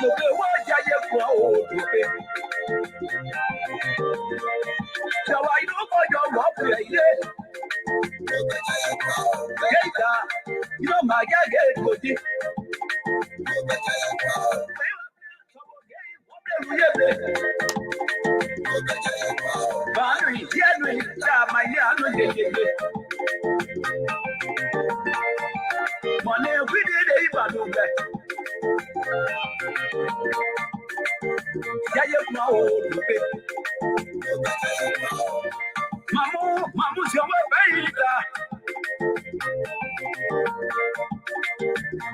Gobe wa jaye kwa o gobe. Jawa ino ko jo wo pe ile. Geita, you know my get godi. Banu January, my year. Money we did a banu. Jaye kwa o gobe. Mamu si owo beita.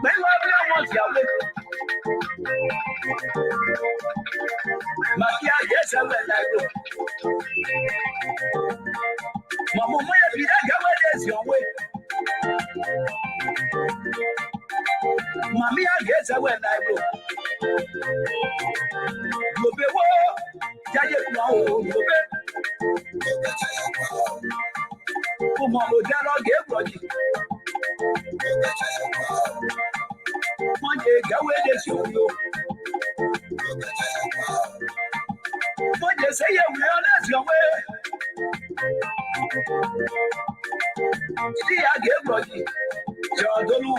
They love you once you live. Makia, yes, I will. Mamu, my be that go your way. Mammy, I guess I will. Go be war. Jaye no, go be. Come on, Dano, get body. One day, go away, this you. What you say, you will let your way. See, I get body. Jodolu.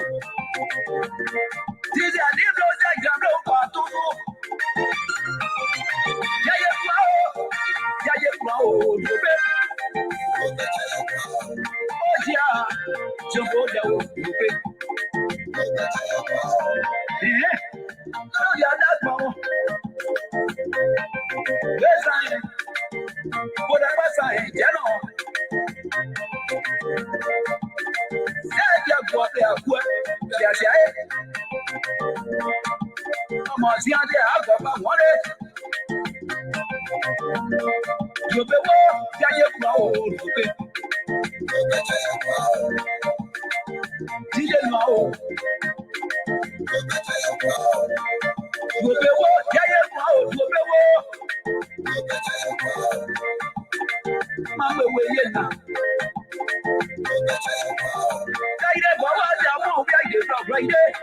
Did I leave those that you know about to go? Jaye, you bet. Oh, yeah, jump on the okay. Yeah, oh, yeah, that's more. Yes, I am. Whatever I am, you know. Yeah, you go there, good. Yes, I am. I'm on the other half of my money. You be war, Jaye, okay. Didn't know. You be war, Jaye, you be war. Mama, we now. Right there.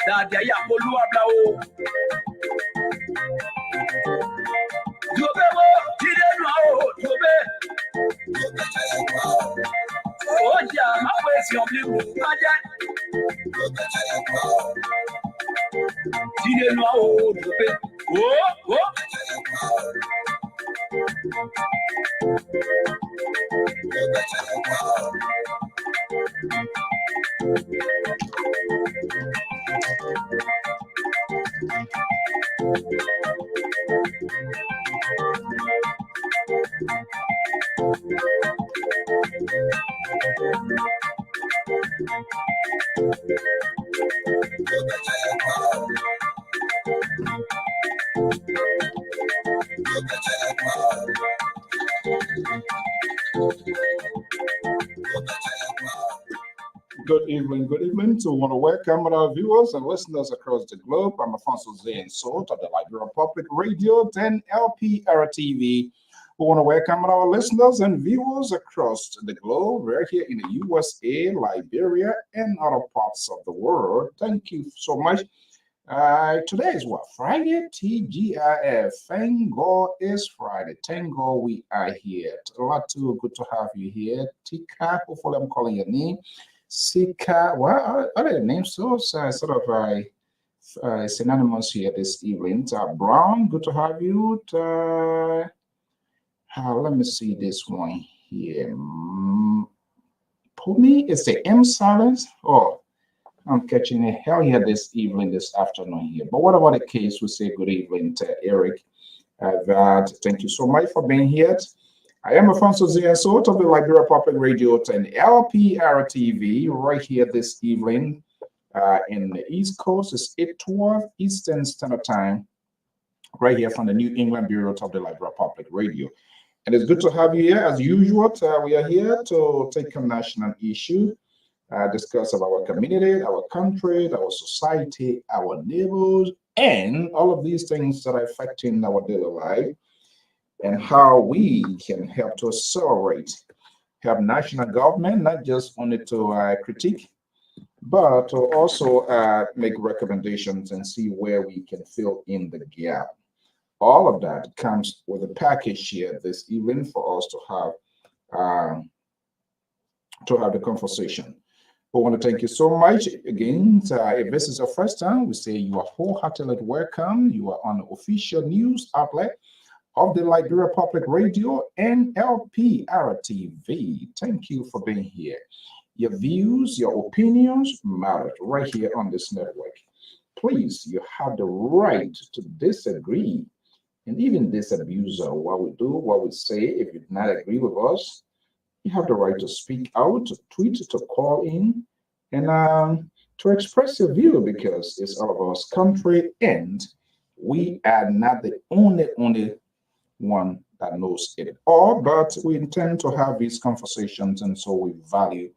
that they are Poluabla. Tobebo, Tideno, Tobe. Oh, yeah, my way is your blue. Tideno, Tobe. Oh. Good evening. So we want to welcome our viewers and listeners across the globe. I'm Alfonso Zain Sort of the Liberia Public Radio, 10 Lpr-Tv. We want to welcome our listeners and viewers across the globe. We're here in the USA, Liberia, and other parts of the world. Thank you so much. Today is what? Friday? TGIF. Thank God it's Friday. Thank God we are here. A lot too good to have you here. Tika, hopefully I'm calling your name. Sika, what are the names? So sort of synonymous here this evening. Brown, good to have you. Let me see this one here. Pumi, is the M silence? Oh, I'm catching a hell here this evening, this afternoon here. But what about the case? We say good evening to Eric. Thank you so much for being here. I am Alfonso Ziasot of the Liberia Public Radio 10 Lpr-Tv right here this evening in the East Coast. It's 8:12 Eastern Standard Time right here from the New England Bureau of the Liberia Public Radio. And it's good to have you here as usual. We are here to take a national issue, discuss about our community, our country, our society, our neighbors, and all of these things that are affecting our daily life, and how we can help to accelerate, help national government, not just only to critique, but to also make recommendations and see where we can fill in the gap. All of that comes with a package here this evening for us to have the conversation. We want to thank you so much again. If this is your first time, we say you are wholeheartedly welcome. You are on the official news outlet of the Liberia Public Radio and Lpr-Tv. Thank you for being here. Your views, your opinions matter right here on this network. Please, you have the right to disagree and even disabuse what we do, what we say. If you do not agree with us, you have the right to speak out, to tweet, to call in, and to express your view, because it's all of us country, and we are not the only one that knows it all, but we intend to have these conversations, and so we value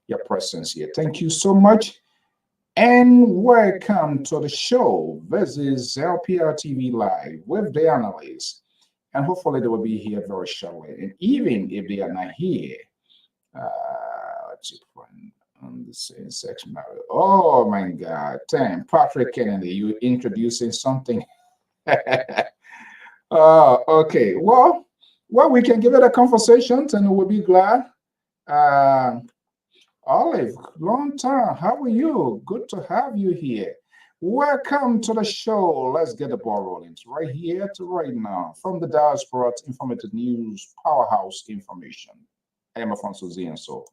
your presence here. Thank you so much, and welcome to the show. This is Lpr-Tv Live with the Analysts, and hopefully they will be here very shortly. And even if they are not here, let's see, on the same sex marriage. Oh my God, damn, Patrick Kennedy, you introducing something. Okay. Well, we can give it a conversation, and we'll be glad. Olive, long time. How are you? Good to have you here. Welcome to the show. Let's get the ball rolling. It's right here to right now from the Diaspora Informative News Powerhouse Information. I am Alfonso Zienso.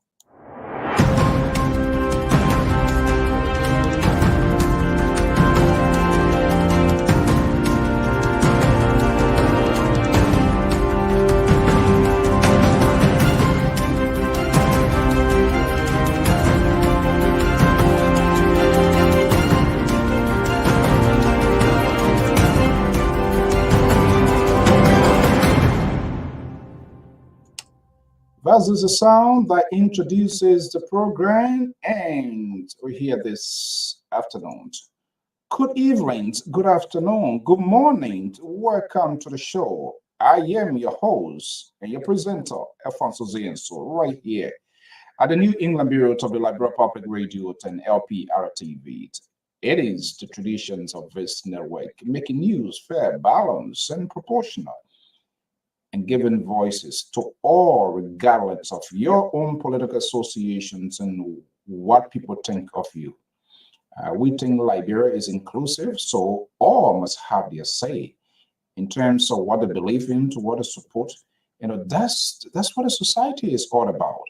This is a sound that introduces the program, and we're here this afternoon. Good evening, good afternoon, good morning. Welcome to the show. I am your host and your presenter, Alfonso Zienso, right here at the New England Bureau of the Liberia Public Radio 10 Lpr-Tv. It is the traditions of this network, making news fair, balanced, and proportional, and giving voices to all, regardless of your own political associations and what people think of you. We think Liberia is inclusive, so all must have their say in terms of what they believe in, to what they support. That's what a society is all about.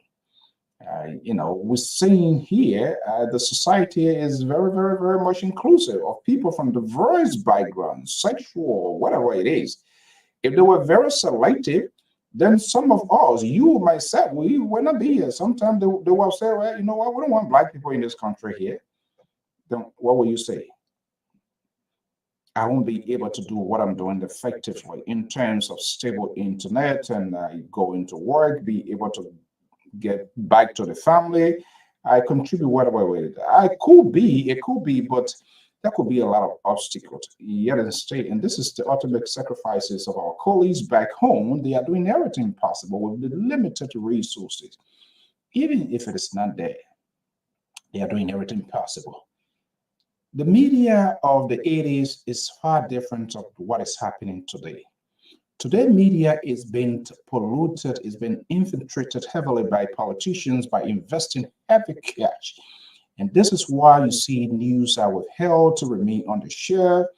We're seeing here the society is very, very, very much inclusive of people from diverse backgrounds, sexual, whatever it is. If they were very selective, then some of us, you, myself, we will not be here. Sometimes they will say, well, you know what, we don't want black people in this country here. Then what will you say? I won't be able to do what I'm doing effectively in terms of stable internet and going to work, be able to get back to the family. I contribute whatever way. It could be, but there could be a lot of obstacles yet in the state. And this is the ultimate sacrifices of our colleagues back home. They are doing everything possible with the limited resources. Even if it is not there, they are doing everything possible. The media of the 80s is far different of what is happening today. Today, media is being polluted, is being infiltrated heavily by politicians by investing heavy cash. And this is why you see news are withheld to remain on the share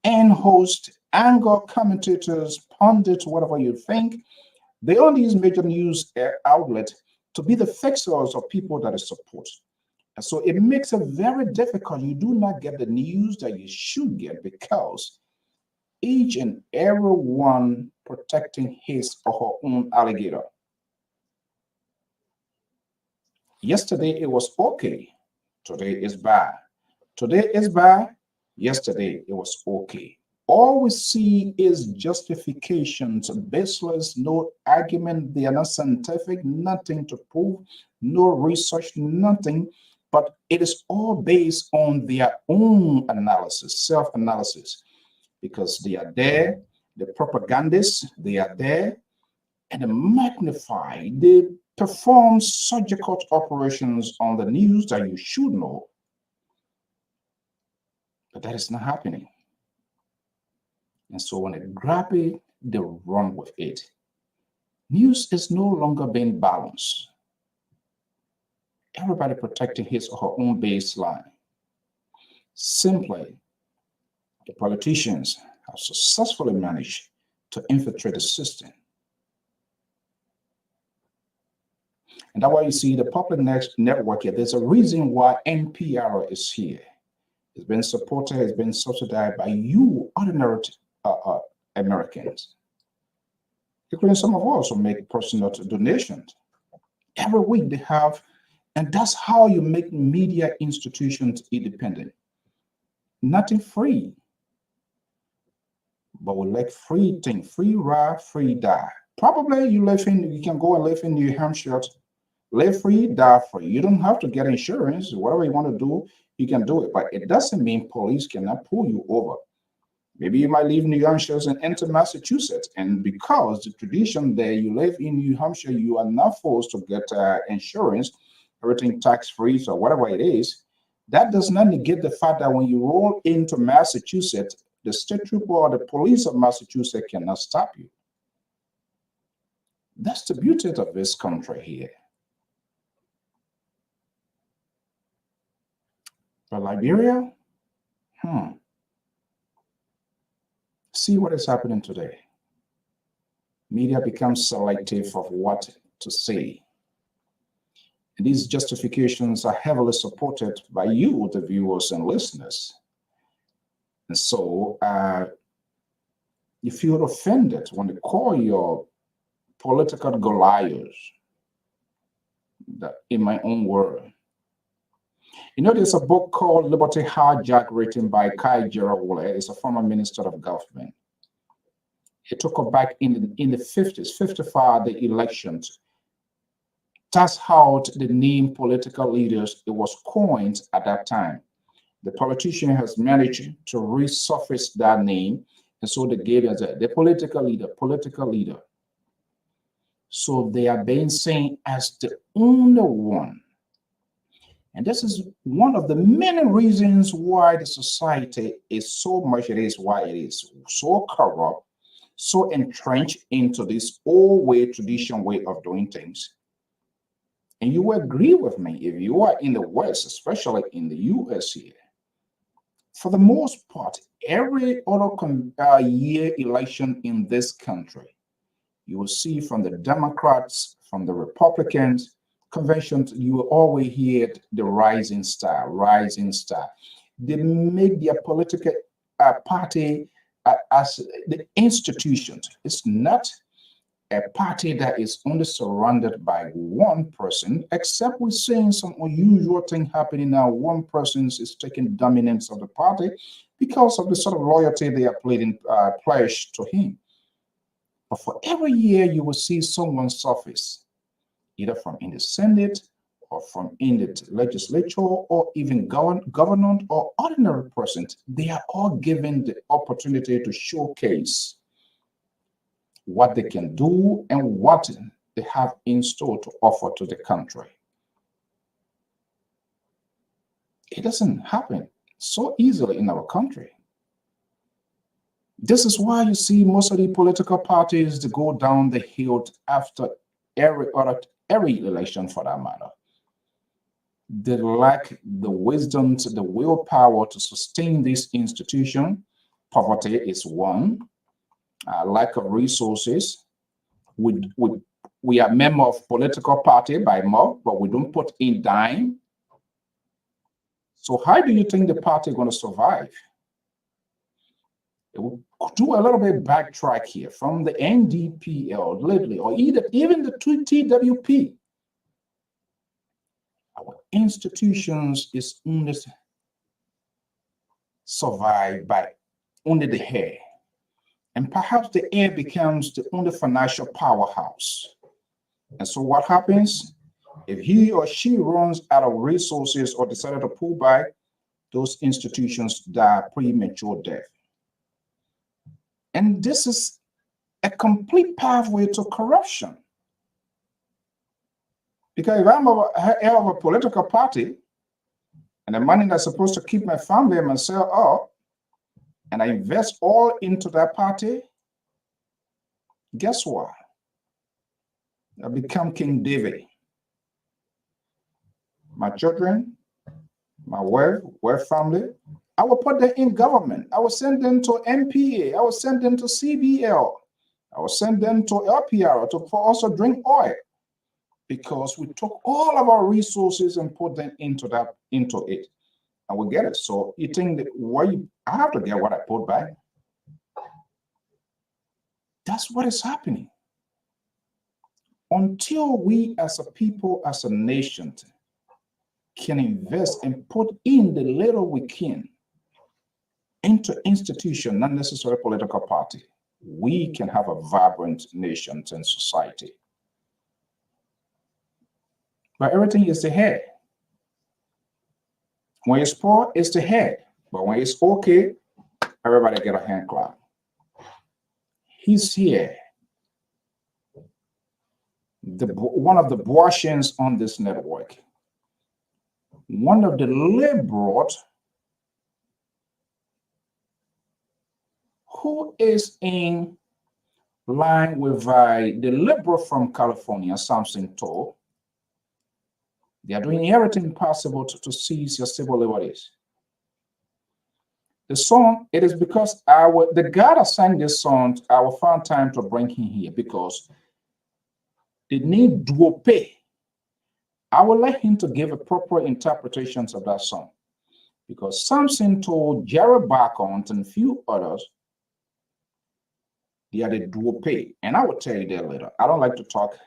and host, anchor, commentators, pundits, whatever you think. They own these major news outlets to be the fixers of people that is support. And so it makes it very difficult. You do not get the news that you should get because each and every one protecting his or her own alligator. Yesterday it was okay. Today is bad. Today is bad. Yesterday it was okay. All we see is justifications, baseless, no argument. They are not scientific, nothing to prove, no research, nothing. But it is all based on their own analysis, self-analysis, because they are there, the propagandists, they are there, and they magnify, they perform surgical operations on the news that you should know. But that is not happening. And so when they grab it, they run with it. News is no longer being balanced. Everybody protecting his or her own baseline. Simply, the politicians have successfully managed to infiltrate the system. And that's why you see the public network here. There's a reason why NPR is here. It's been supported, it's been subsidized by you, ordinary Americans, including some of us who make personal donations. Every week they have, and that's how you make media institutions independent. Nothing free. But we like free thing, free ride, free die. Probably you can go and live in New Hampshire, live free, die free. You don't have to get insurance. Whatever you want to do, you can do it. But it doesn't mean police cannot pull you over. Maybe you might leave New Hampshire and enter Massachusetts. And because the tradition there, you live in New Hampshire, you are not forced to get insurance, everything tax-free or whatever it is. That does not negate the fact that when you roll into Massachusetts, the state trooper or the police of Massachusetts cannot stop you. That's the beauty of this country here. But Liberia, see what is happening today. Media becomes selective of what to say. And these justifications are heavily supported by you, the viewers and listeners. And so you feel offended when they call your political Goliaths, in my own word. You know, there's a book called Liberty Hijack written by Kai Gerald. It's a former minister of government. It took her back in the 50s, 55, the elections. That's how the name political leaders, it was coined at that time. The politician has managed to resurface that name, and so they gave it as the political leader. So they are being seen as the only one And this is one of the many reasons why the society is so much it is why it is so corrupt, so entrenched into this old way, tradition way of doing things. And you agree with me, if you are in the West, especially in the US here, for the most part, every other year election in this country, you will see from the Democrats, from the Republicans, conventions, you will always hear the rising star, rising star. They make their political party as the institutions. It's not a party that is only surrounded by one person, except we're seeing some unusual thing happening now. One person is taking dominance of the party because of the sort of loyalty they are pledged to him. But for every year, you will see someone surface, either from in the Senate or from in the legislature or even governor or ordinary person. They are all given the opportunity to showcase what they can do and what they have in store to offer to the country. It doesn't happen so easily in our country. This is why you see most of the political parties to go down the hill after every election for that matter. They lack the wisdom, the willpower to sustain this institution. Poverty is one. Lack of resources. We are member of political party by more, but we don't put in dime. So how do you think the party is going to survive? It will do a little bit backtrack here from the NDPL lately, or even the TWP. Our institutions is only survived by only the hair. And perhaps the heir becomes the only financial powerhouse. And so what happens? If he or she runs out of resources or decided to pull back, those institutions die premature death. And this is a complete pathway to corruption. Because if I'm head of a political party and the money that's supposed to keep my family and myself up, and I invest all into that party, guess what? I become King David. My children, my wife family, I will put them in government. I will send them to MPA. I will send them to CBL. I will send them to Lpr for also drink oil, because we took all of our resources and put them into it, and we get it. So you think that I have to get what I put back? That's what is happening. Until we as a people, as a nation, can invest and put in the little we can into institution, not necessarily political party, we can have a vibrant nation and society. But everything is the head. When it's poor, it's the head. But when it's okay, everybody get a hand clap. He's here. One of the Boasians on this network, one of the liberal who is in line with the liberal from California, Samson Toll. They are doing everything possible to seize your civil liberties. The song, it is because the God that sang this song, I will find time to bring him here, because they need duope. I will let him to give a proper interpretations of that song, because Samson told Jerry Barkont and a few others, they are the duope. And I will tell you that later. I don't like to talk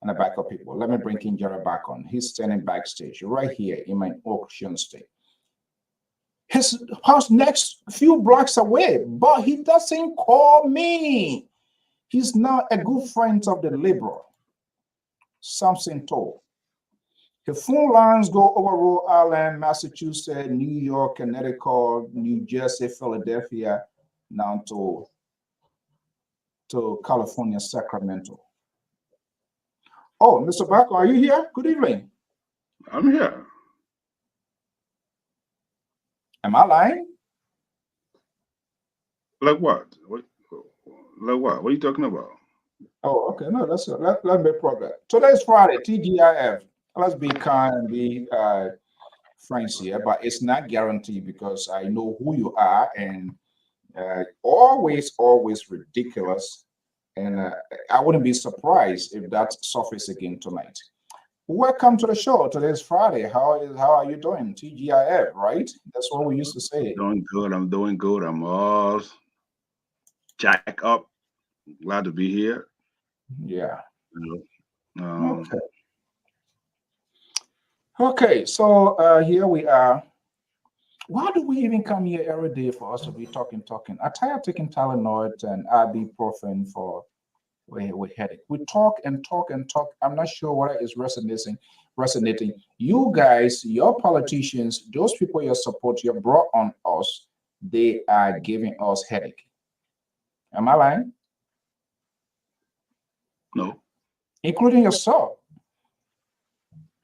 on the back of people. Let me bring in Jerry Barkont. He's standing backstage right here in my auction state. His house next few blocks away, but he doesn't call me. He's not a good friend of the liberal. Samson told. His phone lines go over Rhode Island, Massachusetts, New York, Connecticut, New Jersey, Philadelphia, now to California, Sacramento. Oh, Mr. Barkont, are you here? Good evening. I'm here. Am I lying? Like what? Like what? What are you talking about? Oh, okay. No, let me progress. Today is Friday, TGIF. Let's be kind and be friends here, but it's not guaranteed because I know who you are and always ridiculous. And I wouldn't be surprised if that surfaces again tonight. Welcome to the show. Today is Friday. How are you doing? TGIF, right? That's what we used to say. Doing good. I'm doing good. I'm all jack up. Glad to be here. Yeah. You know, Okay. Okay. So here we are. Why do we even come here every day for us to be talking? I tired taking Tylenol and ibuprofen for we headache. We talk and talk and talk. I'm not sure what is resonating. You guys, your politicians, those people you support, you brought on us, they are giving us headache. Am I lying? no. Including yourself.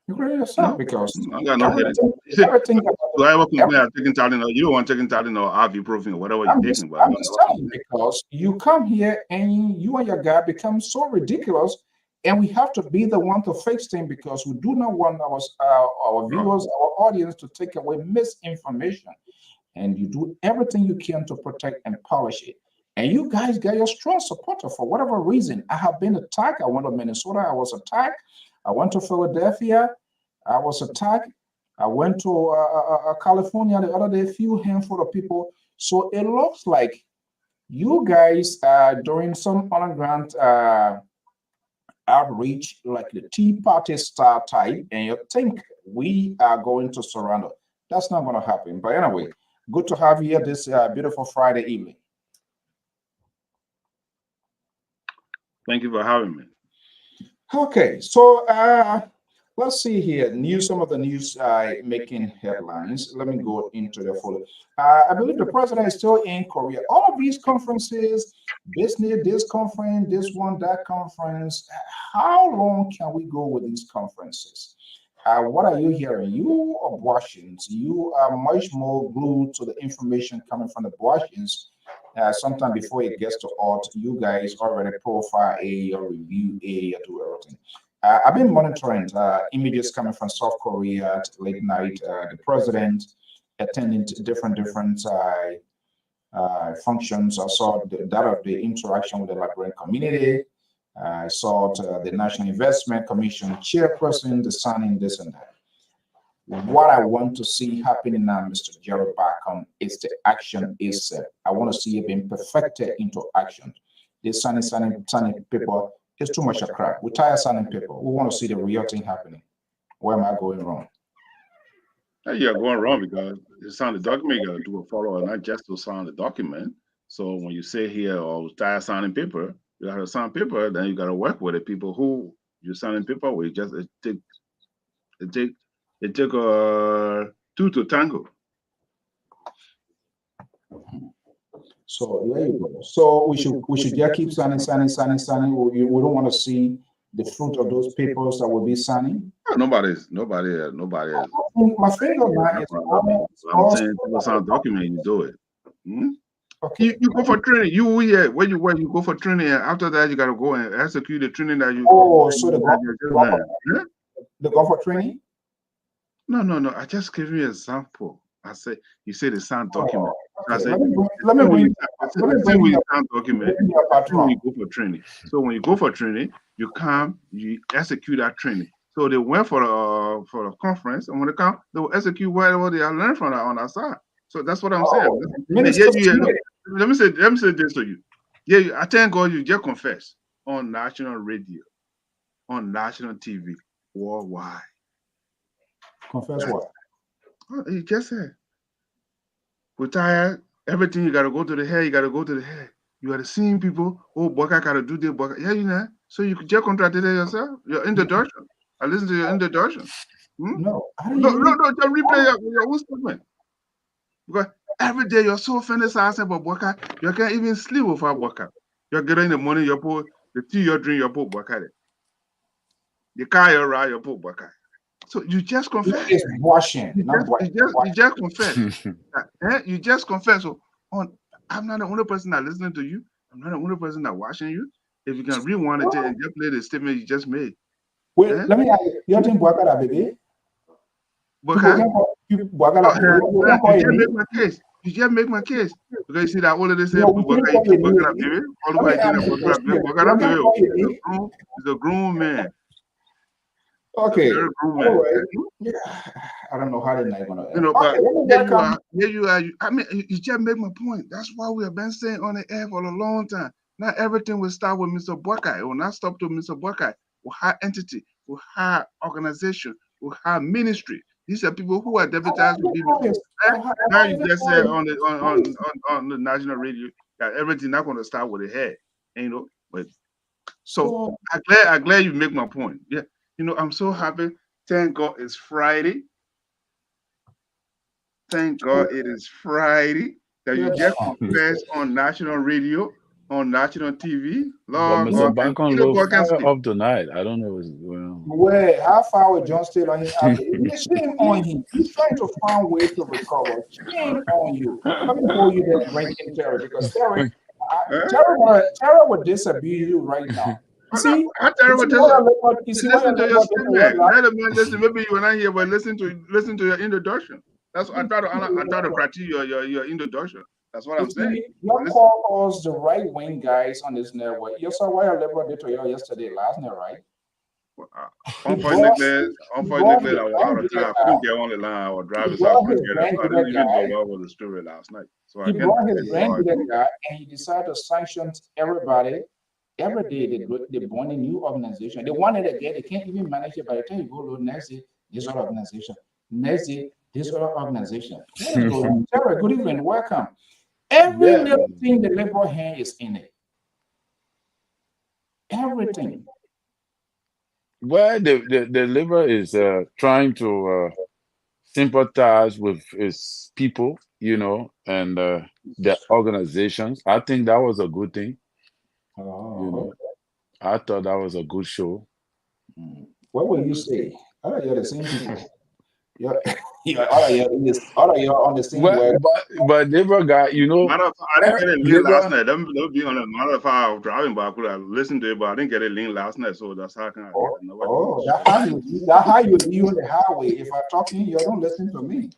Including yourself, No. because I got no headache. everything Do I ever complain about taking Tylenol? You don't want taking Tylenol, ibuprofen, or whatever you're taking. But I'm just telling you because you come here and you and your guy become so ridiculous, and we have to be the one to fix things because we do not want our viewers, our audience to take away misinformation. And you do everything you can to protect and polish it. And you guys got your strong supporter for whatever reason. I have been attacked. I went to Minnesota. I was attacked. I went to Philadelphia. I was attacked. I went to California the other day, few handful of people. So it looks like you guys are doing some underground outreach, like the Tea Party style type, and you think we are going to surrender. That's not going to happen. But anyway, good to have you here this beautiful Friday evening. thank you for having me. Okay, so let's see here. Some of the news making headlines. Let me go into the folder. I believe the president is still in Korea. All of these conferences, business, this conference, this one, that conference. How long can we go with these conferences? What are you hearing? You are Washington. You are much more glued to the information coming from the Washingtons. Sometime before it gets to art, you guys already profile a or review a or do everything. I've been monitoring images coming from South Korea at late night. The president attending to different functions. I saw that of the interaction with the Liberian community. I saw the National Investment Commission chairperson, the signing this and that. What I want to see happening now, Mr. Gerald Barkham, is the action is I want to see it being perfected into action. This signing paper is too much of crap. We tired signing paper. We want to see the real thing happening. Where am I going wrong? You're going wrong because you sign the document, you got to do a follow, not just to sign the document. So when you say here, oh, tired signing paper, you got to sign paper, then you got to work with the people who you're signing paper with. It take two to tango. So there you go. So we should just keep signing. We don't want to see the fruit of those papers that will be signing. Nobody is. My finger line is I'm saying people sign document, you do it. Okay. You go for training. You here where you go for training, and after that you gotta go and execute the training that you. Oh, so the go for training? No. I just gave you an example. I said you said the sound document. Okay. I said let me bring sound document. When you go for training. So when you go for training, you come, you execute that training. So they went for a conference, and when they come, they will execute whatever they have learned from that on that side. So that's what I'm saying. Let me say this to you. Yeah, I thank God you just confess on national radio, on national TV, worldwide. Confess what? You just said. We're tired. Everything you gotta go to the head. You gotta see people. Oh, Boka gotta do this. Boka. Yeah, you know. So you could just contract it yourself. Your introduction. I listen to your introduction. No. Just replay your own statement. Because every day you're so fantasizing about Boka, you can't even sleep without Boka. You're getting in the morning, you put the tea you drink, you put Boka. The car you ride, you put Boka. So you just confess. It's washing. You just confess. You just confess. So I'm not the only person that listening to you. I'm not the only person that watching you. If you can rewind it and just play the statement you just made. Wait, let me ask you. You think Bwakara, baby? You just make my case. You just make my case. Because you see that all of this is Bwakara, baby. All the way Bwakara, he's a grown man. Okay. Right. Yeah. I don't know how they're not gonna. But here you are. I mean, you just make my point. That's why we have been saying on the air for a long time. Not everything will start with Mr. Bwakai. It will not stop to Mr. Bwakai. We'll have entity. We'll have organization. We'll have ministry. These are people who are deputized to be. Now you just said on the national radio that everything not going to start with a head. But so I'm glad you make my point. Yeah. I'm so happy. Thank God it's Friday. Thank God it is Friday that you just confessed on national radio, on national TV. Lord, Mr. Bacon low fire up tonight. I don't know what's going on. Where? How far with John still on him? Shame on him. He's trying to find ways to recover. Shame on you. Let me call you that ranking Terry because Terry would disabuse you right now. See, listen to your statement. Listen, maybe you were not here, but listen to your introduction. That's what I try to critique your introduction. That's what I'm saying. You call us the right wing guys on this network. You saw what your Liberal did to you yesterday, last night, right? Unfortunately, I was out of time. I couldn't get on the line. I was driving, so I couldn't get it. I didn't even know what was the story last night. So he brought his friend to that guy, and he decided to sanction everybody. Every day they born a new organization. They wanted to get, they can't even manage it by the time you go to next day, this other organization. Next day, this other organization. Sarah, good evening, welcome. Every little thing the Liberal hand is in it. Everything. Well, the Liberal is trying to sympathize with his people, and their organizations. I think that was a good thing. I thought that was a good show. What will you say? I thought you're the same people. All of you on the same way. But Liberal guy, I didn't get a link last night. They'll be on a matter of fact, I was driving, but I could have listened to it, but I didn't get a link last night, so that's how I can. That's how you deal on the highway. If I'm talking, you don't listen to me.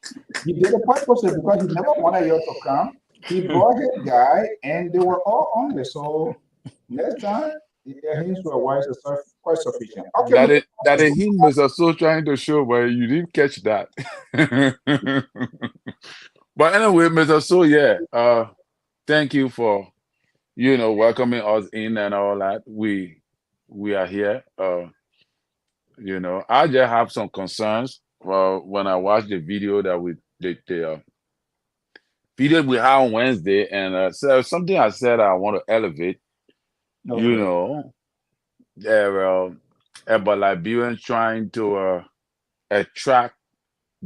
He did it purposely because he never wanted you to come. He brought his guy, and they were all on it. So next time, their hints were wise and quite sufficient. Okay, that a hint was also trying to show, but you didn't catch that. But anyway, Mr. So thank you for welcoming us in and all that. We are here. I just have some concerns when I watched the video that the video we had on Wednesday, and so something I said I want to elevate. About Liberians trying to attract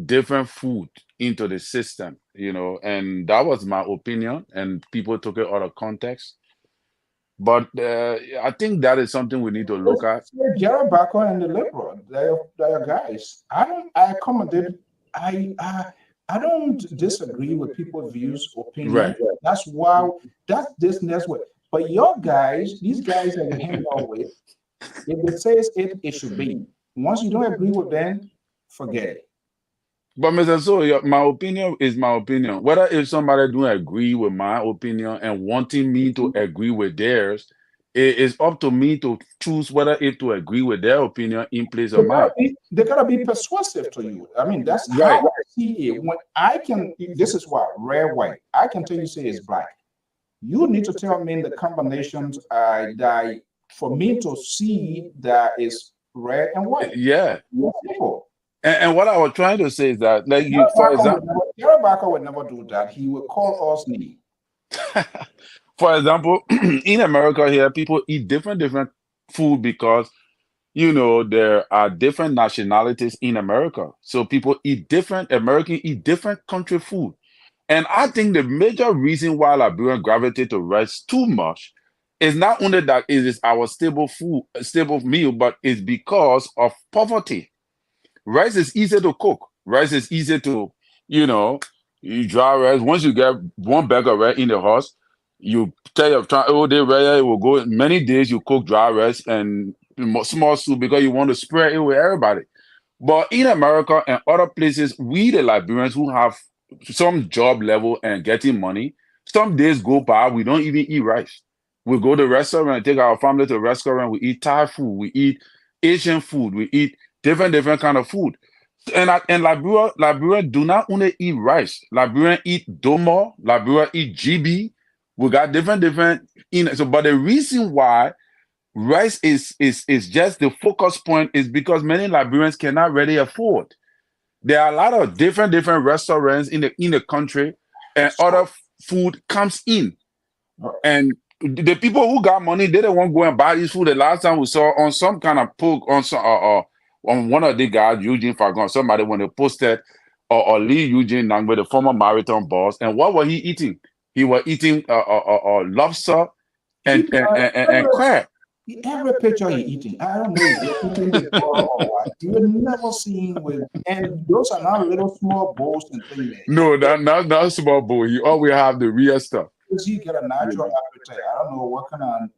different food into the system, and that was my opinion, and people took it out of context. But I think that is something we need to look at. Gerald Barker and the Liberal, they're guys. I don't disagree with people's views, opinions. Right. That's why this next way. But your guys, these guys that you hang out with, if it says it should be. Once you don't agree with them, forget it. But Mr. So, my opinion is my opinion. Whether if somebody don't agree with my opinion and wanting me to agree with theirs, it is up to me to choose whether if to agree with their opinion in place of mine. They gotta be persuasive to you. I mean, that's how I see it. When I can, this is what red, white. I can tell you say it's black. You need to tell me the combinations that for me to see that is red and white. Yeah. And what I was trying to say is that, like, for example, Gerald Barker would never do that. He would call us needy. For example, in America here, people eat different food because, there are different nationalities in America. So people eat Americans eat different country food. And I think the major reason why Liberians gravitate to rice too much is not only that it is our stable meal, but it's because of poverty. rice is easy to cook. Rice is easy to, you know, you dry rice. Once you get one bag of rice in the house, you tell your child, oh, they rice, it will go many days. You cook dry rice and small soup because you want to spread it with everybody. But in America and other places, we the Liberians who have some job level and getting money, some days go by, we don't even eat rice. We go to restaurant, take our family to restaurant, we eat Thai food, we eat Asian food, we eat different kind of food. And Liberia do not only eat rice. Liberia eat domo, Liberia eat GB. We got different so but the reason why rice is just the focus point is because many Liberians cannot really afford. There are a lot of different restaurants in the country, and other food comes in. And the people who got money, they don't want to go and buy this food. The last time we saw on some kind of poke on some on one of the guys, Eugene Fagon, somebody when they posted or Lee Eugene Nangbe, the former marathon boss, and what was he eating? He was eating lobster and crab. Every picture he eating, I don't know if they're eating before or what. You will never see him with, and those are not little small bowls and things. No, not small bowl. He always have the real stuff. Because he get a natural appetite. I don't know what kind of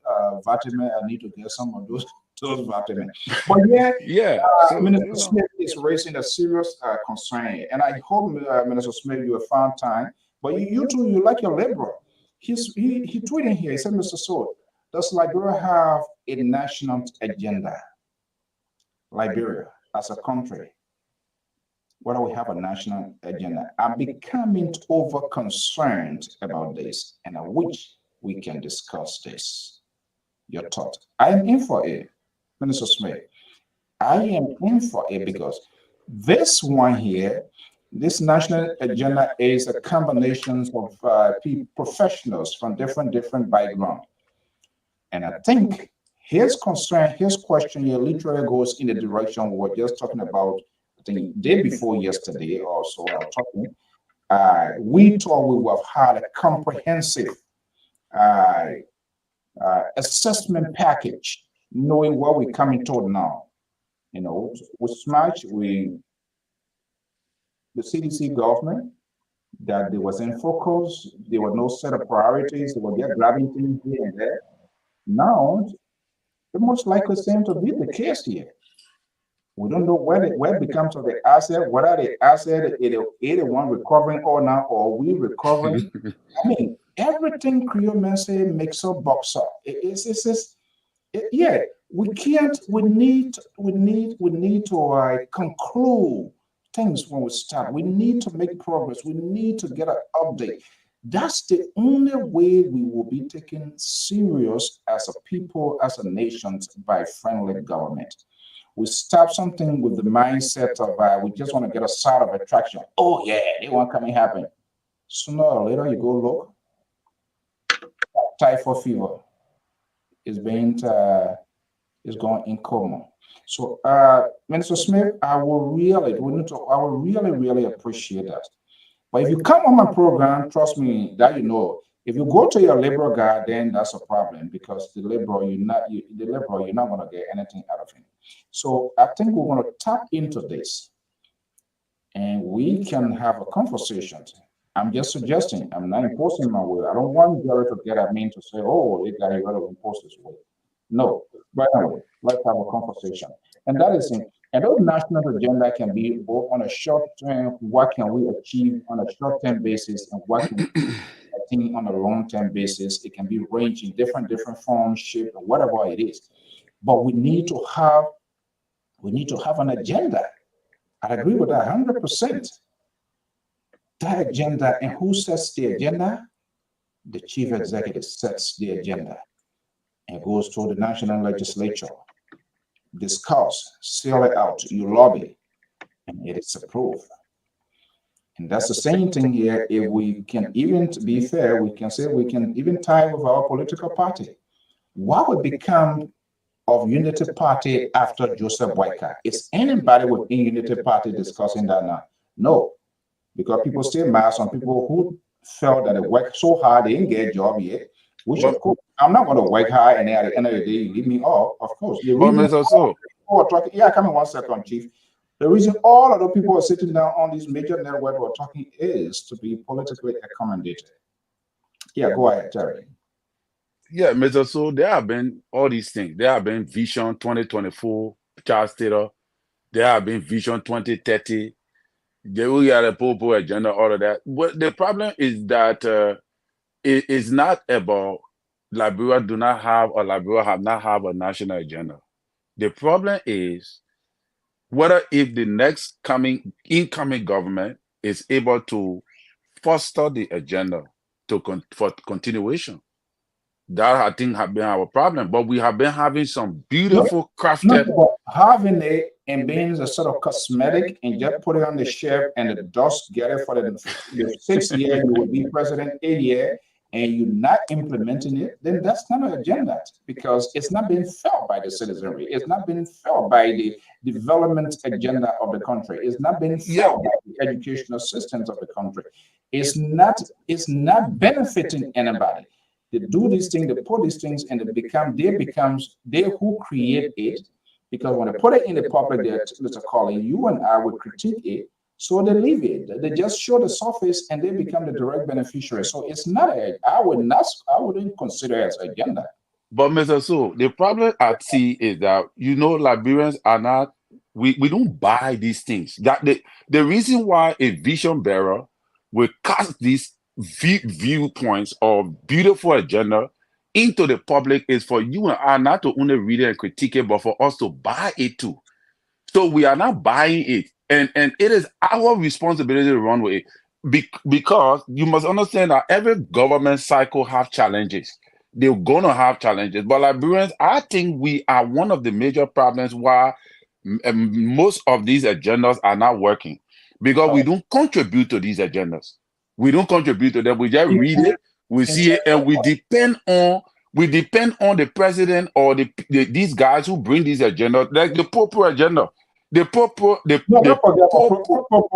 vitamin I need to get some of those vitamins. But yeah. Minister Smith is raising a serious concern, and I hope Minister Smith you have found time. But you too, you like your liberal. He tweeting here. He said, Mr. Sword, does Liberia have a national agenda? Liberia as a country, whether we have a national agenda. I'm becoming over concerned about this, and I wish we can discuss this. Your thought. I am in for it, Minister Smith. I am in for it because this one here, this national agenda is a combination of professionals from different backgrounds. And I think his concern, his question here literally goes in the direction we were just talking about, I think, day before yesterday or so. We thought we would have had a comprehensive assessment package, knowing what we're coming toward now. You know, with SMART, the CDC government, that there was in focus, there were no set of priorities, they were just grabbing things here and there. Now, the most likely seems to be the case here. We don't know where it becomes of the asset, whether the asset is the one recovering or not, or we recovering. I mean, everything Creole men say makes up, box up. Yeah, we can't. We need to conclude things when we start. We need to make progress. We need to get an update. That's the only way we will be taken serious as a people, as a nation, by friendly government. We start something with the mindset of we just want to get a side of attraction. Oh yeah, they want coming happen. Sooner or later, you go look. Typhoid fever is going in coma. So, Minister Smith, I will really appreciate that. But if you come on my program, trust me, that you know, if you go to your liberal guy, then that's a problem because the liberal, you're not going to get anything out of him. So I think we're going to tap into this, and we can have a conversation. I'm just suggesting. I'm not imposing my will. I don't want Jerry to get at me to say, "Oh, they got to impose his will." No, but anyway, let's have a conversation, and that is it. And those national agenda can be both on a short term, what can we achieve on a short term basis, and what can we achieve on a long term basis. It can be ranging different forms, shape, and whatever it is. But we need to have an agenda. I agree with that 100%. That agenda, and who sets the agenda? The chief executive sets the agenda and goes to the national legislature. Discuss, seal it out, you lobby, and it is approved. And that's the same thing here. If we can even, to be fair, we can say we can even tie with our political party. What would become of Unity Party after Joseph Boyka? Is anybody within Unity Party discussing that now? No, because people still mad. Some people who felt that they worked so hard, they didn't get a job yet. Which of course, I'm not going to work hard, and then at the end of the day, you leave me off. Of course, yeah, come in 1 second, Chief. The reason all of the people are sitting down on these major networks we're talking is to be politically accommodated. Yeah, go ahead, Terry. Yeah, Mr. So there have been all these things. There have been Vision 2024, Charles Taylor. There have been Vision 2030. We got a popo agenda, all of that. But the problem is that it is not about Liberia do not have or Liberia have not have a national agenda. The problem is whether if the next incoming government is able to foster the agenda for continuation. That I think have been our problem, but we have been having some beautiful crafted. Having it and being a sort of cosmetic and just put it on the shelf and the dust get it for the 6 year you will be president 8 year and you're not implementing it, then that's not an agenda because it's not being felt by the citizenry. It's not being felt by the development agenda of the country. It's not being felt by the educational systems of the country. It's not benefiting anybody. They do these things, they put these things, and they who create it. Because when they put it in the public, they're calling you and I would critique it. So they leave it. They just show the surface and they become the direct beneficiary. So it's not I wouldn't consider it as an agenda. But Mr. So the problem I see is that Liberians are not we don't buy these things. That the reason why a vision bearer will cast these viewpoints of beautiful agenda into the public is for you and I not to only read it and critique it, but for us to buy it too. So we are not buying it, and it is our responsibility to run with it, because you must understand that every government cycle have challenges. They're gonna have challenges, but Liberians, I think we are one of the major problems why most of these agendas are not working, because we don't contribute to these agendas. We don't contribute to them. We just read it, we see it, and we depend on the president or these guys who bring these agendas, like the Popo agenda. The Popo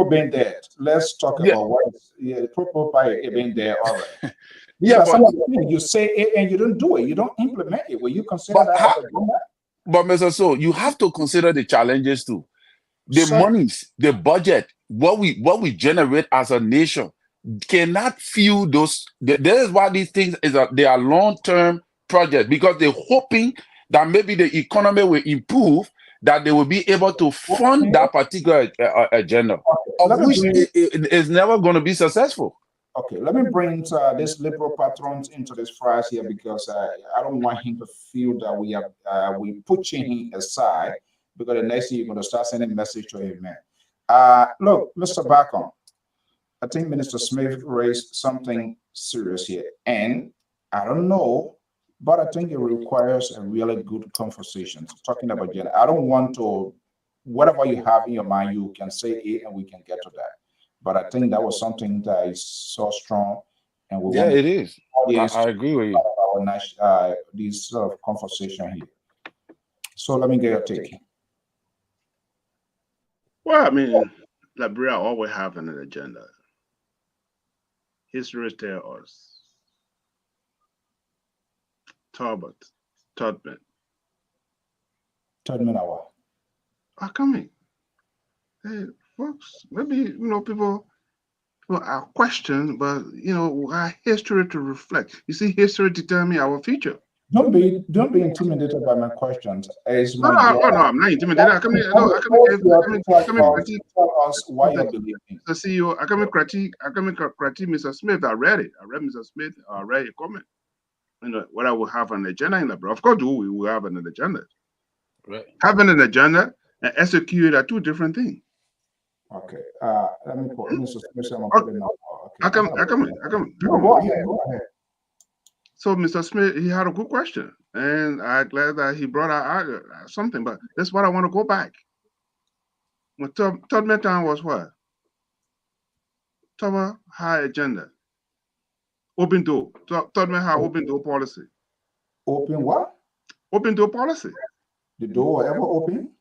been there. Let's talk about what the Popo been there already. Yeah, but you say it and you don't do it. You don't implement it. Will you consider that as agenda? But Mr. So, you have to consider the challenges too. The monies, the budget, what we generate as a nation cannot fuel those. That is why these things they are long-term projects, because they're hoping that maybe the economy will improve, that they will be able to fund that particular agenda, of which it is never going to be successful. Okay, let me bring this liberal patron into this phrase here, because I don't want him to feel that we pushing him aside, because the next thing you're going to start sending message to him, man. Look, Mr. Bacon, I think Minister Smith raised something serious here, and I don't know, but I think it requires a really good conversation. Talking about gender, I don't want to, whatever you have in your mind, you can say it and we can get to that. But I think that was something that is so strong, and we it is. I agree with you. This sort of conversation here. So let me get your take. Well, I mean, Liberia always have an agenda. History tells us. Tubman hour. Are coming. Hey, folks, maybe people are questions, but our history to reflect. You see, history determines our future. Don't be intimidated by my questions. No, I'm not intimidated. I come tell us why you believe in. The CEO, I come critique Mr. Smith. I read it. I read Mr. Smith. I read a comment. What I will have an agenda in Liberia. Of course, we will have an agenda. Right. Having an agenda and execute are two different things. Okay. Let me put Mr. Smith. I come. Go ahead. So Mr. Smith, he had a good question, and I'm glad that he brought out something. But that's what I want to go back. When Tubman time was what? Tubman high agenda. Open door. Tubman had open door policy. Open what? Open door policy. The door ever open?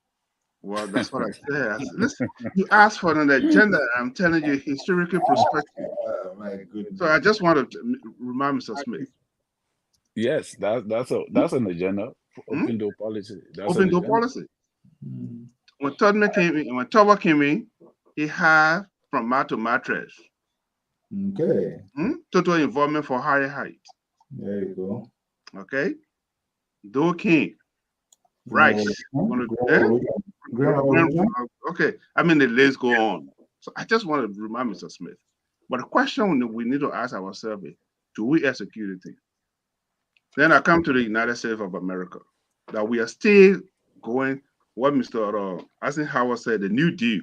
Well, that's what I said. Listen, you asked for an agenda. I'm telling you historical perspective. My goodness. So I just want to remind Mr. Smith. Yes, that's an agenda. Open door policy. That's open door policy. when Tower came in, he had from mat to mattress. Okay. Total involvement for higher height. There you go. Okay. Doe King. Rice. Okay. I mean, the list go on. So I just want to remind Mr. Smith. But the question we need to ask ourselves is, do we execute it? Then I come to the United States of America, that we are still going, what Mr. Eisenhower said, the New Deal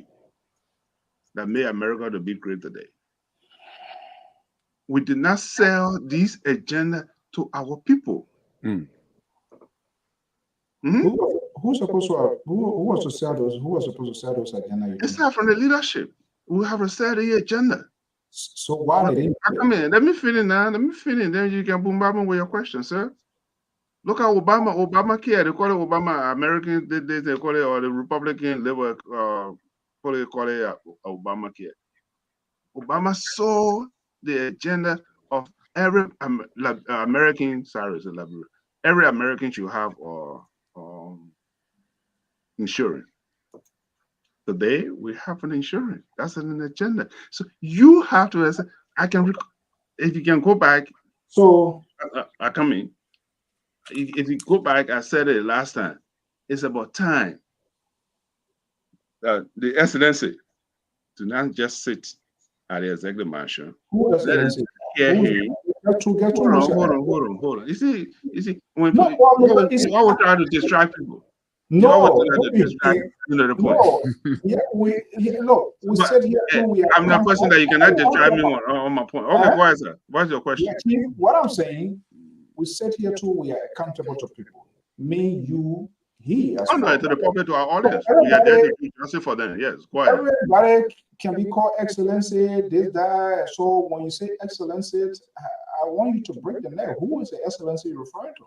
that made America to be great today. We did not sell this agenda to our people. Who was to sell those? Who was supposed to sell those agenda? It's not from the leadership. We have to sell the agenda. So why they didn't? Come in. Let me finish now. Let me finish. Then you can boom bam with your question, sir. Look at Obama. Obamacare. They call it Obama. American. They call it, or the Republican Labor call it Obamacare. Obama saw the agenda of every American. Sorry, every American should have insurance. Today we have an insurance. That's an agenda. So you have to. If you can go back. So I come in. If you go back, I said it last time. It's about time. The Excellency do not just sit at the executive mansion. Who Excellency? Hear him. Hold on. You see, when people always try to distract people. No, the point. We said here too. I'm not question that you cannot distract me on my point. Okay, go ahead, sir. What's your question? Yeah, what I'm saying, we said here too, we are accountable to people. Me, you, he. To the public, to our audience. We are there to do justice for them. Yes, go ahead. Everybody can be called Excellency, this, that. So when you say Excellency, I want you to break the neck. Who is the Excellency you're referring to?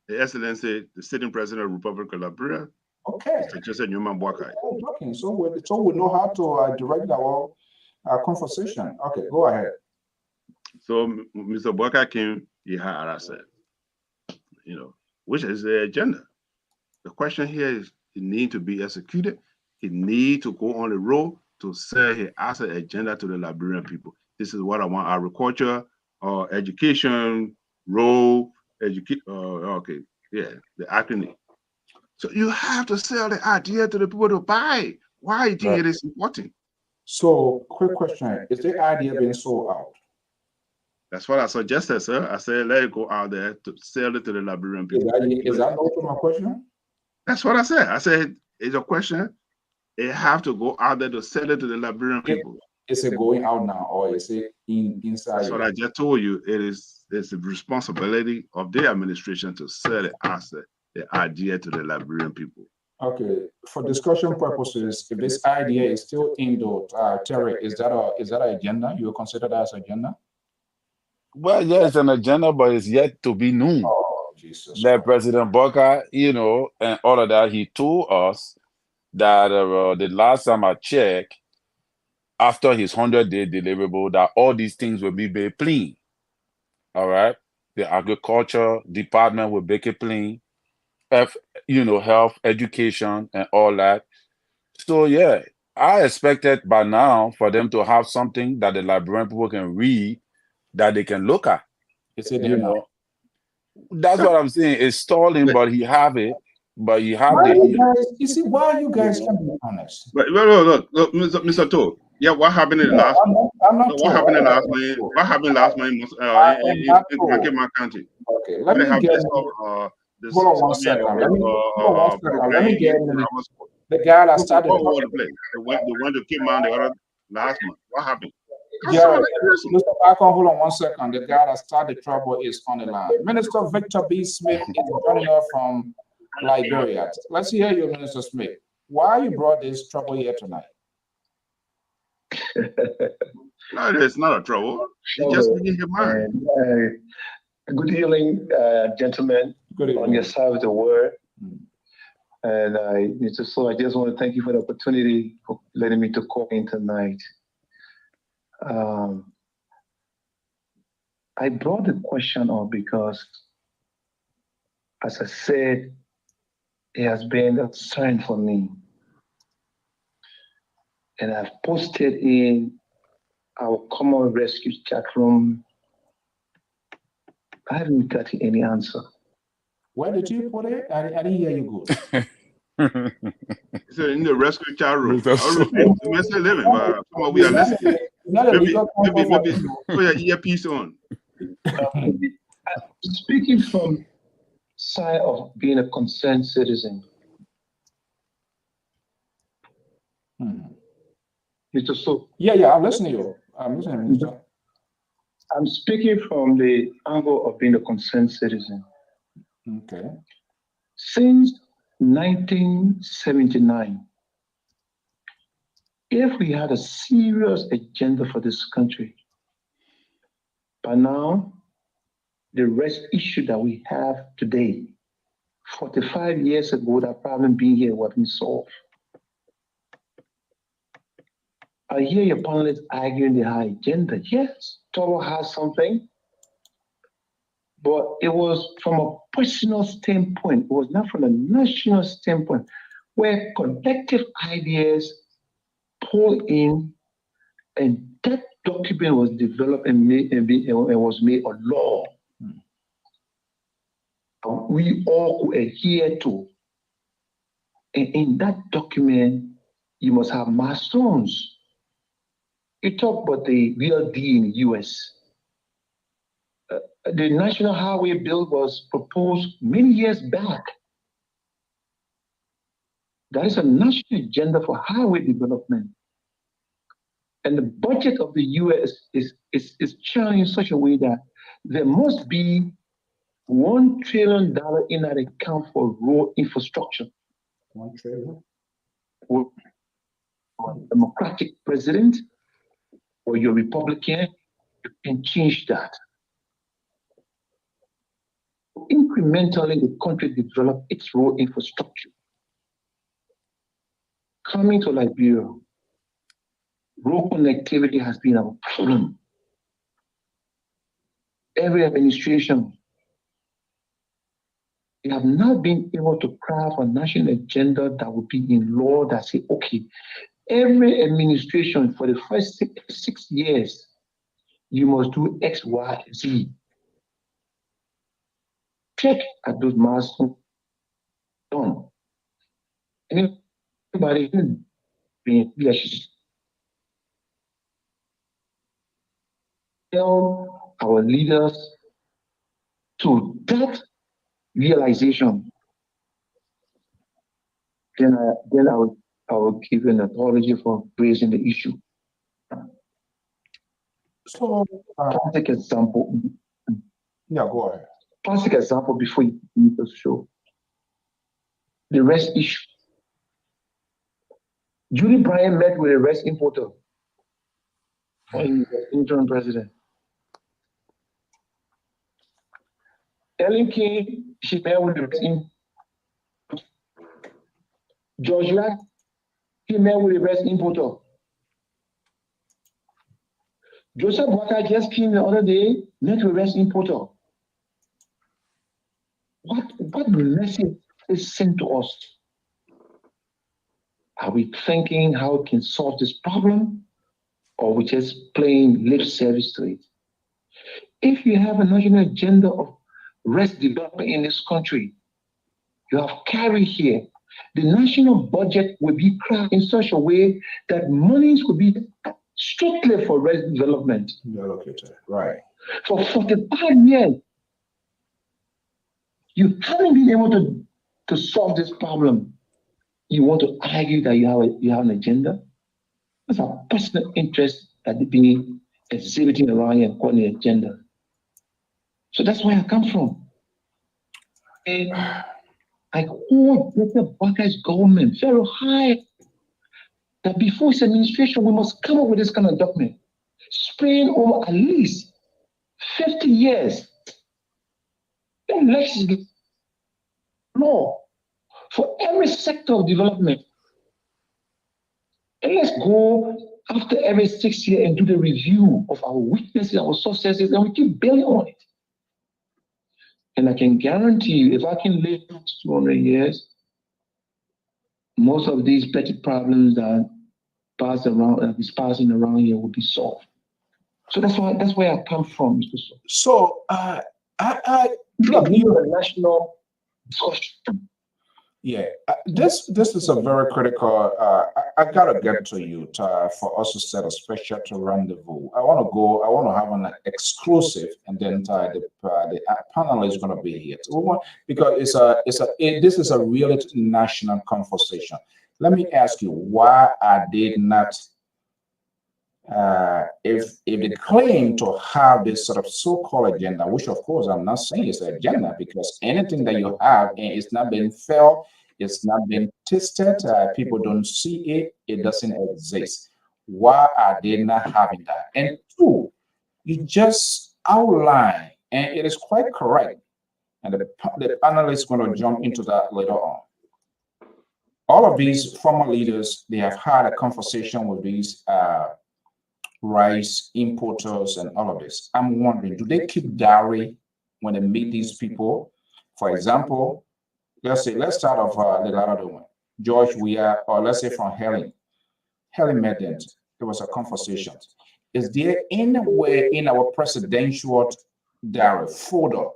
The Excellency, the sitting president of the Republic of Liberia. Okay. Just Newman Boakai. So we know how to direct our conversation. Okay, go ahead. So Mr. Boakai came, he had said, which is the agenda. The question here is, it need to be executed. He need to go on the road to sell his asset agenda to the Liberian people. This is what I want: agriculture, education, road, the acronym. So you have to sell the idea to the people to buy. Why do you think it is important? So, quick question: is the idea being sold out? That's what I suggested, sir. I said let it go out there to sell it to the Liberian people. Is that also my question? That's what I said. I said it's a question. It have to go out there to sell it to the Liberian people. Is it going out now, or is it inside? That's what I just told you. It's the responsibility of the administration to sell the asset, the idea to the Liberian people. Okay, for discussion purposes, if this idea is still indoor, Terry, is that an agenda? You consider that as agenda? Well, yeah, it's an agenda, but it's yet to be known. Oh, Jesus. That President Booker, and all of that, he told us that the last time I checked, after his 100-day deliverable, that all these things will be made clean. All right, the agriculture department will make it clean. Health, education, and all that. So yeah, I expected by now for them to have something that the Liberian people can read, that they can look at. It's there That's what I'm saying. It's stalling, but he have it. But you have you see, why you guys can be honest? But look, Mr. Toh. Yeah, what happened in the last? What happened in last month? What happened last month in my country? Okay, let me get. Hold on 1 second. Let me get the guy that started. The one that came out the other last month. What happened? Yeah, Mr. Bacon, hold on 1 second. The guy that started trouble is on the line. Minister Victor B. Smith is joining us from Liberia. Let's hear you, Minister Smith. Why you brought this trouble here tonight? No, it's not a trouble. It's just in your mind. Good evening, gentlemen. Good evening. On your side of the world. And I just want to thank you for the opportunity for letting me to call in tonight. I brought the question up because, as I said, it has been a concern for me and I've posted in our common rescue chat room. I haven't gotten any answer. Where did you put it? I didn't hear you good. So in the rescue chat room, Mr. I repeat, Mr. Living, but some of we are listening. Maybe put your earpiece on. Speaking from side of being a concerned citizen, Mr. So. Yeah, I'm listening to you. I'm listening, Mr. I'm speaking from the angle of being a concerned citizen. Okay. Since 1979, if we had a serious agenda for this country, by now, the rest issue that we have today, 45 years ago, that problem being here would have been solved. I hear your panelists arguing the high agenda. Yes, Togo has something, but it was from a personal standpoint. It was not from a national standpoint, where collective ideas pull in, and that document was developed and was made a law. We all could adhere to. And in that document, you must have milestones. You talk about the real D in the US. The National Highway Bill was proposed many years back. That is a national agenda for highway development. And the budget of the US is channeled in such a way that there must be $1 trillion in that account for road infrastructure. 1 trillion. With a Democratic president or you're Republican, you can change that. Incrementally, the country develop its road infrastructure. Coming to Liberia, road connectivity has been a problem. Every administration, they have not been able to craft a national agenda that would be in law that say, okay, every administration for the first six years, you must do X, Y, Z. Check at those milestones done. Anybody being leadership. Tell our leaders to that realization. Then I will give an apology for raising the issue. So, classic example. Yeah, go ahead. Classic example before you meet the show. The rest issue. Julie Bryan met with a rest importer when he was interim president. Ellen King, she met with the rest importer. George Lack, he met with the rest importer. Joseph Walker just came the other day, met with rest importer. What message is sent to us? Are we thinking how we can solve this problem, or we just playing lip service to it? If you have a national agenda of rest development in this country, you have carry here. The national budget will be crafted in such a way that monies will be strictly for rest development. Right. For 45 years, you haven't been able to solve this problem. You want to argue that you have an agenda? That's a personal interest that they've been exhibiting around here and calling an agenda. So that's where I come from. And I hold Dr. Bakai's government very high that before his administration, we must come up with this kind of document, spreading over at least 50 years. And legislative law for every sector of development. And let's go after every 6 years and do the review of our weaknesses, our successes, and we keep building on it. And I can guarantee you, if I can live 200 years, most of these petty problems that passing around here will be solved. So that's where I come from, Mr. So look, you a national discussion. Yeah, this is a very critical. I gotta get to you for us to set a special rendezvous. I want to go. I want to have an exclusive, and then the panel is going to be here. So we want, because this is a real national conversation. Let me ask you why I did not. If they claim to have this sort of so-called agenda, which of course I'm not saying is an agenda, because anything that you have and it's not been felt, it's not been tested, people don't see it, it doesn't exist. Why are they not having that? And two, you just outline, and it is quite correct, and the panel is going to jump into that later on. All of these former leaders, they have had a conversation with these rice importers and all of this. I'm wondering, do they keep diary when they meet these people? For example, let's start off the latter one. George Weah, or let's say from Helen Medent, there was a conversation. Is there anywhere in our presidential diary folder,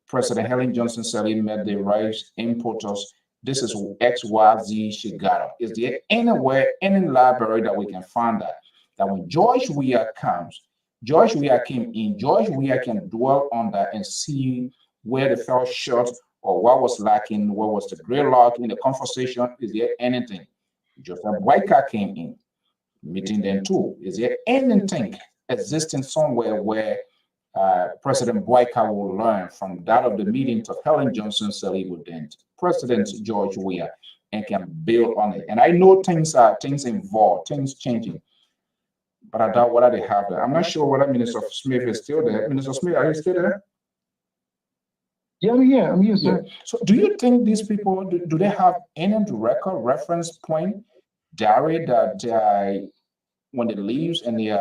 President Helen Johnson Sirleaf met the rice importers? This is XYZ Shigara. Is there anywhere, any library that we can find that when George Weah comes, George Weah came in, George Weah can dwell on that and see where they fell short or what was lacking, what was the gridlock in the conversation? Is there anything? Joseph Boyka came in, meeting them too. Is there anything existing somewhere where President Boyka will learn from that of the meeting to Helen Johnson Sirleaf and President George Weah and can build on it? And I know things involved, things changing. But I doubt whether they have that. I'm not sure whether Minister Smith is still there. Minister Smith, are you still there? Yeah, I'm here, sir. Yeah. So do you think these people, do they have any record reference point, diary that when they leave and the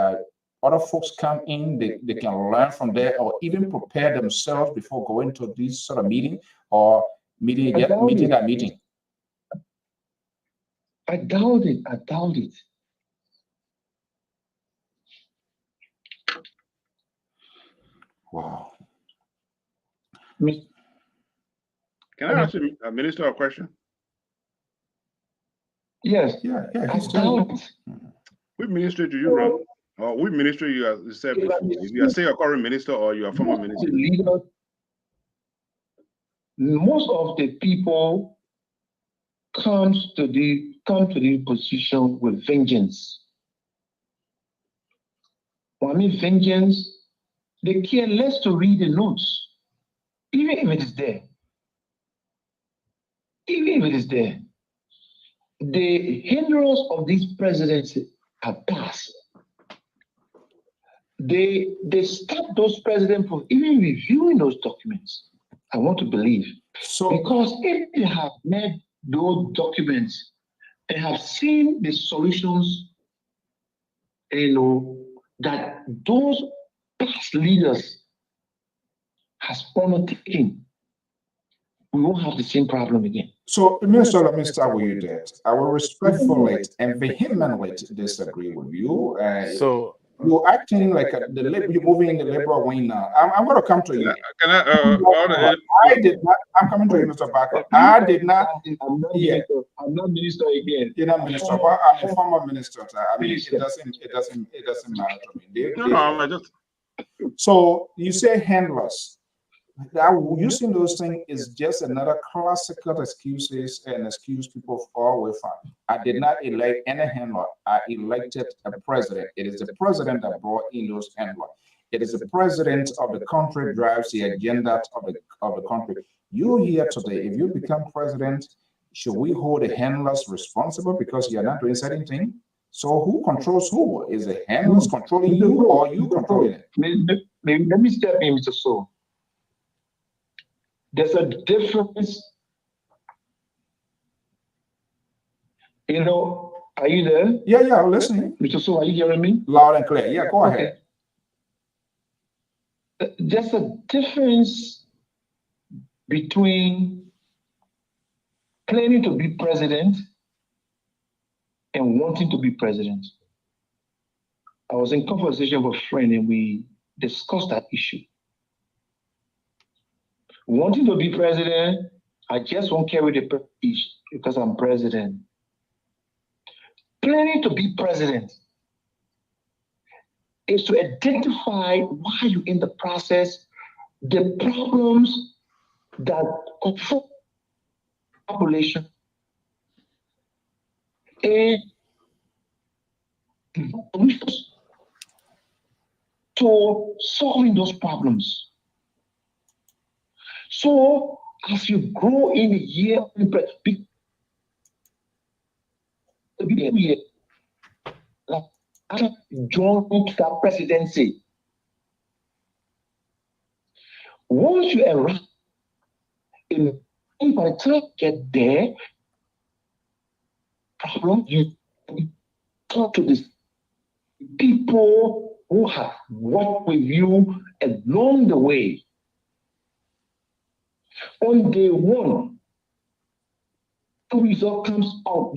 other folks come in, they can learn from there or even prepare themselves before going to this sort of meeting or meeting? I doubt it. Wow. Can I ask you, Minister, a question? Yes. Yeah. Which ministry do you run? Or which ministry you said before? If you are say a current minister or you are former minister? Most of the people come to the position with vengeance. When I mean vengeance, they care less to read the notes, even if it is there. The hindrance of these presidents have passed. They stop those presidents from even reviewing those documents. I want to believe. So, because if they have read those documents and have seen the solutions, that those past leaders has taken, we won't have the same problem again. So, Minister, let me start with you there. I will respectfully and vehemently disagree with you. You're acting like you're moving in the liberal wing now. I'm going to come to you. I did not. I'm coming to you, Mr. Barker. I did not. I'm not minister again. You're not minister, but I'm a former minister. I mean, it doesn't matter to me. So you say handlers. Now, using those things is just another classical excuses and excuse people far away from. I did not elect any handler. I elected a president. It is the president that brought in those handlers. It is the president of the country drives the agenda of the country. You here today, if you become president, should we hold the handlers responsible because you're not doing certain things? So who controls who? Is the handlers controlling you or you controlling it? Let me step in, Mr. So. There's a difference. Are you there? Yeah, I'm listening. Mr. So, are you hearing me? Loud and clear. Yeah, go ahead. There's a difference between claiming to be president and wanting to be president. I was in conversation with a friend and we discussed that issue. Wanting to be president, I just won't carry the prestige because I'm president. Planning to be president is to identify while you're in the process the problems that confront the population and solutions to solving those problems. So as you grow in the year, like join that presidency. Once you arrive in, by the time you get there, problem you talk to these people who have worked with you along the way. On day one, the result comes out.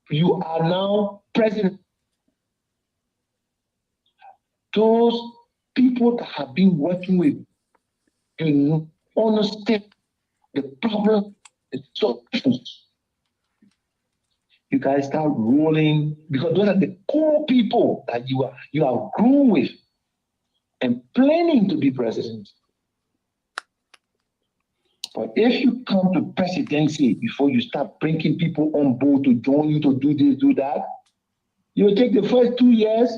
You are now president. Those people that have been working with you understand the problem, the solutions. You guys start rolling because those are the core people that you are grown with and planning to be president. But if you come to presidency before you start bringing people on board to join you to do this, do that, you will take the first 2 years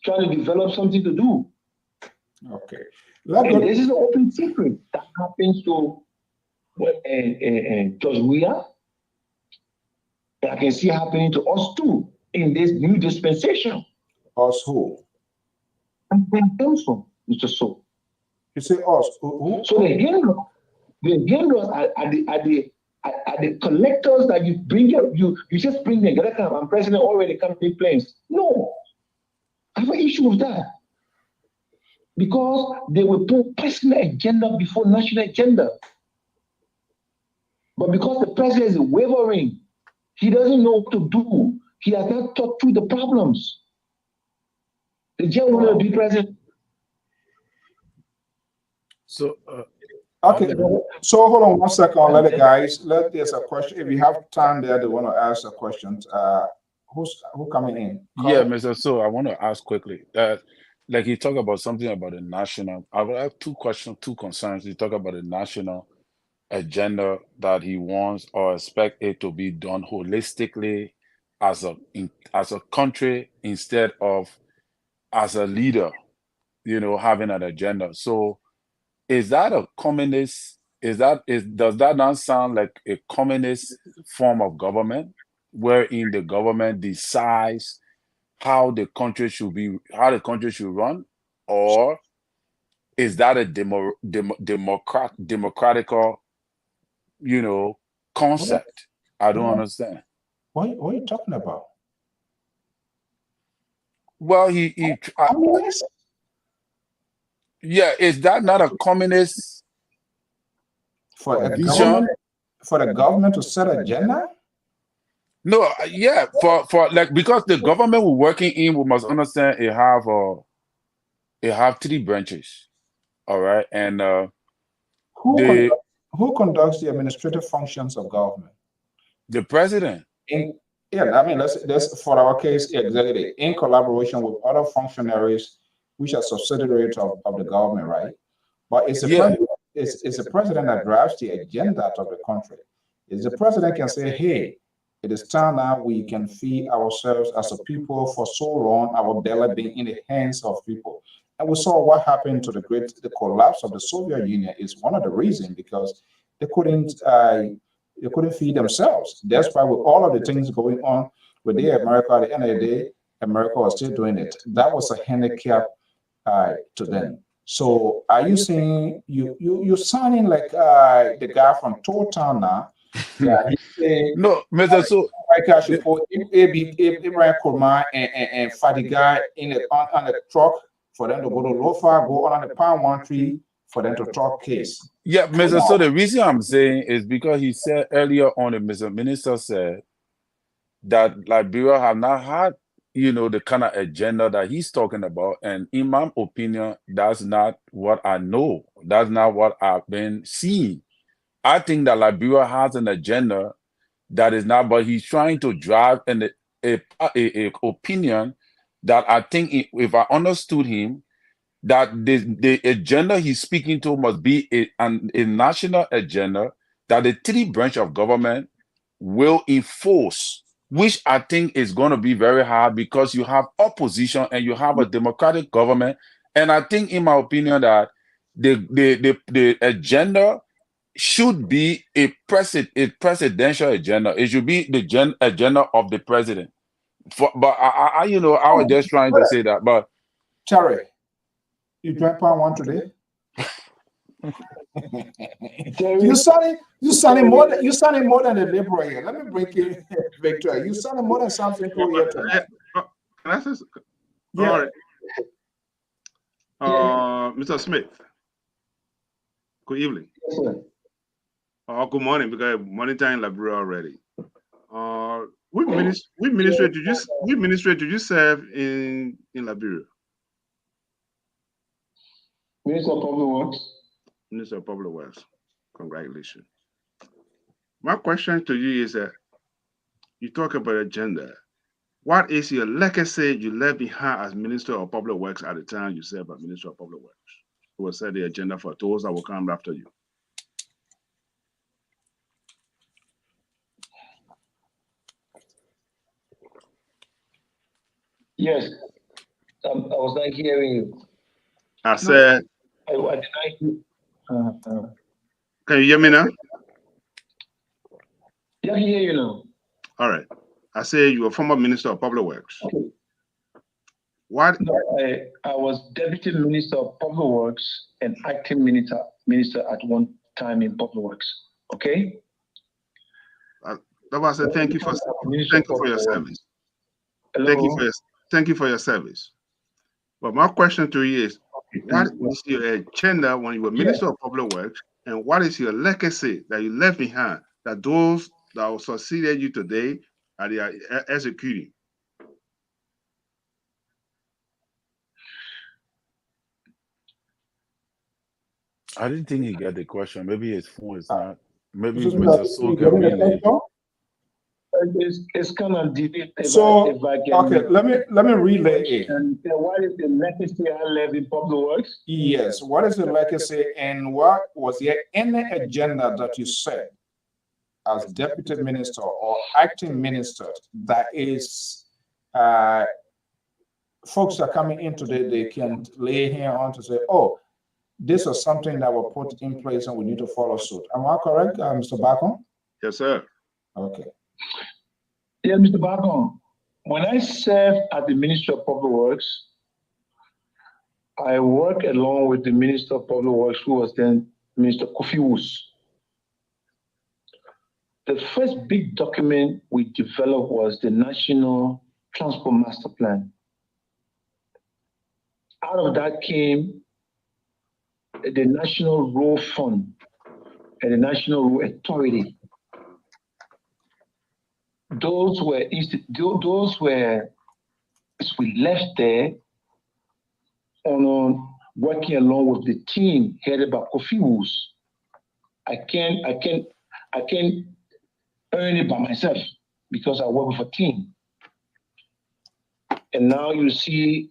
trying to develop something to do. Okay. This is an open secret that happens to Judge Weah. I can see happening to us too in this new dispensation. Us who? And where it comes from, Mr. So. You say us. Who? So the hindrance are the collectors that you bring you just bring them. I'm president already come big planes. No, I have an issue with that. Because they will put personal agenda before national agenda. But because the president is wavering, he doesn't know what to do. He has not thought through the problems. The general will be president. So, okay. So hold on 1 second. There's a question. If you have time there, they want to ask a question. Who coming in? yeah, Mr. So, I want to ask quickly that, like, you talk about something about the national. I would have two questions, two concerns. You talk about the national agenda that he wants or expect it to be done holistically as a country instead of as a leader, having an agenda. So is that a communist? Does that not sound like a communist form of government, wherein the government decides how the country should run, or is that a democratical concept? I don't understand. What are you talking about? Well, Communist? yeah, is that not a communist For a vision? For the government to set an agenda? No, yeah, for like, because the government we're working in, we must understand it have 3 branches. All right, and who conducts the administrative functions of government? the president. Let's for our case, executive, in collaboration with other functionaries which are subsidiaries of the government, right? But it's the president that drives the agenda of the country. It's the president can say, hey, it is time now we can feed ourselves as a people. For so long, our belly being in the hands of people. And we saw what happened to the collapse of the Soviet Union is one of the reasons, because they couldn't feed themselves. That's why with all of the things going on with America, at the end of the day, America was still doing it. That was a handicap to them. So are you saying you're sounding like the guy from Total now? Yeah, no, Mr. So I should put Abraham Kurma and Fadiga on the truck for them to go to Lofa, go on the Palm 13 for them to talk case. Yeah, Mr. So the reason I'm saying is because he said earlier on, the Mr. Minister said that Liberia have not had, the kind of agenda that he's talking about. And in my opinion, that's not what I know. That's not what I've been seeing. I think that Liberia has an agenda that is not, but he's trying to drive a opinion that I think, if I understood him, that the agenda he's speaking to must be a national agenda that the three branch of government will enforce, which I think is going to be very hard because you have opposition and you have a democratic government. And I think, in my opinion, that the agenda should be a presidential agenda. It should be the agenda of the president. But I was just trying to say that. But Terry, you drank palm one today? you sounding more than a liberal here. Let me break it, Victor. You sounding more than something cool here tonight. Yeah. All right. Mr. Smith. Good evening. Good morning, because morning time in Liberia already. Which ministry did you serve in Liberia? Minister of Public Works. Minister of Public Works. Congratulations. My question to you is that you talk about agenda. What is your legacy you left behind as Minister of Public Works at the time you served as Minister of Public Works? Who will set the agenda for those that will come after you? Yes, I was not hearing you. I said, I did not. Can you hear me now? Yeah, I can hear you now. All right. I say you are former Minister of Public Works. Okay. What? No, I was Deputy Minister of Public Works and acting minister at one time in Public Works. Okay. That was a thank you for your service. Hello? Thank you for your service. But my question to you is, what is your agenda when you were Minister of Public Works, and what is your legacy that you left behind that those that will succeed you today are executing? I didn't think he got the question. Maybe his phone is not. Maybe Mr. Soul can relay. It's kind of deep. So okay, let me relay it. And what is the legacy I left in Public Works? Yes, what is the legacy, and what was there any agenda that you said as deputy minister or acting minister that is folks are coming in today, they can lay here on to say, oh, this is something that was put in place and we need to follow suit. Am I correct, Mr. Bacon? Yes, sir. Okay. Yeah, Mr. Bacon, when I served at the Ministry of Public Works, I worked along with the Minister of Public Works, who was then Minister Kofi Woos. The first big document we developed was the National Transport Master Plan. Out of that came the National Road Fund and the National Road Authority. Those were we left there on working along with the team headed by Kofi Woos. I can't earn it by myself because I work with a team. And now you see,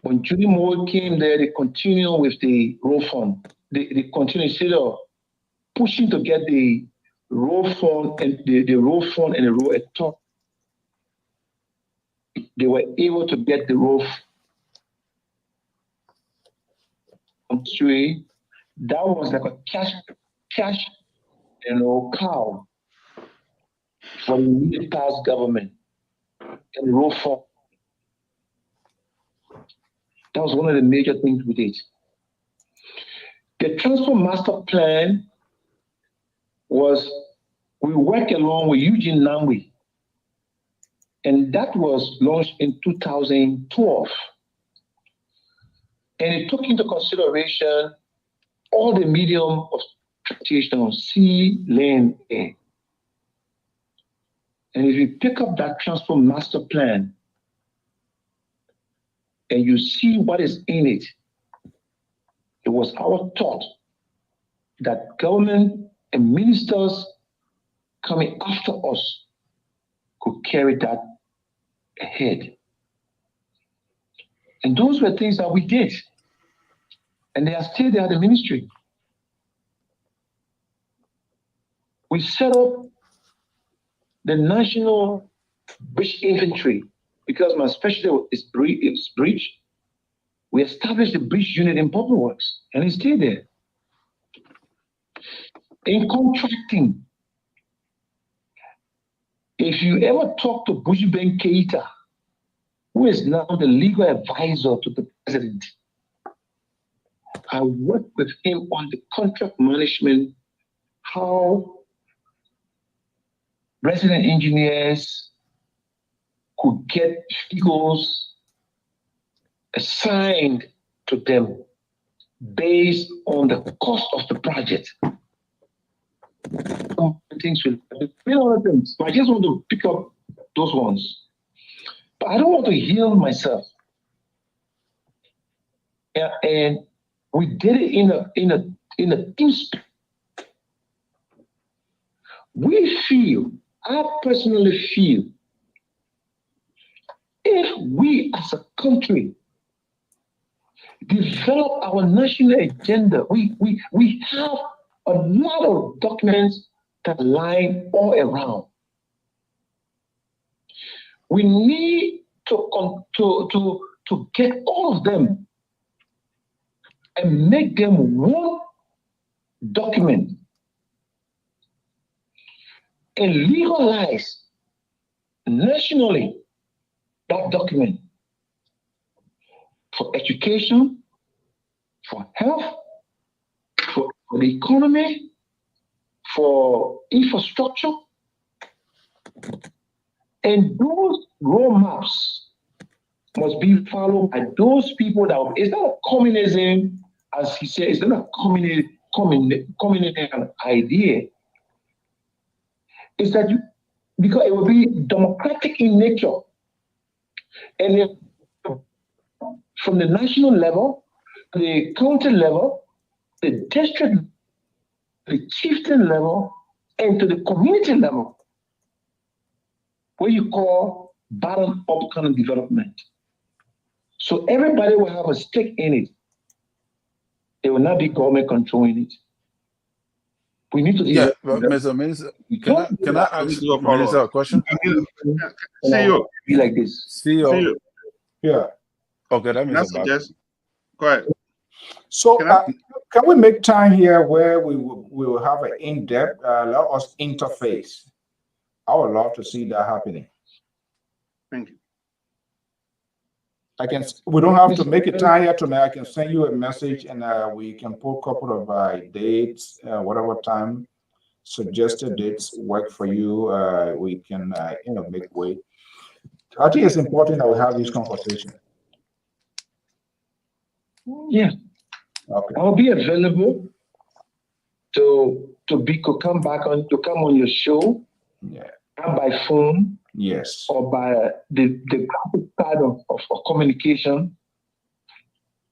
when Judy Moore came there, they continue with the road fund. They continue instead of pushing to get the road fund and the road fund and the road authority. They were able to get the road fund. That was like a cash, cow for the new past government and the road fund. That was one of the major things we did. The Transport Master Plan was, we worked along with Eugene Namwe, and that was launched in 2012. And it took into consideration all the medium of transportation, sea, land, air. And if you pick up that transport master plan and you see what is in it, it was our thought that government and ministers coming after us could carry that ahead. And those were things that we did. And they are still there at the ministry. We set up the National Bridge Infantry because my specialty is bridge. We established the bridge unit in Public Works, and it's still there. In contracting, if you ever talk to Bushben Keita, who is now the legal advisor to the president, I worked with him on the contract management, how resident engineers could get figures assigned to them based on the cost of the project. Things will other things. So I just want to pick up those ones. But I don't want to heal myself. And we did it in a team spirit. I personally feel, if we as a country develop our national agenda, we have a lot of documents that line all around. We need to get all of them and make them one document and legalize nationally that document for education, for health, for the economy, for infrastructure. And those roadmaps must be followed by those people that it's not a communism, as he said, it's not a communism idea. It's that because it will be democratic in nature. And if, from the national level, to the county level, the district, the chieftain level, and to the community level, what you call bottom-up kind of development. So everybody will have a stake in it. There will not be government controlling it. We need to. Yeah, but Mr. Minister, can I ask Minister a question? CEO. Be like this. CEO. Yeah. Okay, that means about. Go ahead. So can we make time here where we will have an in-depth, let us interface? I would love to see that happening. Thank you. We don't have to make it time here tonight. I can send you a message and we can put a couple of dates, whatever time, suggested dates work for you. We can, make way. I think it's important that we have this conversation. Yeah. Okay. I'll be available to come on your show. Yeah. By phone. Yes. Or by the graphic side of communication.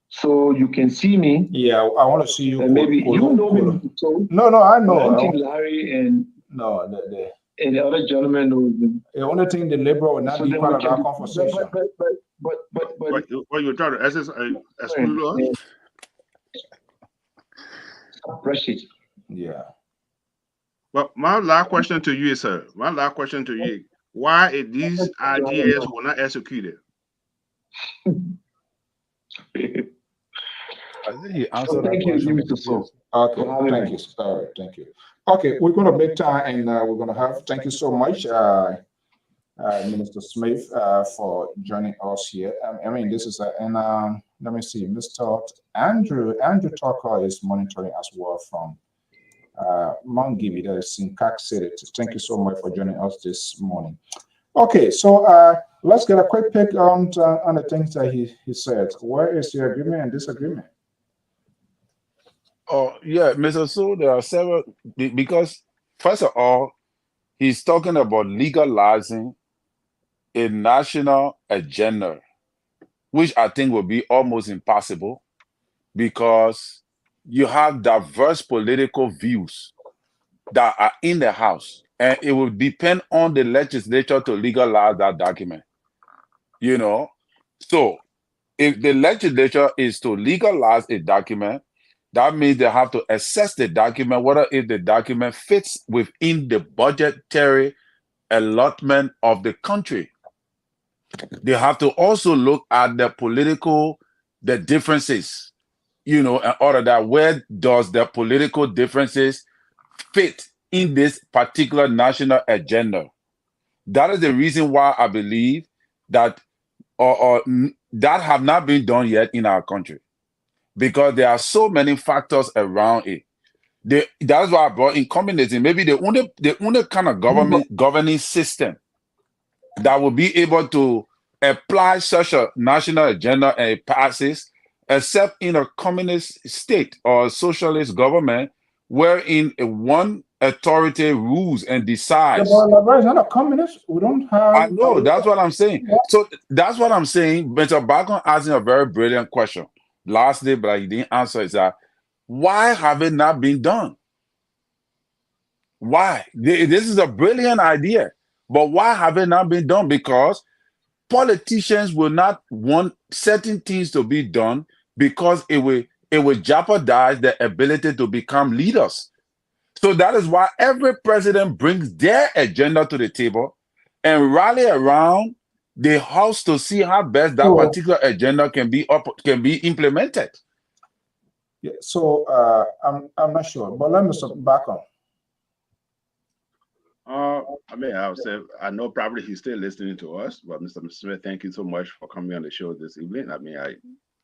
So you can see me. Yeah, I want to see you. And maybe you know me. So no, I know. I think Larry and and the other gentleman knows me. The only thing the liberal will not be part of our conversation. But what you're trying to exclude us? Brush it. Yeah. But my last question to you, sir. Why are these ideas were not executed? I think you answered that question. Okay, thank you. Sorry, thank you. Okay, we're going to make time and we're going to have, thank you so much, Minister Smith, for joining us here. This is, let me see, Mr. Andrew Tucker is monitoring as well from Mount Gibby, that is in Cac City. Thank you so much for joining us this morning. Okay, so let's get a quick pick on the things that he said. Where is your agreement and disagreement? Oh, yeah, Mr. So there are several, because first of all, He's talking about legalizing a national agenda, which I think will be almost impossible because you have diverse political views that are in the House, and it will depend on the legislature to legalize that document. You know, so if the legislature is to legalize a document, that means they have to assess the document, whether if the document fits within the budgetary allotment of the country. They have to also look at the differences, in order that where does the political differences fit in this particular national agenda. That is the reason why I believe that that have not been done yet in our country, because there are so many factors around it. That's why I brought in communism. Maybe the only kind of governing system that will be able to apply such a national agenda and it passes, except in a communist state or a socialist government, wherein one authority rules and decides. Yeah, but it's not a communist. We don't have. I know, that's what I'm saying. Yeah. So that's what I'm saying. Mr. Bacon asking a very brilliant question lastly, but he didn't answer. Is that why have it not been done? Why? This is a brilliant idea, but why have it not been done? Because politicians will not want certain things to be done because it will jeopardize their ability to become leaders. So that is why every president brings their agenda to the table and rally around the House to see how best that particular agenda can be implemented. Yeah, so I'm not sure, but let me step back on. I mean, I would say I know probably he's still listening to us, but Mr. Smith, thank you so much for coming on the show this evening. I mean,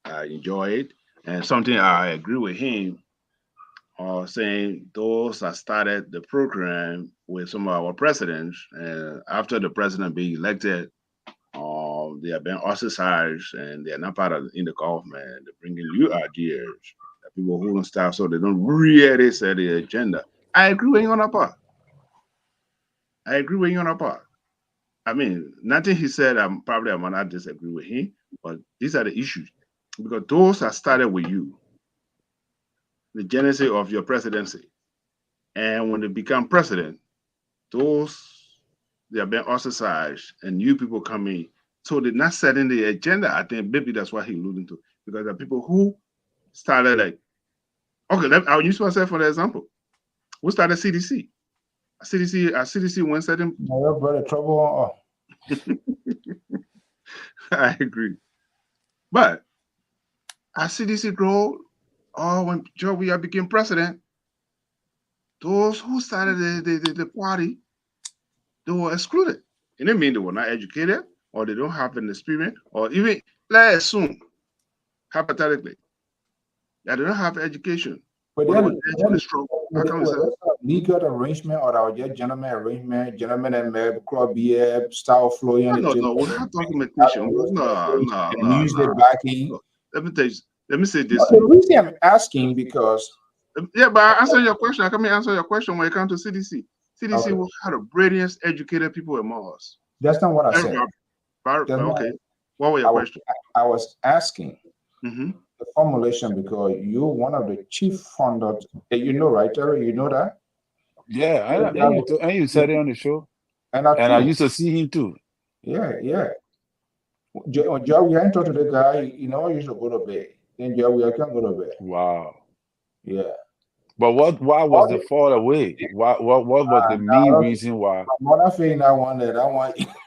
I enjoy it, and something I agree with him. Saying those that started the program with some of our presidents, and after the president being elected, they have been ostracized and they are not part of in the government. They're bringing new ideas. People who don't staff, so they don't really set the agenda. I agree with you on that part. I mean, nothing he said, I might not disagree with him, but these are the issues. Because those that started with you, the genesis of your presidency, and when they become president, they have been ostracized and new people come in. So they're not setting the agenda. I think maybe that's what he's alluding to. Because there are people who started like, okay, I'll use myself for the example. Who started CDC? CDC went setting. No, brother, trouble. I agree. But as CDC grow, when Joe became president, those who started the party, they were excluded. And it means they were not educated, or they don't have an experience, or even, let's assume, hypothetically, that they don't have education. But then legal arrangement or just gentleman arrangement, gentlemen and club beer, style flowing. No, we're not talking meditation. No. Music backing. Let me say this. The reason I'm asking because. Yeah, but I answer your question. I can answer your question when it comes to CDC. CDC will have the brilliant, educated people among us. That's not what I said. Okay. What was your question? I was asking the formulation because you're one of the chief funders. You know, right, Terry? You know that? Yeah, and you said it on the show. And I used to see him too. Yeah. Joe, we ain't talking to the guy, you used to go to bed. Then Joe, we can't go to bed. Wow. Yeah. But why was the fall away? What was the main reason why? What I think I want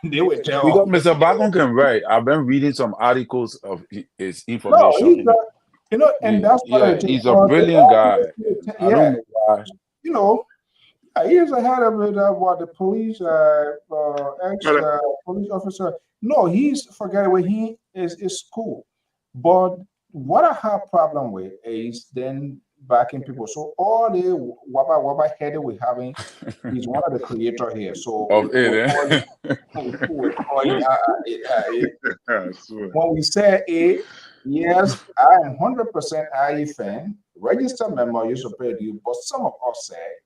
they would tell. Because Mr. Bacon can write. I've been reading some articles of his information. No, and that's what he's a brilliant guy. I don't know know why. He is ahead of it about the police police officer. No, he's forgetting where he is cool. But what I have problem with is then backing people. So all the wabba headed we're having, he's one of the creator here. So when we say it, yes, I am 100% IE fan, registered member, used to pay you, but some of us say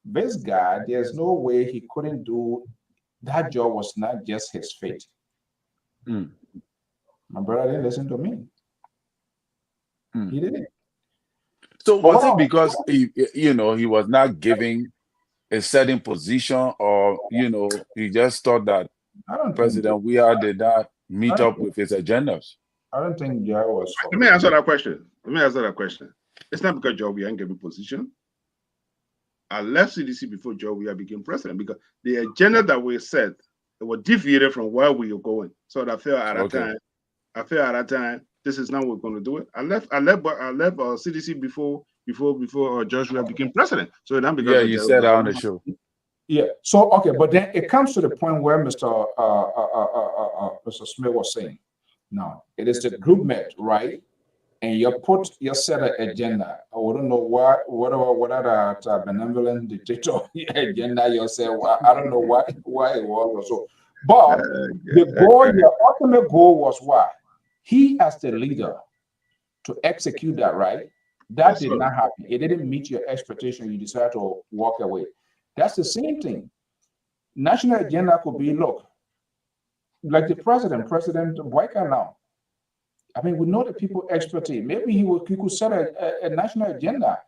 this guy, there's no way he couldn't do that. Job was not just his fate. Mm. My brother didn't listen to me. He didn't. So But was what it because he was not giving a certain position, or he just thought that I don't think President Weah did not meet I up with his agendas? don't think Joe was for Let me answer that question. It's not because Joe Weah ain't given position. I left CDC before Joe Weah became president because the agenda that we set, it was deviated from where we were going. So I felt at that time, this is not what we're going to do it. I left CDC before Joe Weah became president. So then because you said that on the show. Yeah. So okay, but then it comes to the point where Mr. Smith was saying, no, it is the group met, right? And you set an agenda. I don't know what that benevolent dictator agenda you said. I don't know why it was so. But the goal, your ultimate goal was what? He as the leader to execute that, right? That did not happen. It didn't meet your expectation. You decided to walk away. That's the same thing. National agenda could be, look, like the President Boyka now. I mean, we know the people expertise. Maybe he could set a national agenda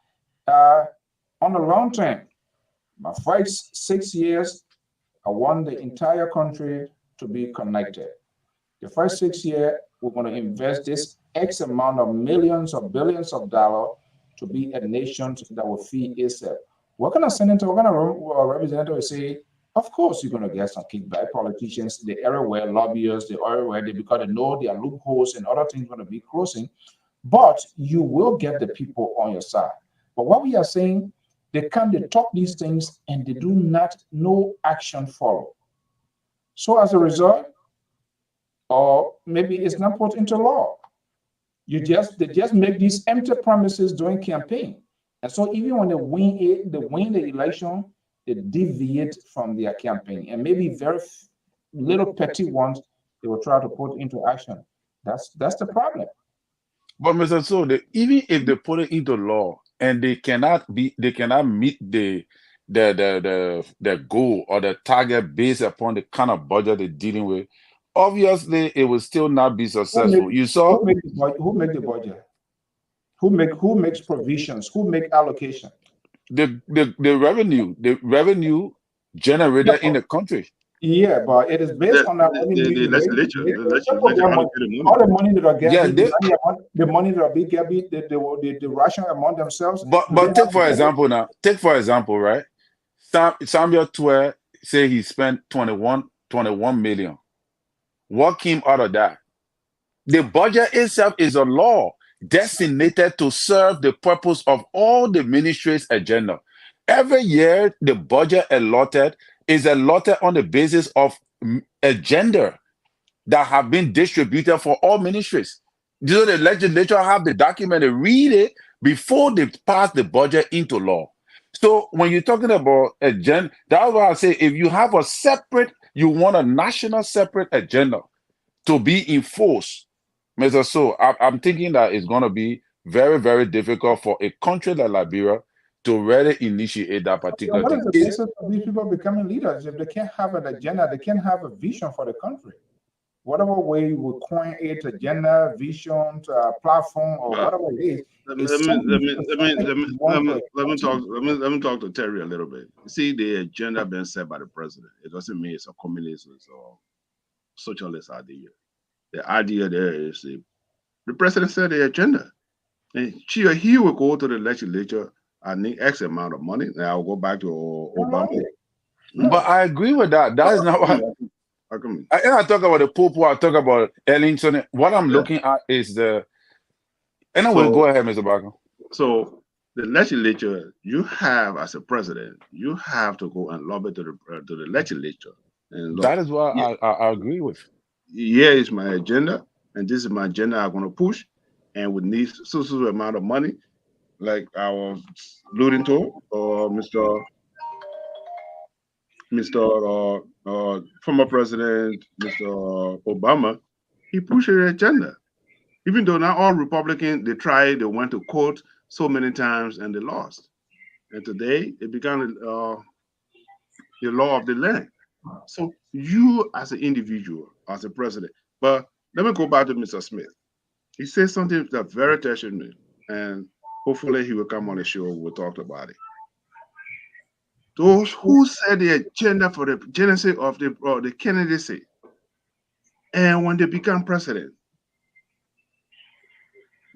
on the long term. My first 6 years, I want the entire country to be connected. The first 6 years, we're going to invest this X amount of millions or billions of dollars to be a nation that will feed itself. What kind of senator, what kind of representative will say, of course, you're going to get some kickback. Politicians, the area where lobbyists, the area where because they know there are loopholes and other things going to be closing, but you will get the people on your side. But what we are saying, they talk these things and they do not, no action follow. So as a result, or maybe it's not put into law. They just make these empty promises during campaign. And so even when they win the election, they deviate from their campaign, and maybe very little petty ones they will try to put into action. That's the problem. But Mr. So, even if they put it into law and they cannot meet the goal or the target based upon the kind of budget they're dealing with, obviously it will still not be successful. You saw who make the budget? Who makes provisions? Who make allocation? the revenue generated in the country. Yeah, but it is based on that the legislature. All the money that are getting, the money that are being getting, the ration among themselves. But take for example, right? Samuel Twe say he spent 21 million. What came out of that? The budget itself is a law designated to serve the purpose of all the ministry's agenda. Every year, the budget allotted is allotted on the basis of agenda that have been distributed for all ministries. So the legislature have the document, they read it before they pass the budget into law. So when you're talking about agenda, that's why I say if you have you want a national separate agenda to be enforced, Mr. So I'm thinking that it's going to be very, very difficult for a country like Liberia to really initiate that particular what thing. What is the basis of these people becoming leaders if they can't have an agenda, they can't have a vision for the country? Whatever way you will coin it, agenda, vision, platform, or whatever it is. Let me talk to Terry a little bit. You see, the agenda being set by the president, it doesn't mean it's a communist or socialist idea. The idea there is the president set the agenda, and he will go to the legislature. I need X amount of money. Now I'll go back to Obama. But I agree with that. That is not what I talk about the Pope. I talk about Ellington. What I'm looking at is the. Anyway, go ahead, Mr. Barker. So the legislature, you have as a president, you have to go and lobby to the legislature. And that is what I agree with. Here is my agenda, and this is my agenda I'm going to push, and we need so amount of money, like I was alluding to, Mr. Former President, Mr. Obama, he pushed the agenda. Even though not all Republicans, they went to court so many times and they lost. And today it became the law of the land. So you as an individual, as a president, but let me go back to Mr. Smith. He said something that very touched me, and hopefully he will come on the show. We'll talk about it. Those who set the agenda for the genesis of the candidacy, and when they become president,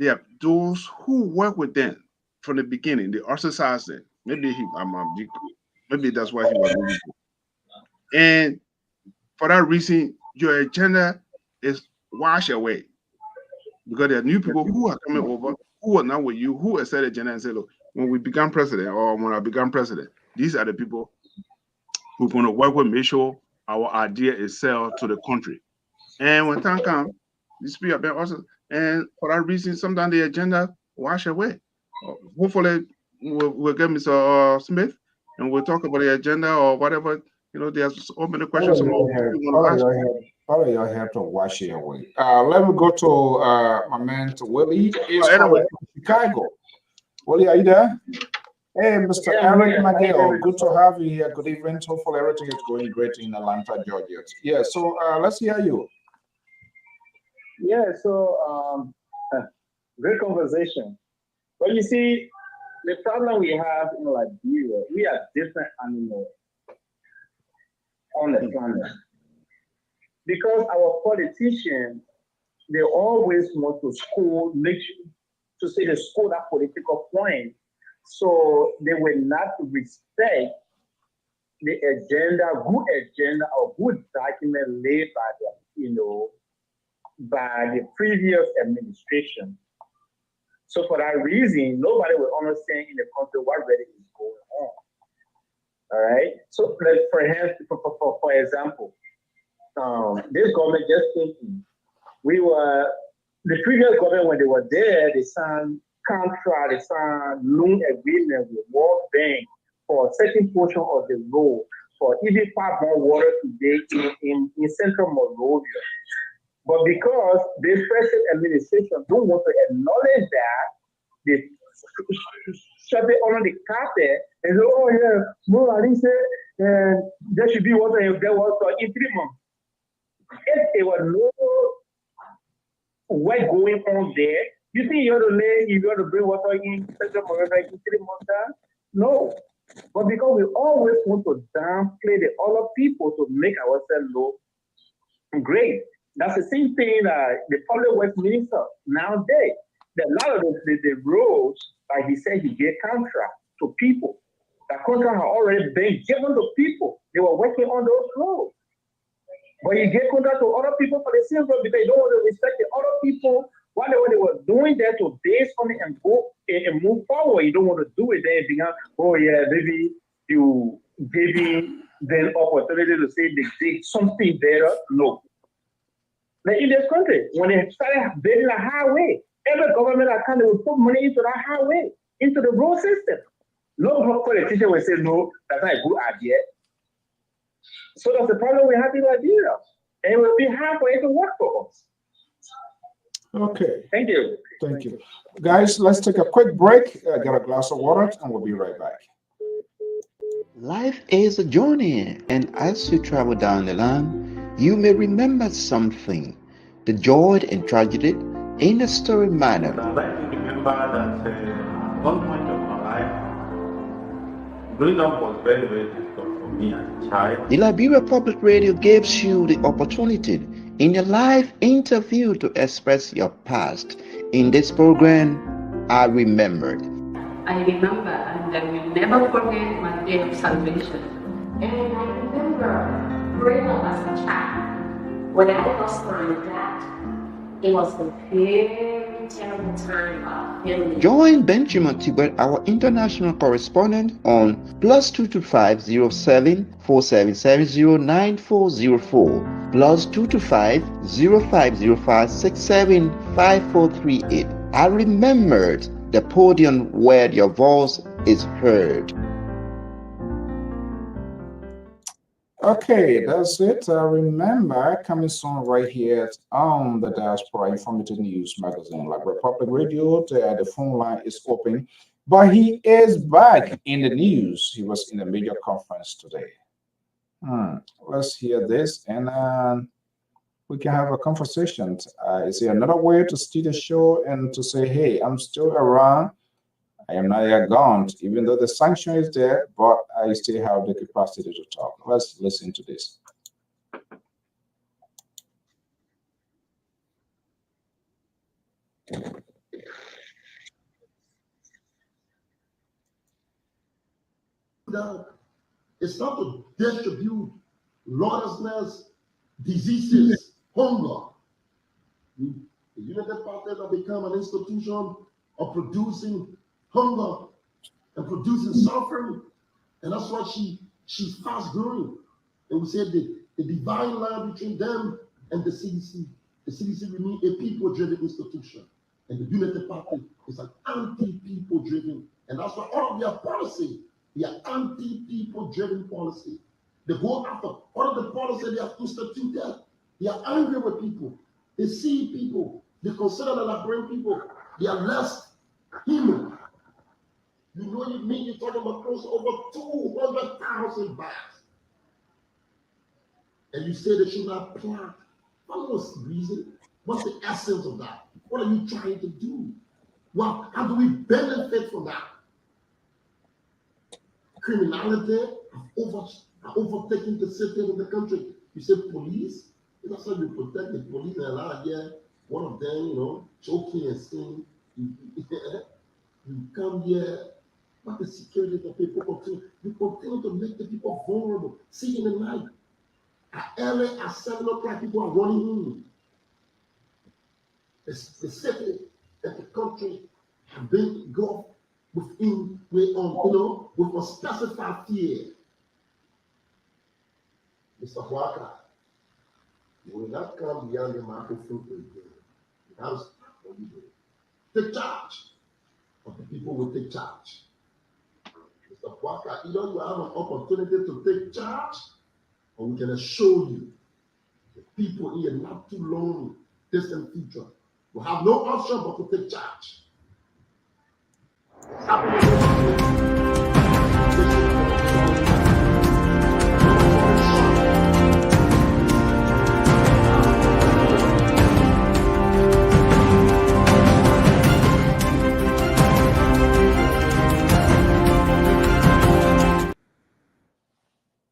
they have those who work with them from the beginning. They ostracize them. Maybe maybe that's why he was really good. And for that reason, your agenda is washed away because there are new people who are coming over, who are now with you, who have set agenda and say, look, when we become president or when I become president, these are the people who're going to work with, make sure our idea is sell to the country. And when time comes, these people have been also, and for that reason, sometimes the agenda wash away. Hopefully, we'll get Mr. Smith and we'll talk about the agenda or whatever. You know, there's so many questions. All of y'all have to wash it away. Let me go to my man, to Willie. Is Anyway. from Chicago. Willie, are you there? Hey, Mr. Eric McGill, good to have you here. Good evening. Hopefully everything is going great in Atlanta, Georgia. Yeah, so let's hear you. Yeah, so great conversation. But you see, the problem we have in Liberia, we are different animals on the planet. Because our politicians, they always want to score, to say they score that political point. So they will not respect the agenda, good agenda or good document laid by the, by the previous administration. So for that reason, nobody will understand in the country what really is going on. All right. So for example, this government just thinking, the previous government when they were there, they signed contract, they signed loan agreement with World Bank for a certain portion of the road for even far more water today in central Monrovia. But because this present administration don't want to acknowledge that, they shove it under the carpet and say, oh yeah, no, I didn't say there should be water if there was in 3 months. If there was no work going on there, you think you ought to bring water in central Monrovia in 3 months time? No. But because we always want to downplay the other people to make ourselves look great. That's the same thing the public works minister nowadays. That a lot of the roads, like he said, he gave contract to people. That contract had already been given to people. They were working on those roads. But he gave contract to other people for the same road because they don't want to respect the other people. Whatever they were doing there to base on it and go and move forward, you don't want to do it. Then it began, oh yeah, maybe you giving them opportunity to say they did something better. No. Like in this country, when they started building a highway, every government account will put money into that highway, into the road system. No politician will say, no, that's not a good idea. So that's the problem we have in Liberia. And it will be hard for it to work for us. Okay. Thank you. Thank you. Guys, let's take a quick break, get a glass of water, and we'll be right back. Life is a journey, and as you travel down the line, you may remember something, the joy and tragedy, in a story manner. I'd like to remember that at one point of my life, growing up was very, very difficult for me as a child. The Liberia Public Radio gives you the opportunity in a live interview to express your past. In this program, I remembered. I remember, and I will never forget my day of salvation. And I remember growing up as a child, when I lost my dad, it was a very terrible time of healing. Join Benjamin Tibet, our international correspondent, on +225 07 4770 9404, +225 0505 67 5438. I remembered the podium where your voice is heard. Okay, that's it. Remember, coming soon right here on the Diaspora Informative News Magazine, like Republic Radio. The phone line is open But he is back in the news. He was in a major conference today. Let's hear this, and we can have a conversation. Is there another way to steer the show and to say, hey, I'm still around. I am not yet gone, even though the sanction is there, but I still have the capacity to talk. Let's listen to this. It's not to distribute lawlessness, diseases, hunger. The United Party has become an institution of producing hunger and producing suffering, and that's why she's fast growing. And we said the divine line between them and the CDC. The CDC remains a people-driven institution, and the United Party is an anti-people driven, and that's why all of their policy, they are anti-people driven policy. They go after all of the policy they have instituted. They are angry with people. They see people. They consider that like brain people. They are less human. You know what you mean? You're talking about close to over 200,000 bags. And you say they should not plant. What's the reason? What's the essence of that? What are you trying to do? Well, how do we benefit from that? Criminality have overtaken the city of the country. You say police? That's how you protect the police and allow here. One of them, choking and saying, you come here, but the security of the people you continue to make the people vulnerable. See in the night, at early at 7 o'clock, people are running in. The city and the country have been go within with a specified fear. Mr. Walker, you will not come beyond the microphone again. That's what you do. Take charge. But the people will take charge. Mr. Walker, either you have an opportunity to take charge, or we're going to show you the people here not too long, distant future will have no option but to take charge.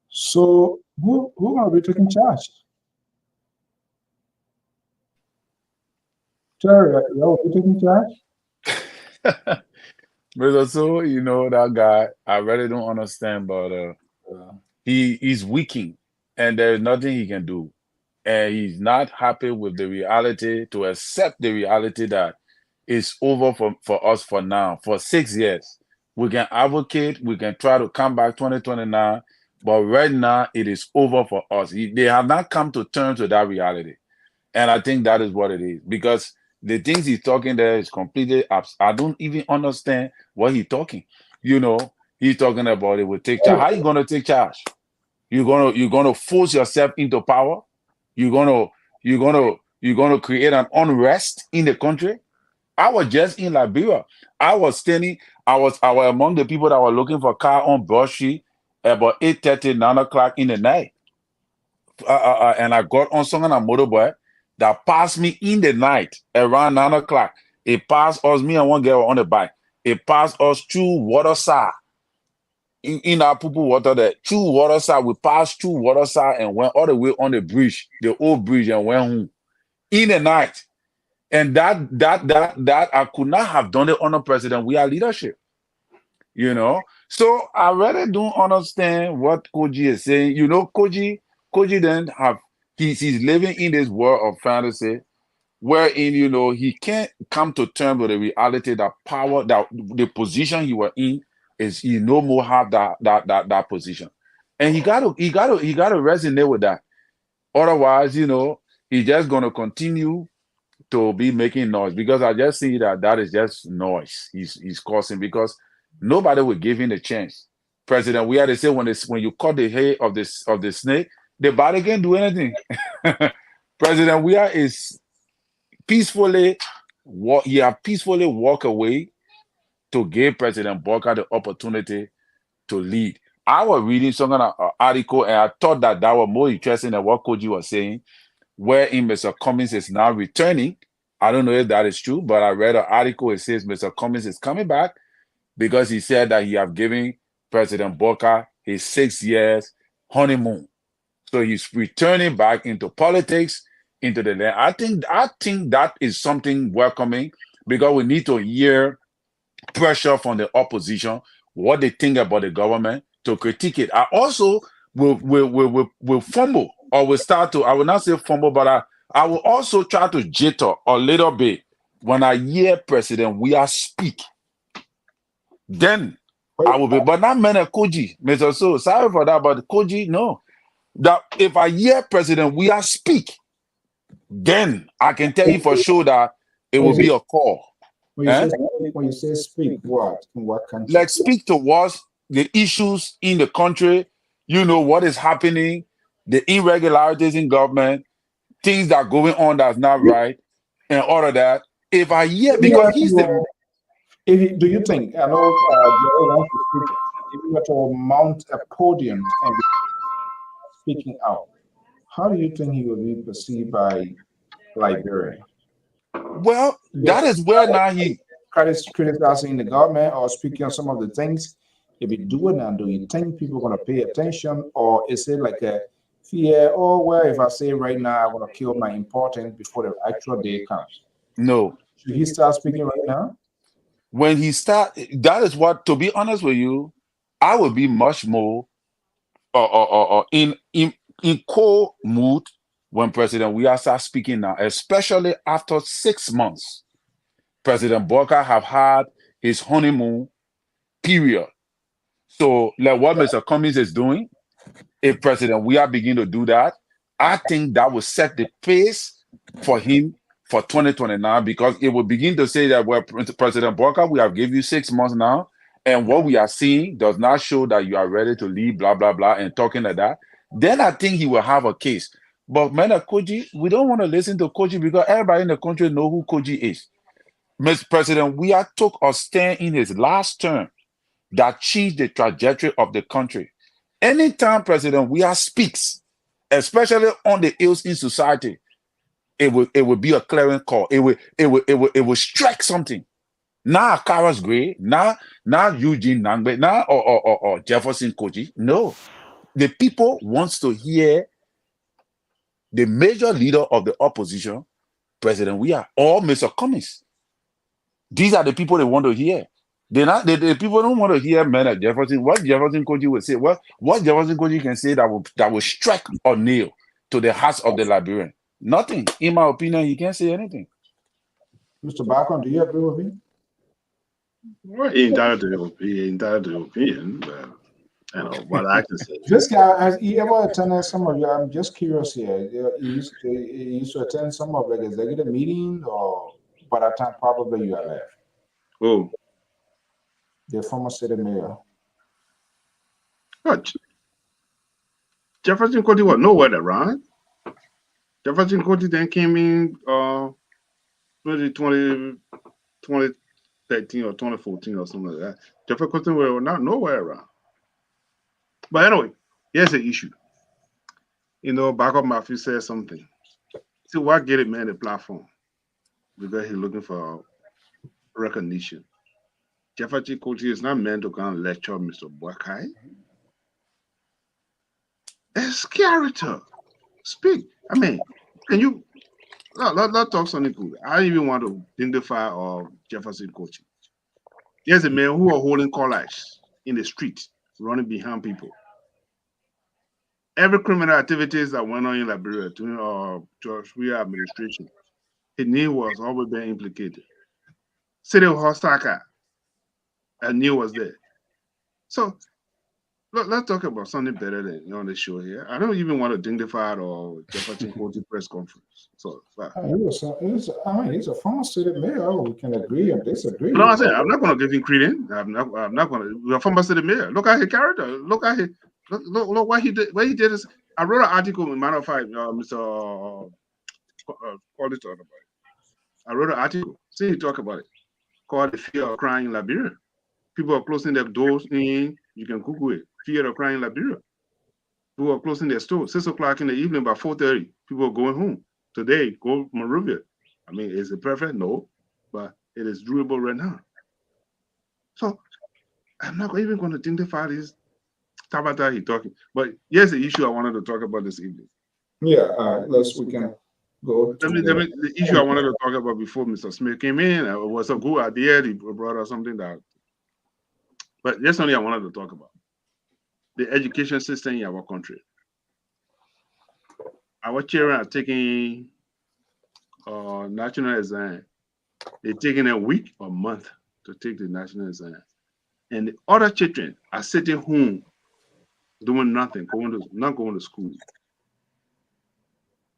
So who will be taking charge? Terry, you will be taking charge? Brother, so that guy, I really don't understand, but he's weakening, and there's nothing he can do, and he's not happy with the reality to accept the reality that it's over for us for now. For 6 years, we can advocate, we can try to come back 2029, but right now it is over for us. They have not come to terms with that reality, and I think that is what it is, because the things he's talking there is completely I don't even understand what he's talking. He's talking about it will take charge. How are you gonna take charge? You're gonna force yourself into power? You're gonna create an unrest in the country? I was just in Liberia. I was among the people that were looking for car on Broad Street about 8:30, 9 o'clock in the night. And I got on something on a motorbike that passed me in the night around 9 o'clock. It passed us, me and one girl on the bike. It passed us through Waterside. In our Pupu water there, through Waterside. We passed through Waterside and went all the way on the bridge, the old bridge, and went home in the night. And that I could not have done it under President. We are leadership. So I really don't understand what Koji is saying. Koji then he's living in this world of fantasy wherein he can't come to terms with the reality that power, that the position he was in is he no more have that position, and he gotta resonate with that. Otherwise, he's just gonna continue to be making noise, because I just see that is just noise he's causing, because nobody will give him a chance. President, we had to say when you cut the hair of the snake, the body can't do anything. President Weah is peacefully walk away to give President Booker the opportunity to lead. I was reading some kind of article, and I thought that was more interesting than what Koji was saying, wherein Mr. Cummings is now returning. I don't know if that is true, but I read an article. It says Mr. Cummings is coming back because he said that he have given President Booker his 6 years honeymoon. So he's returning back into politics, into the land. I think that is something welcoming, because we need to hear pressure from the opposition, what they think about the government, to critique it. I also will fumble, or will start to, I will not say fumble, but I will also try to jitter a little bit when I hear President Weah speak. Then I will be, but not many Koji, Mr. So sorry for that, but Koji, no. That if I hear President Weah speak, then I can tell you for sure that it will be a call. When you say speak, what? In what country? Like speak towards the issues in the country, what is happening, the irregularities in government, things that are going on that's not right, and all of that. If I hear, because he's the... do you think, I know Jerry wants to speak, if you were to mount a podium and be speaking out, how do you think he will be perceived by Liberia? Well, that is where now he criticizing the government or speaking on some of the things. If you do it now, do you think people are going to pay attention, or is it like a fear? Oh, well, if I say right now, I'm going to kill my importance before the actual day comes? No. Should he start speaking right now? When he start, that is what, to be honest with you, I would be much more in cold mood when President Weah start speaking now, especially after 6 months. President Booker have had his honeymoon period. So, like what Mr. Cummings is doing, if President Weah begin to do that, I think that will set the pace for him for 2029, because it will begin to say that, well, President Booker, we have given you 6 months now, and what we are seeing does not show that you are ready to leave, blah, blah, blah, and talking like that. Then I think he will have a case. But man, Koji, we don't want to listen to Koji, because everybody in the country know who Koji is. Mr. President Weah took a stand in his last term that changed the trajectory of the country. Anytime President Weah speaks, especially on the ills in society, it will be a clearing call. It will strike something. Not Carlos Gray, not Eugene Nangbe, not or Jefferson Koji. No, the people wants to hear the major leader of the opposition, President Weah, or Mr. Cummings. These are the people they want to hear. The people don't want to hear men like Jefferson. What Jefferson Koji would say, what Jefferson Koji can say that will strike a nail to the hearts of the Liberian. Nothing. In my opinion, he can't say anything. Mr. Bacon, do you agree with me? Well, he entitled to the opinion, but what I can say. This guy, has he ever attended some of you? I'm just curious here. He used to attend some of like executive meetings, or by that time probably you are left. Who? The former city mayor. What? Jefferson Koji was nowhere around. Jefferson Koji then came in 2013 or 2014 or something like that. Jefferson Koji was not nowhere around. But anyway, here's the issue. Backup Mafia said something. See, what get it man the platform? Because he's looking for recognition. Jefferson Koji is not meant to kind of lecture Mr. Booker. It's character. Speak. I mean, can you let's talk something cool. I even want to identify Jefferson Koji. There's a man who are holding collage in the street, running behind people. Every criminal activities that went on in Liberia during George Weah administration, his name was always being implicated. City of Hosaka, a name was there. So let's talk about something better than on the show here. I don't even want to dignify or Jefferson Koji press conference. So he's a former city mayor. We can agree and disagree. No, I said I'm not going to give him credence. I'm not going to. We're a former city mayor. Look at his character. Look at his. Look what he did. What he did is. I wrote an article in Matter of Fact, Mr. Call it talk about it. I wrote an article. See, he talk about it. Called "The Fear of Crime in Liberia." People are closing their doors in, you can Google it, fear of crime in Liberia. People are closing their stores, 6 o'clock in the evening, by 4:30, people are going home. Today, go Monrovia. I mean, is it perfect? No, but it is doable right now. So I'm not even going to identify this Tabata he talking. But here's the issue I wanted to talk about this evening. Yeah, we can go to the issue I wanted to talk about before Mr. Smith came in. It was a good idea. He brought out something that, but that's only I wanted to talk about. The education system in our country. Our children are taking national exam. They're taking a week or month to take the national exam. And the other children are sitting home doing nothing, not going to school.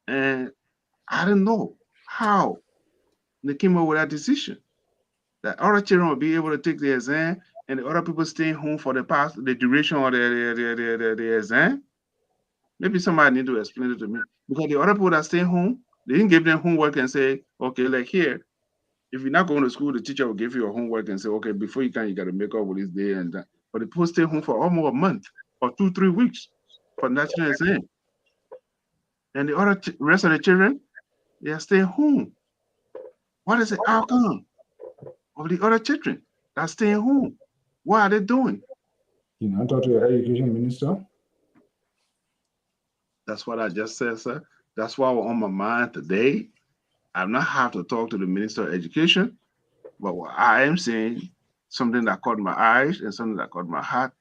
And I don't know how they came up with that decision that other children will be able to take the exam and the other people staying home for the duration of the exam. Maybe somebody need to explain it to me, because the other people that stay home, they didn't give them homework and say, okay, like here, if you're not going to school, the teacher will give you your homework and say, okay, before you can, you got to make up with this day and that. But the people stay home for almost a month or 2-3 weeks for national exam. And the other rest of the children, they are staying home. What is the outcome of the other children that are staying home? What are they doing? You know, talk to your education minister. That's what I just said, sir. That's why we're on my mind today. I've not have to talk to the Minister of Education, but what I am saying, something that caught my eyes and something that caught my heart,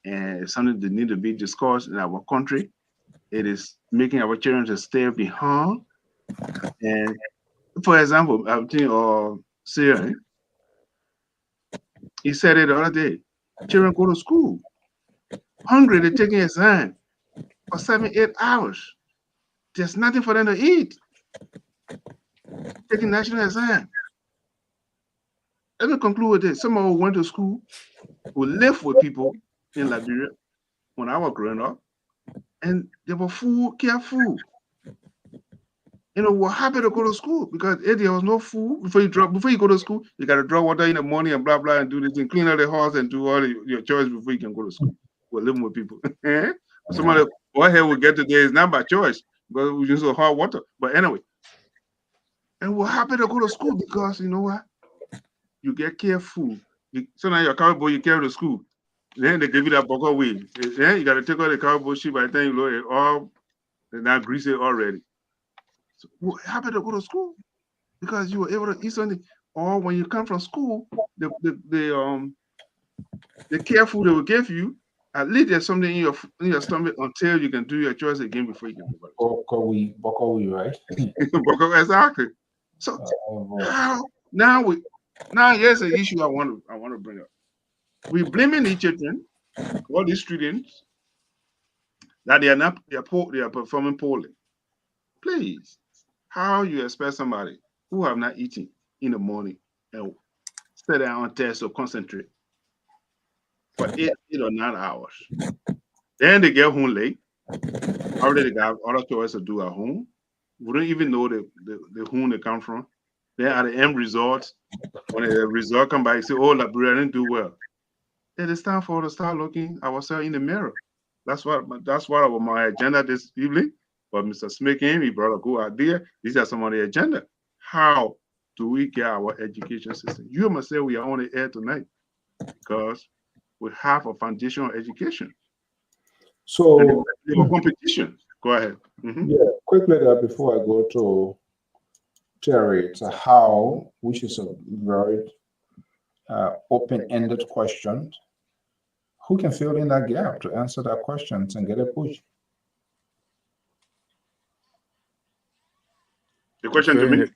and it's something that need to be discussed in our country. It is making our children to stay behind. And for example, I'm thinking Syria, he said it the other day. Children go to school hungry, they're taking exam for 7-8 hours. There's nothing for them to eat. Taking national exam. Let me conclude with this. Someone who went to school, who lived with people in Liberia when I was growing up, and they were careful. You know, we're happy to go to school because if there was no food before you go to school, you got to draw water in the morning and blah blah and do this and clean out the house and do all your chores before you can go to school. We're living with people. Somebody what here we get today is not by choice because we use hot water. But anyway, and we're happy to go to school because you know what? You get careful. So now your cowboy you carry to school. Then they give you that bucket wheel. Yeah, you got to take out the cowboy sheet by the time you load it all, and now grease it already. So we're happy to go to school because you were able to eat something. Or when you come from school, the care food they will give you, at least there's something in your stomach until you can do your choice again before you can go back. Buckwheat, right? Exactly. So how now here's an issue I want to bring up. We're blaming the children, all these students, that they are performing poorly. Please, how you expect somebody who have not eaten in the morning and sit down on test or concentrate for 8 or 9 hours? Then they get home late. Already they got other choices to do at home. We don't even know the whom they come from. Then at the end result, when the result come back, say, "Oh, Liberia didn't do well." It is time for us to start looking ourselves in the mirror. That's what was my agenda this evening. But Mr. Smith came, he brought a good idea. These are some of the agenda. How do we get our education system? You must say we are on the air tonight because we have a foundational education. So competition. Go ahead. Yeah, quickly before I go to Terry, it's how, which is a very open-ended question. Who can fill in that gap to answer that question and get a push? The question to me?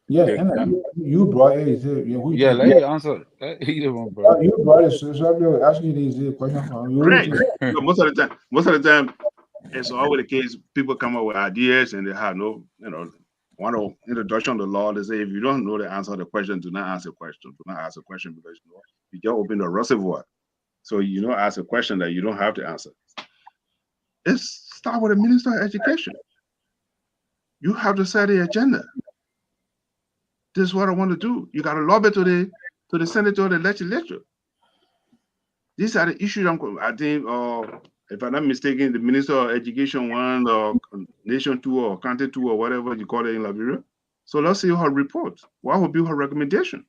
Yeah, and you brought it. Yeah, let me answer. Either one, bro. You brought it. So I'm asking you this question from you. Right. So most of the time, it's always the case. People come up with ideas and they have no, one introduction to the law. They say if you don't know the answer to the question, do not ask a question. Do not ask a question because you just open the reservoir. So ask a question that you don't have to answer. Let's start with the Minister of Education. You have to set the agenda. This is what I want to do. You got to lobby to the Senate or the legislature. These are the issues I think, if I'm not mistaken, the Minister of Education one, or Nation 2, or County 2, or whatever you call it in Liberia. So let's see her report. What would be her recommendation?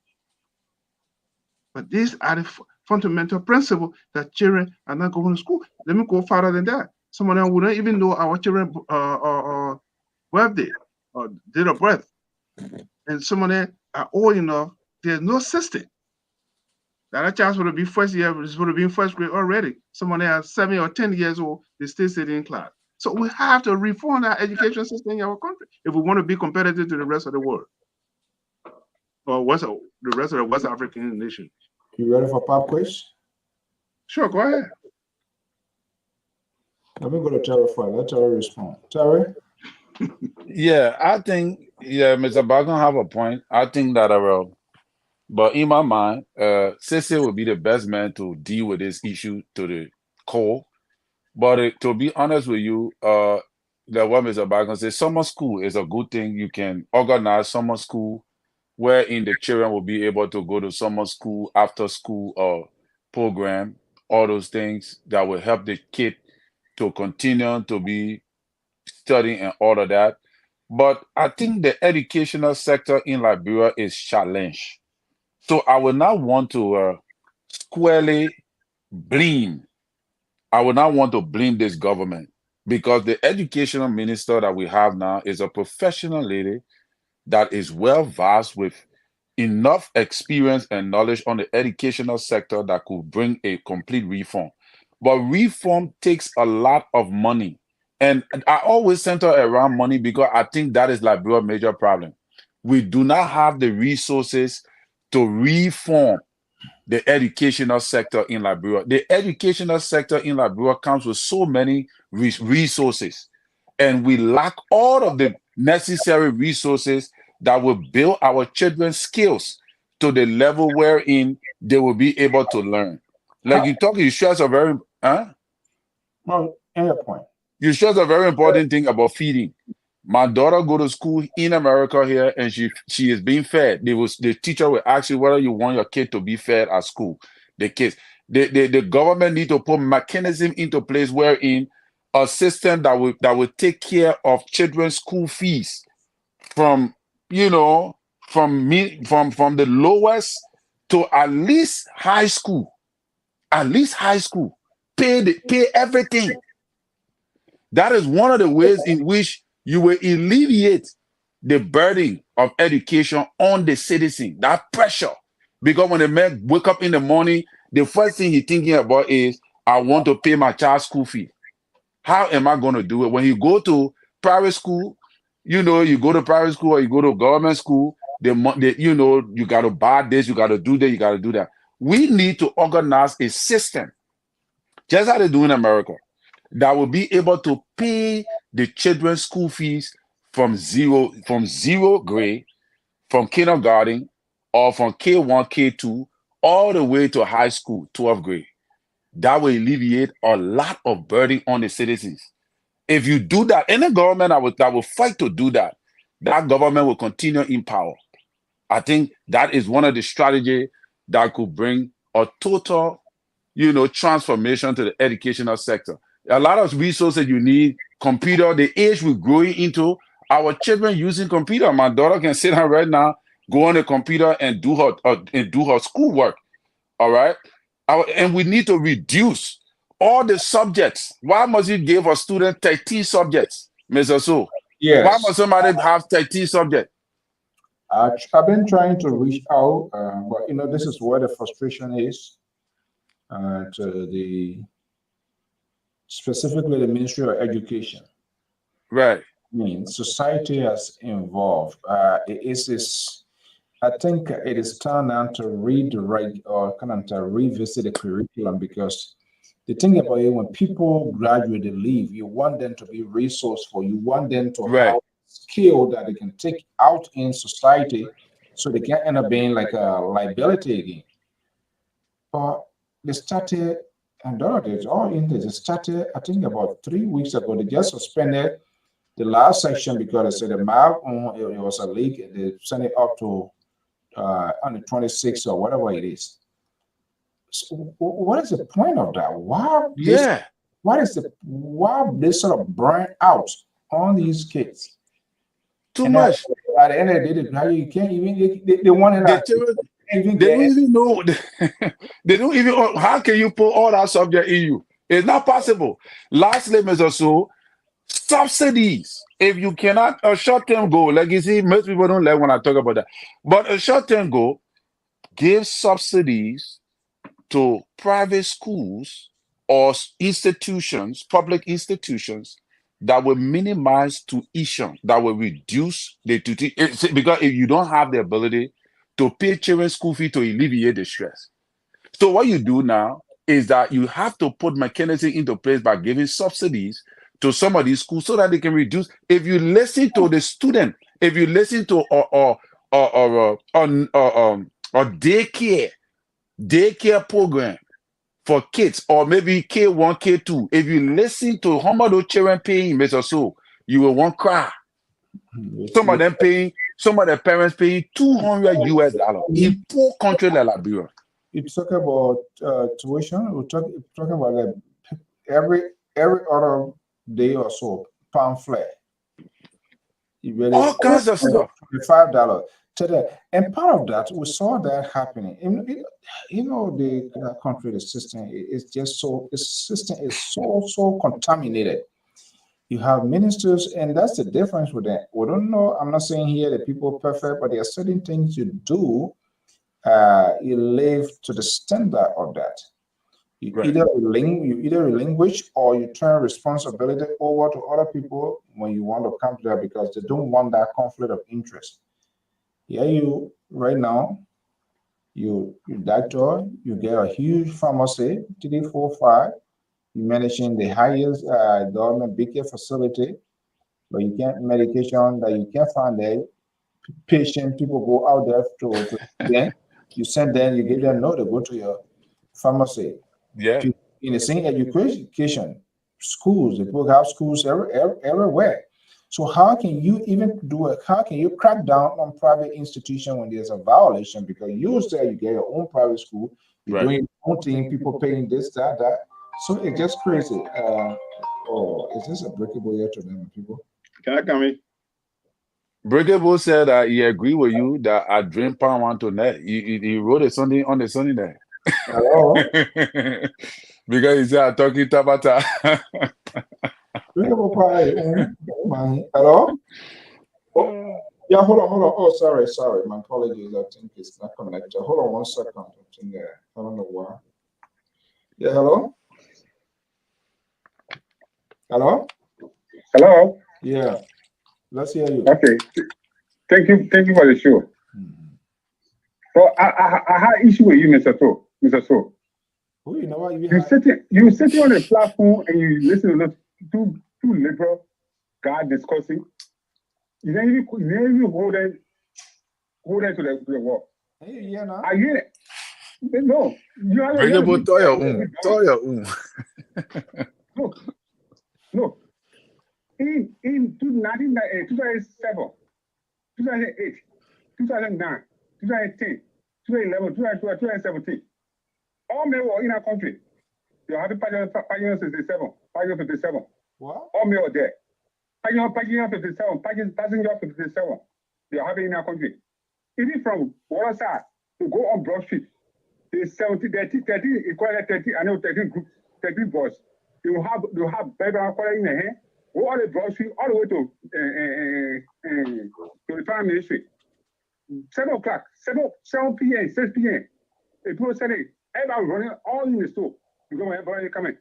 But these are the fundamental principles that children are not going to school. Let me go farther than that. Some of them wouldn't even know our children birthday or date of birth. And some of them are old enough, there's no system. That child would be first year, would have been first grade already. Some of them are 7 or 10 years old, they still sitting in class. So we have to reform our education system in our country if we want to be competitive to the rest of the world, or the rest of the West African nation. You ready for pop quiz? Sure, go ahead. Let me go to Terry first. Let Terry respond. Terry? Yeah, I think, Mr. Bagon have a point. I think that but in my mind, Sese would be the best man to deal with this issue to the core. But to be honest with you, what Mr. Bagon says, summer school is a good thing. You can organize summer school wherein the children will be able to go to summer school, after school program, all those things that will help the kid to continue to be studying and all of that. But I think the educational sector in Liberia is challenged. So I would not want to squarely blame. I would not want to blame this government, because the educational minister that we have now is a professional lady that is well versed with enough experience and knowledge on the educational sector that could bring a complete reform. But reform takes a lot of money. And I always center around money because I think that is Liberia's major problem. We do not have the resources to reform the educational sector in Liberia. The educational sector in Liberia comes with so many resources, and we lack all of the necessary resources that will build our children's skills to the level wherein they will be able to learn. Like you stress a very, Well, your point. You stress a very important thing about feeding. My daughter go to school in America here, and she is being fed. The teacher will ask you whether you want your kid to be fed at school. The government need to put mechanism into place wherein a system that will take care of children's school fees from from the lowest to at least high school. At least high school. Pay everything. That is one of the ways in which you will alleviate the burden of education on the citizen, that pressure. Because when the man wake up in the morning, the first thing he's thinking about is, I want to pay my child's school fee. How am I going to do it? When you go to private school, you go to private school or you go to government school, you got to buy this, you got to do that, you got to do that. We need to organize a system, just how they do in America, that will be able to pay the children's school fees from zero grade, from kindergarten, or from K1, K2, all the way to high school, 12th grade. That will alleviate a lot of burden on the citizens. If you do that, any government that will fight to do that, that government will continue in power. I think that is one of the strategies that could bring a total, transformation to the educational sector. A lot of resources you need. Computer, the age we're growing into, our children using computer. My daughter can sit down right now, go on the computer and do her schoolwork. All right, and we need to reduce all the subjects. Why must you give a student 13 subjects, Mr. So? Yes. Why must somebody have 13 subjects? I've been trying to reach out, but this is where the frustration is. To specifically the Ministry of Education. Right. I mean, society has involved. I think it is time now to redirect or kind of to revisit the curriculum, because the thing about it, when people graduate and leave, you want them to be resourceful. You want them to have skill that they can take out in society, so they can't end up being like a liability again. But they started, and it's all in there. They started, I think, about 3 weeks ago. They just suspended the last section because they said the map it was a leak. They sent it up to on the 26th or whatever it is. So what is the point of that? Why they sort of burn out on these kids? Too And much. at the end of the day, the graduate, you can't even they want it. They don't even know. They don't even. How can you put all that subject in you? It's not possible. Lastly, Mr. So, subsidies. If you cannot, a short-term goal, like you see, most people don't like when I talk about that. But a short-term goal, give subsidies to private schools or institutions, public institutions, that will minimize tuition, that will reduce the tuition. Because if you don't have the ability to pay children's school fee to alleviate the stress. So what you do now is that you have to put mechanism into place by giving subsidies to some of these schools so that they can reduce. If you listen to the student, if you listen to daycare program for kids, or maybe K1, K2, if you listen to how much those children paying, Mr. So, you will want cry. Some of them paying, some of the parents paying $200 in poor country like Liberia. You talk about tuition. We're talking about like every other day or so pamphlet. All kinds of stuff. $5 today, and part of that we saw that happening. You know, the country, the system is just so. The system is so contaminated. You have ministers, and that's the difference with that. We don't know. I'm not saying here that people are perfect, but there are certain things you do. You live to the standard of that. You either relinquish or you turn responsibility over to other people when you want to come to that, because they don't want that conflict of interest. Yeah, you right now, you doctor, you get a huge pharmacy, 3, 4, 5. You're managing the highest government big care facility, but you can't medication that you can't find there. Patient people go out there to then you send them, you give them no, they go to your pharmacy. Yeah. In the same education, schools, they have schools everywhere. So how can you even do it? How can you crack down on private institution when there's a violation? Because you say you get your own private school, you're doing your own thing, people paying this, that. So it's just crazy. Is this a breakable here to them, people? Can I come in? Breakable said that he agree with you that I drink palm one to net. He wrote it Sunday on the Sunday there. Hello? Because he said I'm talking Tabata. Breakable pie. Hello? Oh, yeah, hold on. Oh, sorry. My apologies. I think it's not connected. Hold on 1 second. I don't know why. Yeah, hello? Hello? Hello? Yeah. Let's hear you. Okay. Thank you for the show. So I had issue with you, Mr. So. Oh, you know what? You sitting on a platform and you listen to two liberal guys discussing. You don't even hold them to the wall. Hey, yeah, no. I hear it. No, you are Breakable Toya. No. In 2007, 2008, 2009, 2010, 2011, 2012, 2017, all men were in our country. You have the Pagino 67, Pagino 57. What? All men were there. Pagino 57, Passenger 57. They have it in our country. Even from Waterside to go on Broad Street, there's 30, equal 30, I know 30 groups, 30 boys. You have baby in the hand. Go all the Broad Street, all the way to the Prime Ministry. 7 o'clock, 7 p.m., 6 p.m. People say everybody running all in the store because everybody coming.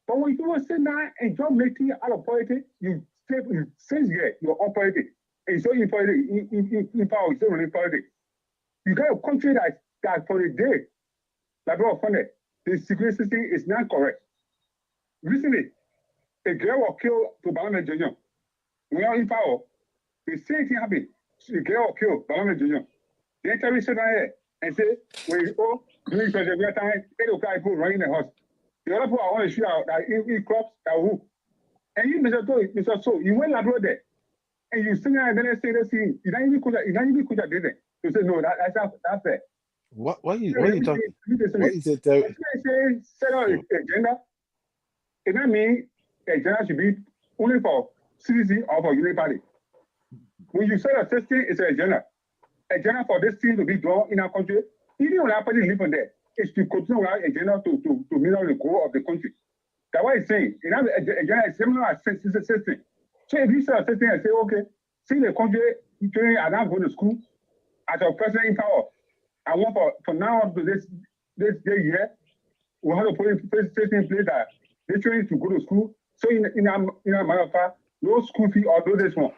But when people sit down and don't make it out of politics, you say you're on politics. And so in politics, in power, it's only politics. You got a country that for the day, like we funded, the security system is not correct. Recently, a girl was killed to Balame Junior. We are in power. The same thing happened. The girl was killed, Balame Junior. The entire sit down here and say, when you go, during the time, 8 o'clock, people running the house. The other people I want to shoot out that in crops that who. And you, Mr. So, you went abroad there. And you sing and then say the scene. You don't even could have did it. You say, no, that's fair. What you talking? What is it? Say set out agenda. It doesn't mean agenda should be only for CDC or for unity party. When you set a system, it's an agenda. Agenda for this thing to be done in our country. Even when our party live on there, it's to continue our agenda to meet the goal of the country. That's what it's saying. You know, agenda is similar as system. So if you set a system and say, okay, see the country, children are not going to school as a president in power. I want for now up to this year, we have to put in place that they children to go to school. So in a matter of fact, no school fee or do this one.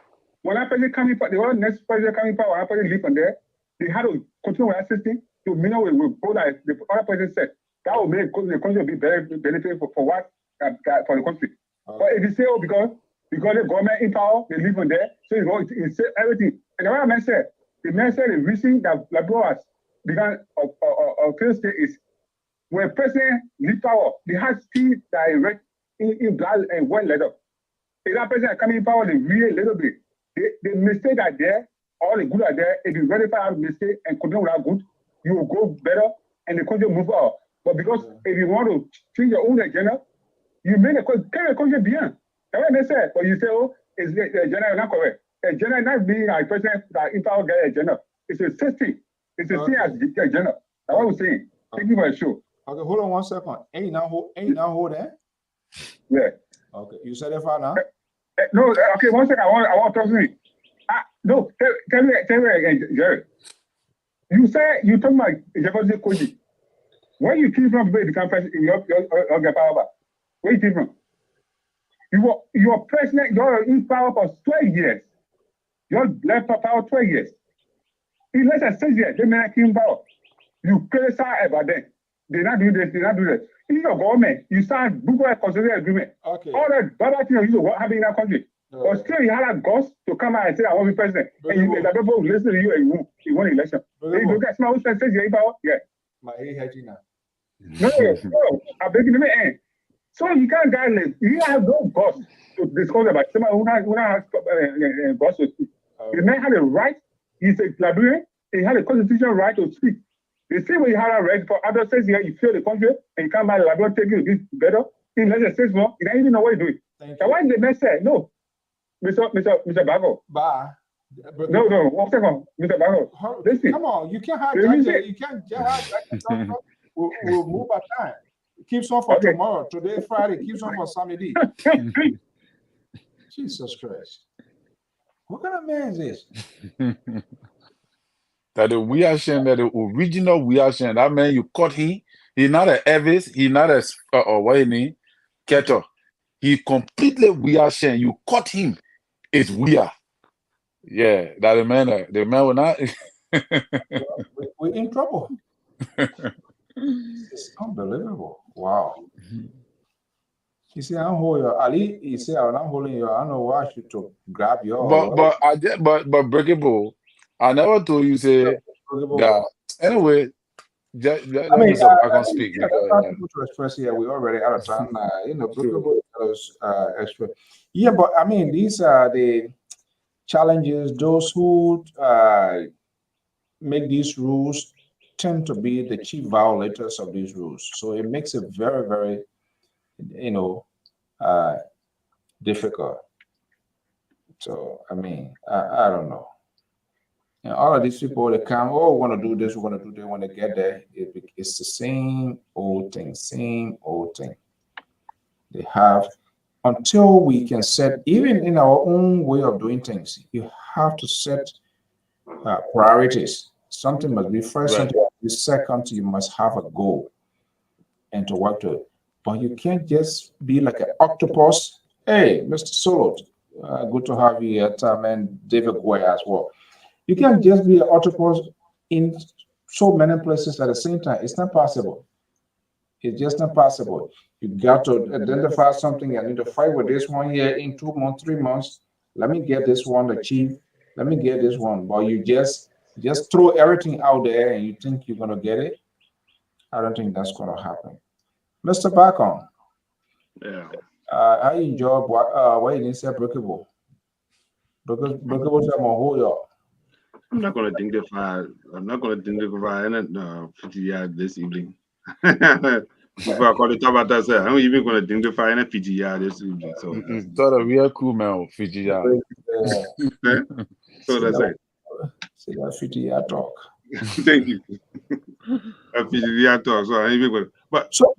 When that person coming, the next president coming power, when that person live on there, they had to continue with that system to meet with what the other president said. That will make the country be very benefit for what for the country. Okay. But if you say, oh, because the government in power, they live on there, so it's everything. And what I said, the man said the reason that Labrador has begun of State is when president leave power, they have still direct in blood and white letter. If that president coming in power, they read a little bit. The mistake are there, all the good are there. If you verify a mistake and continue with that good, you will go better and the country move out. But because if you want to change your own agenda, you make the country beyond. That's what they say. But you say, oh, is the agenda not correct? Agenda not being a president that in power get agenda. It's a system. It's a thing as agenda. That's what I'm saying. Thank you for the show. Okay, hold on 1 second. Ain't now hold there? Yeah. Okay, you said it for now? No, okay, 1 second. I want to talk to you. No, tell me again, Jerry. You say you talking about Jefferson Koji. Where you came from to become president in your power? Where you came from? You are president, you're in power for 12 years. You're left for power 12 years. In less than 6 years, they may not keep power. You criticize about them. They not do this, they not do that. In your government, you sign Google consultation agreement. Okay. All that bad things you have in that country. But still, you had a ghost to come out and say, I want to be president. And the people will listen to you and you won the election. You look at small who says you're in power? Yeah. My head now. No, I'm breaking the man. So you can't guide you have no ghost to discuss about someone who has ghost to speak. The man had a right, he's a librarian, he had a constitutional right to speak. The same way you have a right for other states here, you feel the country and you come back, the librarian take you this better. In less than 6 months, you don't even know what you're doing. That's why the man said, no, Mr. Bago. No, 1 second, Mr. Bago. Listen. Come on, you can't have that. You can't have that. We'll move our time. Keep some for tomorrow. Today, Friday. Keep some for Sunday. Jesus Christ. What kind of man is this? That the Weashen, that the original Weashen, that man you caught him. He's not a Evis, he's not a what you mean, Keto. He completely Weashen. You caught him. It's weird. Yeah, that the man will not. We're in trouble. It's unbelievable. Wow. You see, I'm holding your Ali. You say I'm holding your. I don't know why I should to grab your. But Breakable, I never told you say that. Anyway, I mean, I can speak. People to express here. We already out of time. Breakable express. Yeah, but I mean, these are the challenges. Those who make these rules tend to be the chief violators of these rules. So it makes it very, very, difficult. So, I mean, I don't know. And all of these people, they come, oh, we want to do this, we want to do that. When they get there, it's the same old thing. They have, until we can set, even in our own way of doing things, you have to set priorities. Something must be first, something must be second. You must have a goal and to work to it. But you can't just be like an octopus. Hey, Mr. Solo, good to have you here, and David Guay as well. You can't just be an octopus in so many places at the same time. It's not possible. It's just not possible. You got to identify something. I need to fight with this one here in 2 months, 3 months. Let me get this one achieved. Let me get this one. But you just throw everything out there and you think you're going to get it. I don't think that's going to happen. Mr. Bacon. Yeah. I enjoy what you didn't say breakable. Breakable is my whole y'all. I'm not going to dignify. I'm not going to dignify any 50 yards this evening. Before I call it about that, I'm not even going to dignify any 50 yards this evening. So, sort of real cool man, 50 yards. So that's it. See that 50-yard talk. Thank you. 50-yard talk. So I ain't even going to. But so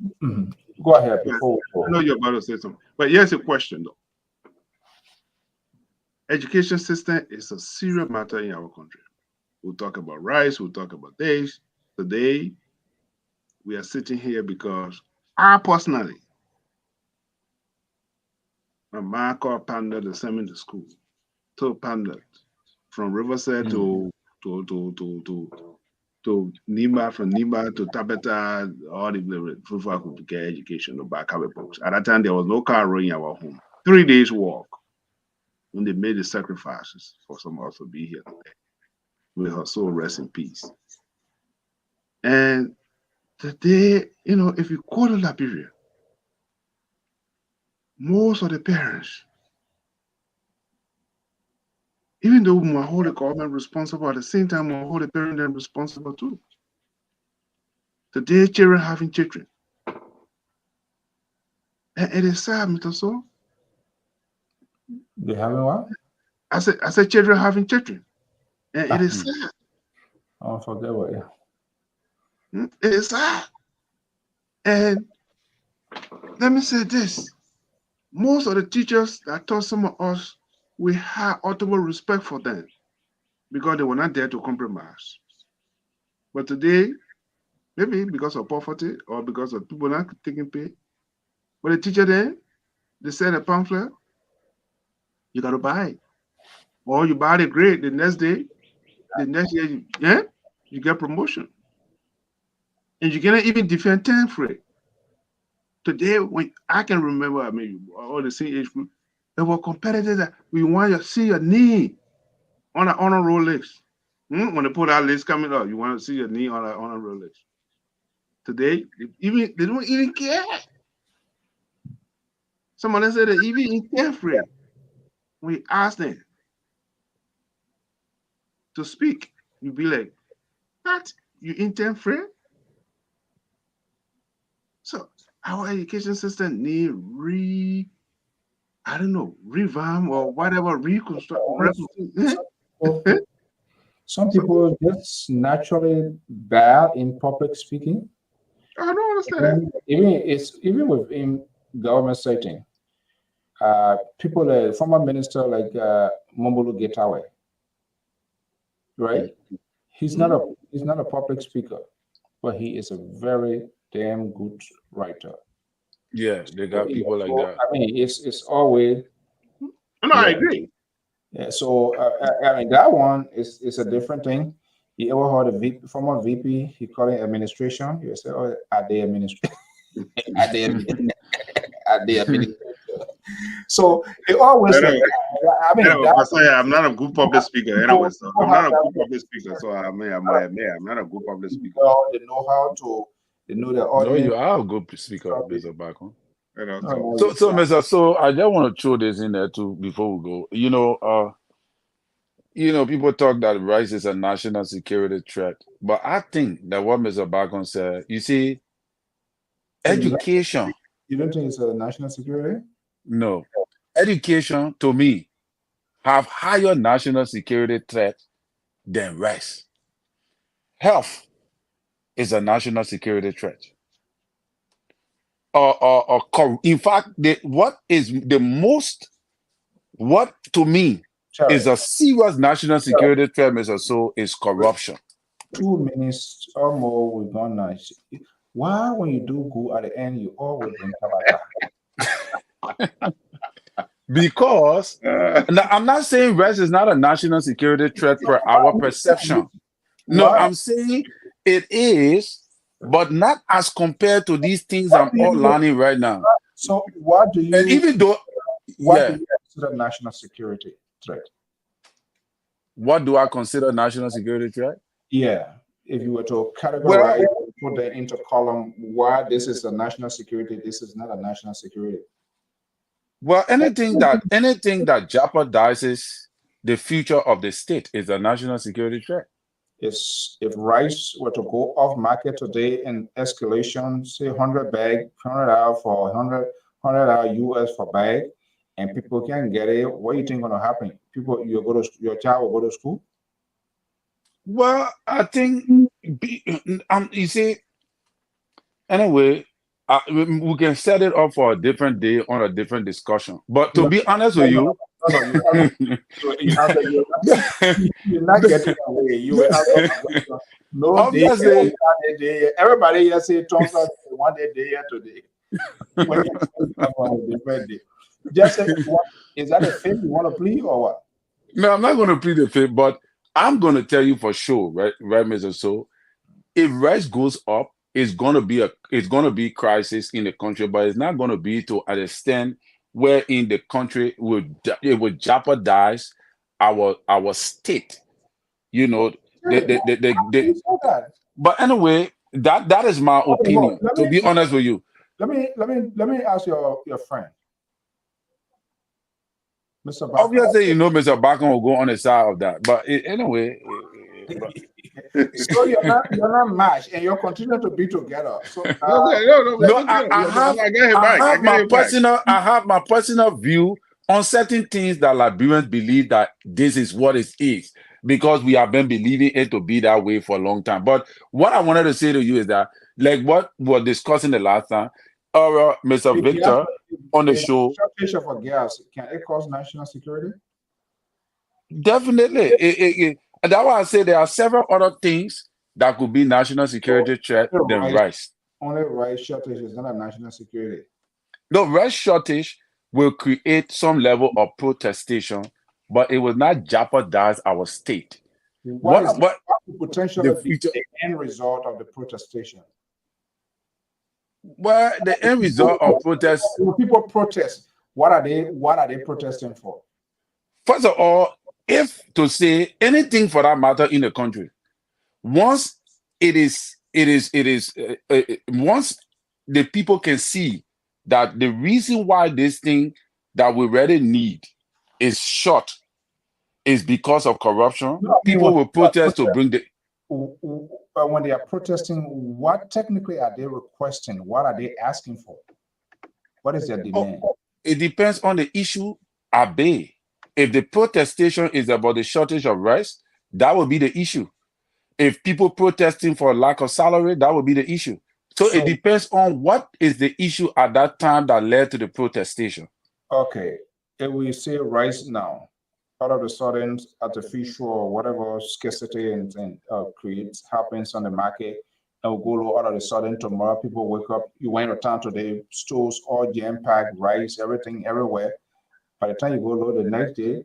go ahead before. I know you're about to say something. But here's a question though. Education system is a serious matter in our country. We'll talk about rice, we'll talk about this. Today, we are sitting here because I personally, my mom called Panda to send me to school. Told Panda from Riverside to Nima, from Nima to Tabata, all the before I could get education to back up books. At that time, there was no car running our home. 3 days walk. When they made the sacrifices for some of us to be here today. May her soul rest in peace. And today, if you go to Liberia, most of the parents, even though we hold the government responsible, at the same time, we hold the parents responsible too. Today, children having children. And it is sad, Mr. So. They having what? I said children having children. And it is sad. I forget what, It is sad. And let me say this. Most of the teachers that taught some of us, we had ultimate respect for them because they were not there to compromise. But today, maybe because of poverty or because of people not taking pay, but the teacher then, they send a pamphlet, you got to buy it. Or you buy the grade the next day, the next year, you get promotion. And you cannot even defend 10th grade. Today, when I can remember, all the same age group, there were competitors that we want to see your knee on an honor roll list. When they put that list coming up, you want to see your knee on an honor roll list. Today, they don't even care. Someone said that even in 10th grade, we ask them to speak, you be like, what? You in 10th grade? So our education system need revamp or whatever, reconstruct. Some people just naturally bad in public speaking. I don't understand that. Even within government setting, people, former minister like Mombolo Getawe, right? He's not a public speaker, but he is a very damn good writer. Yeah, they got people like that. I mean, it's always. No, I agree. Yeah, so that one is a different thing. You ever heard of former VP? He called it administration. You say, "Oh, are they administration? Are they administration?" So it always. I'm not a good public speaker anyway. So I'm not a good public speaker. So I'm not a good public speaker. Well, they know how to. They know the audience. No, you are a good speaker, Mr. Bacon. So, So I just want to throw this in there too before we go. People talk that rice is a national security threat, but I think that what Mr. Bacon said, you see, education. You don't think it's a national security? No, education to me have higher national security threat than rice. Health is a national security threat. In fact, what to me is a serious national security threat, Mr. So, is corruption. 2 minutes or more we're gonna. Why, when you do go at the end, you always bring Tabata? Because now, I'm not saying rice is not a national security threat for our perception. No, I'm saying it is, but not as compared to these things I'm all learning right now. So what do you? And even though, do you consider national security threat? What do I consider national security threat? Yeah, if you were to categorize, put that into column, why this is a national security, this is not a national security. Well, anything that jeopardizes the future of the state is a national security threat. If rice were to go off market today in escalation, say 100 bag, $100 for 100 US for bag, and people can't get it, what do you think gonna happen? Your child will go to school? Well, I think you see, anyway, we can set it up for a different day on a different discussion. But to be honest with you, you're not getting away. You will have no obviously day. Everybody here say Thompson one day here today. When you have a different day. Just say, is that a thing you want to plead or what? No, I'm not going to plead the fifth, but I'm going to tell you for sure, right, Mr. So, if rice goes up, it's going to be crisis in the country, but it's not going to be to an extent where in the country it would jeopardize our state. You know, but anyway, that is my opinion. To be honest with you, let me ask your friend. Mr. Bakken. Obviously, you know, Mr. Bakken will go on the side of that. But anyway, so you're not matched, and you're continuing to be together. So I have my personal view on certain things that Liberians believe that this is what it is, because we have been believing it to be that way for a long time. But what I wanted to say to you is that, like what we were discussing the last time, Mr. Victor on the show. Shortage of gas, can it cause national security? Definitely. And that's why I say there are several other things that could be national security threat than rice. Only rice shortage is not a national security. The rice shortage will create some level of protestation, but it will not jeopardize our state. What potentially be the end result of the protestation? Well, the end result of protest. People protest. What are they protesting for? First of all, if to say anything for that matter in the country, once once the people can see that the reason why this thing that we really need is short is because of corruption, people will protest to bring the. When they are protesting, what technically are they requesting? What are they asking for? What is their demand? It depends on the issue at bay. If the protestation is about the shortage of rice, that would be the issue. If people protesting for lack of salary, that would be the issue. So it depends on what is the issue at that time that led to the protestation. Okay, if we say rice now, all of a sudden artificial or whatever scarcity and happens on the market, and we go all of a sudden tomorrow people wake up, you went to town today, stores all jam-packed, rice, everything everywhere. By the time you go load the next day,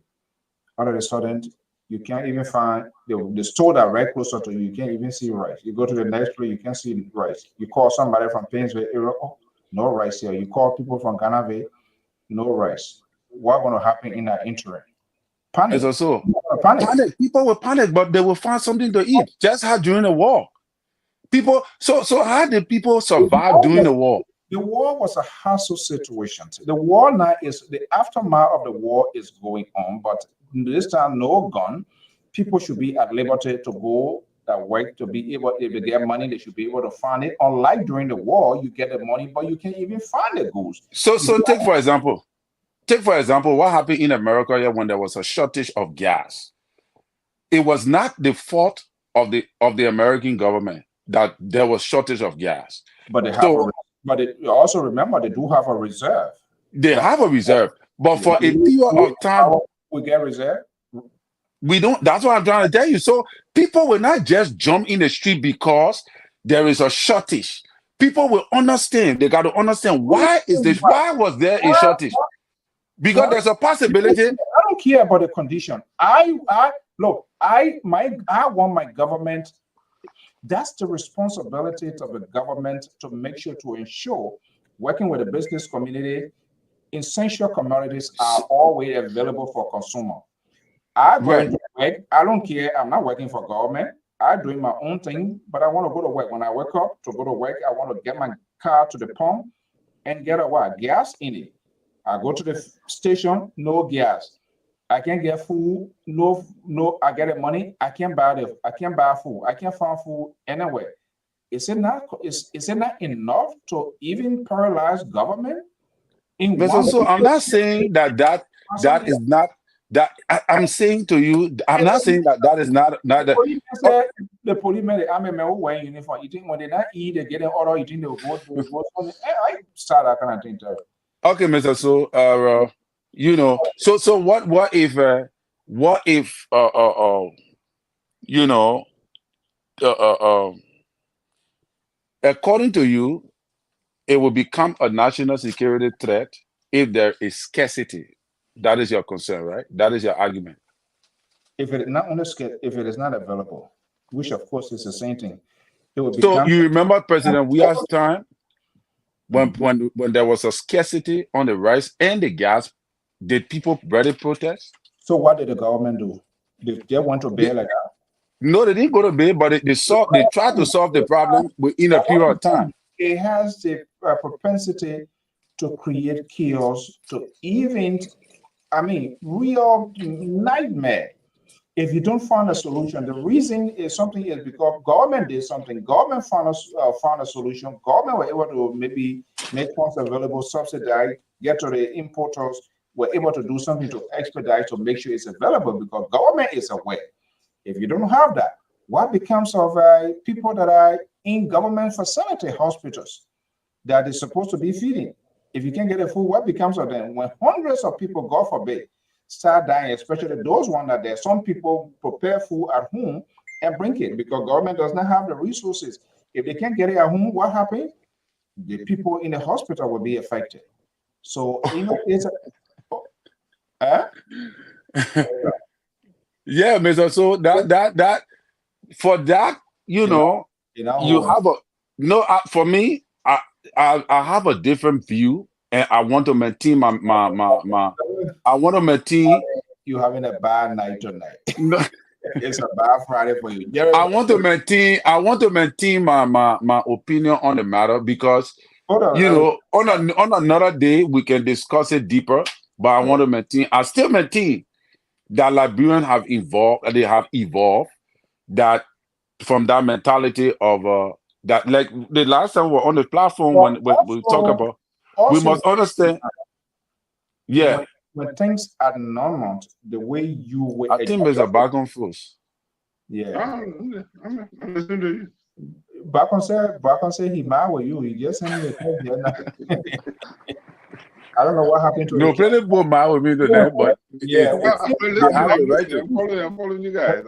all of a sudden you can't even find the store that right closer to you, you can't even see rice. You go to the next place, you can't see rice. You call somebody from Painesville area, oh, no rice here. You call people from Ghana, no rice. What's going to happen in that interim? Panic. It's also panic. People will panic, but they will find something to eat. Just how during the war, people. So how did people survive during the war? The war was a hassle situation. The war now is the aftermath of the war is going on, but this time no gun. People should be at liberty to go that work to be able, if they get money, they should be able to find it. Unlike during the war, you get the money, but you can't even find the goods. So take for example, what happened in America here when there was a shortage of gas. It was not the fault of the American government that there was shortage of gas. But also remember they do have a reserve. They have a reserve, but for a period of time, we get reserve. We don't. That's what I'm trying to tell you. So people will not just jump in the street because there is a shortage. People will understand. They got to understand why is this? Why was there a shortage? Because there's a possibility. I don't care about the condition. I want my government. That's the responsibility of the government to make sure to ensure, working with the business community, essential commodities are always available for consumer. I don't care. I'm not working for government. I'm doing my own thing, but I want to go to work. When I wake up to go to work, I want to get my car to the pump and get gas in it. I go to the station, no gas. I can't get food. No, I get the money. I can't buy food. I can't find food anywhere. Is it not enough to even paralyze government? Mr. So I'm not saying that is not that I'm saying to you, I'm not saying that is not that. The policemen, the army men who wear uniform, eating when they not eat, they get an order eating, they go. I start that kind of thing. Okay, Mr. So, you know, so what if you know, according to you, it will become a national security threat if there is scarcity. That is your concern, right? That is your argument. If it not only scarce, if it is not available, which of course is the same thing, it will So become. you remember President Weah's time when there was a scarcity on the rice and the gas, did people really protest? So what did the government do? They went to bed like that? No, they didn't go to bed, but they tried to solve the problem within a period of time. It has the propensity to create chaos, to even, real nightmare. If you don't find a solution, the reason is something is because government did something. Government found a solution. Government were able to maybe make funds available, subsidize, get to the importers, were able to do something to expedite to make sure it's available because government is aware. If you don't have that, what becomes of people that are in government facility hospitals that is supposed to be feeding? If you can't get a food, what becomes of them? When hundreds of people, God forbid, start dying, especially those ones that there, some people prepare food at home and bring it because government does not have the resources. If they can't get it at home, what happens? The people in the hospital will be affected. So, it's yeah, Mr. So that for that, you have a for me, I have a different view, and I want to maintain my I want to maintain. You having a bad night tonight. No. It's a bad Friday for you. I want to maintain my opinion on the matter because on another day we can discuss it deeper. But I want to I still maintain that Liberians have evolved that from that mentality of that, like the last time we were on the platform when we talk about, we must understand. Yeah. When things are normal, the way you were. I think there's a back on force. Yeah. I'm listening to you. Back on say he mad with you. He just sent me a text. I don't know what happened to no, plenty people mad with me today, but I'm following you guys.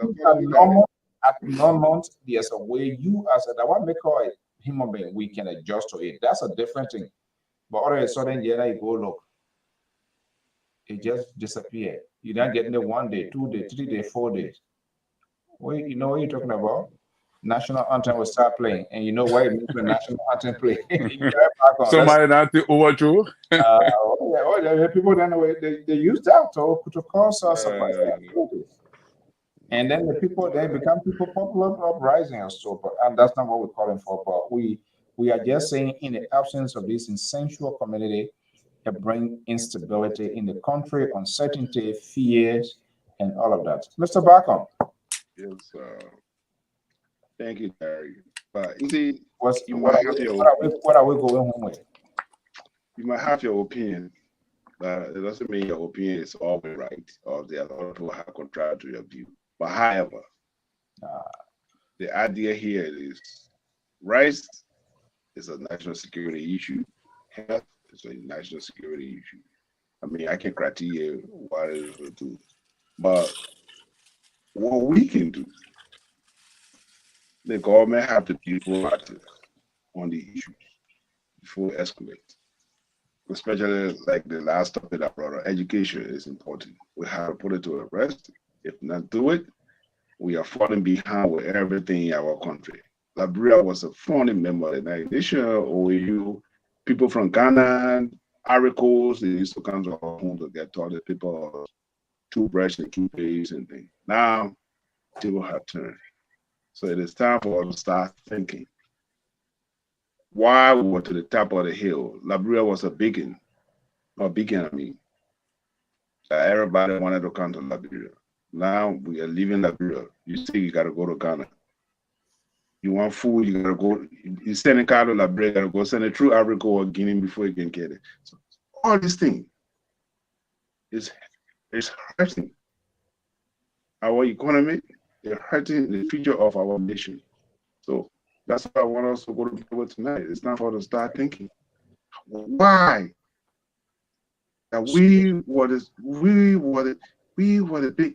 At normal, there's a way you as a what make a human being we can adjust to it. That's a different thing. But all of a sudden, you go look. It just disappeared. You're not getting it 1 day, 2 days, 3 days, 4 days. Well, you know what you're talking about? National anthem will start playing, and you know why it means the national anthem play. Somebody not to overthrow. People don't know they use that to cause surprise activities. And then the people they become people popular uprising and so forth. And that's not what we're calling for. But we are just saying in the absence of this insensual community, it brings instability in the country, uncertainty, fears, and all of that. Mr. Barkham. Yes, thank you, Gary. But you see, what are we going home with? You might have your opinion, but it doesn't mean your opinion is always right, or the other people have contrary to your view. But however, the idea here is rice is a national security issue. Health is a national security issue. I mean, I can criteria what it is to do, but what we can do, the government have to be proactive on the issues before it escalates. Especially like the last topic I brought up, education is important. We have to put it to rest. If not do it, we are falling behind with everything in our country. Liberia was a founding member of the United Nations, OAU. People from Ghana, Ivory Coast, they used to come to our home to get taught the people toothbrush and toothpaste and things. Now, people have turned. So it is time for us to start thinking. Why we were to the top of the hill, Liberia was a beacon, Everybody wanted to come to Liberia. Now we are leaving Liberia. You say you gotta go to Ghana. You want food, you gotta go. You send a car to Liberia, you gotta go send it through Africa or Guinea before you can get it. So all these things is hurting our economy. They're hurting the future of our nation. So that's why I want us to go to table tonight. It's time for us to start thinking. Why? That we were the big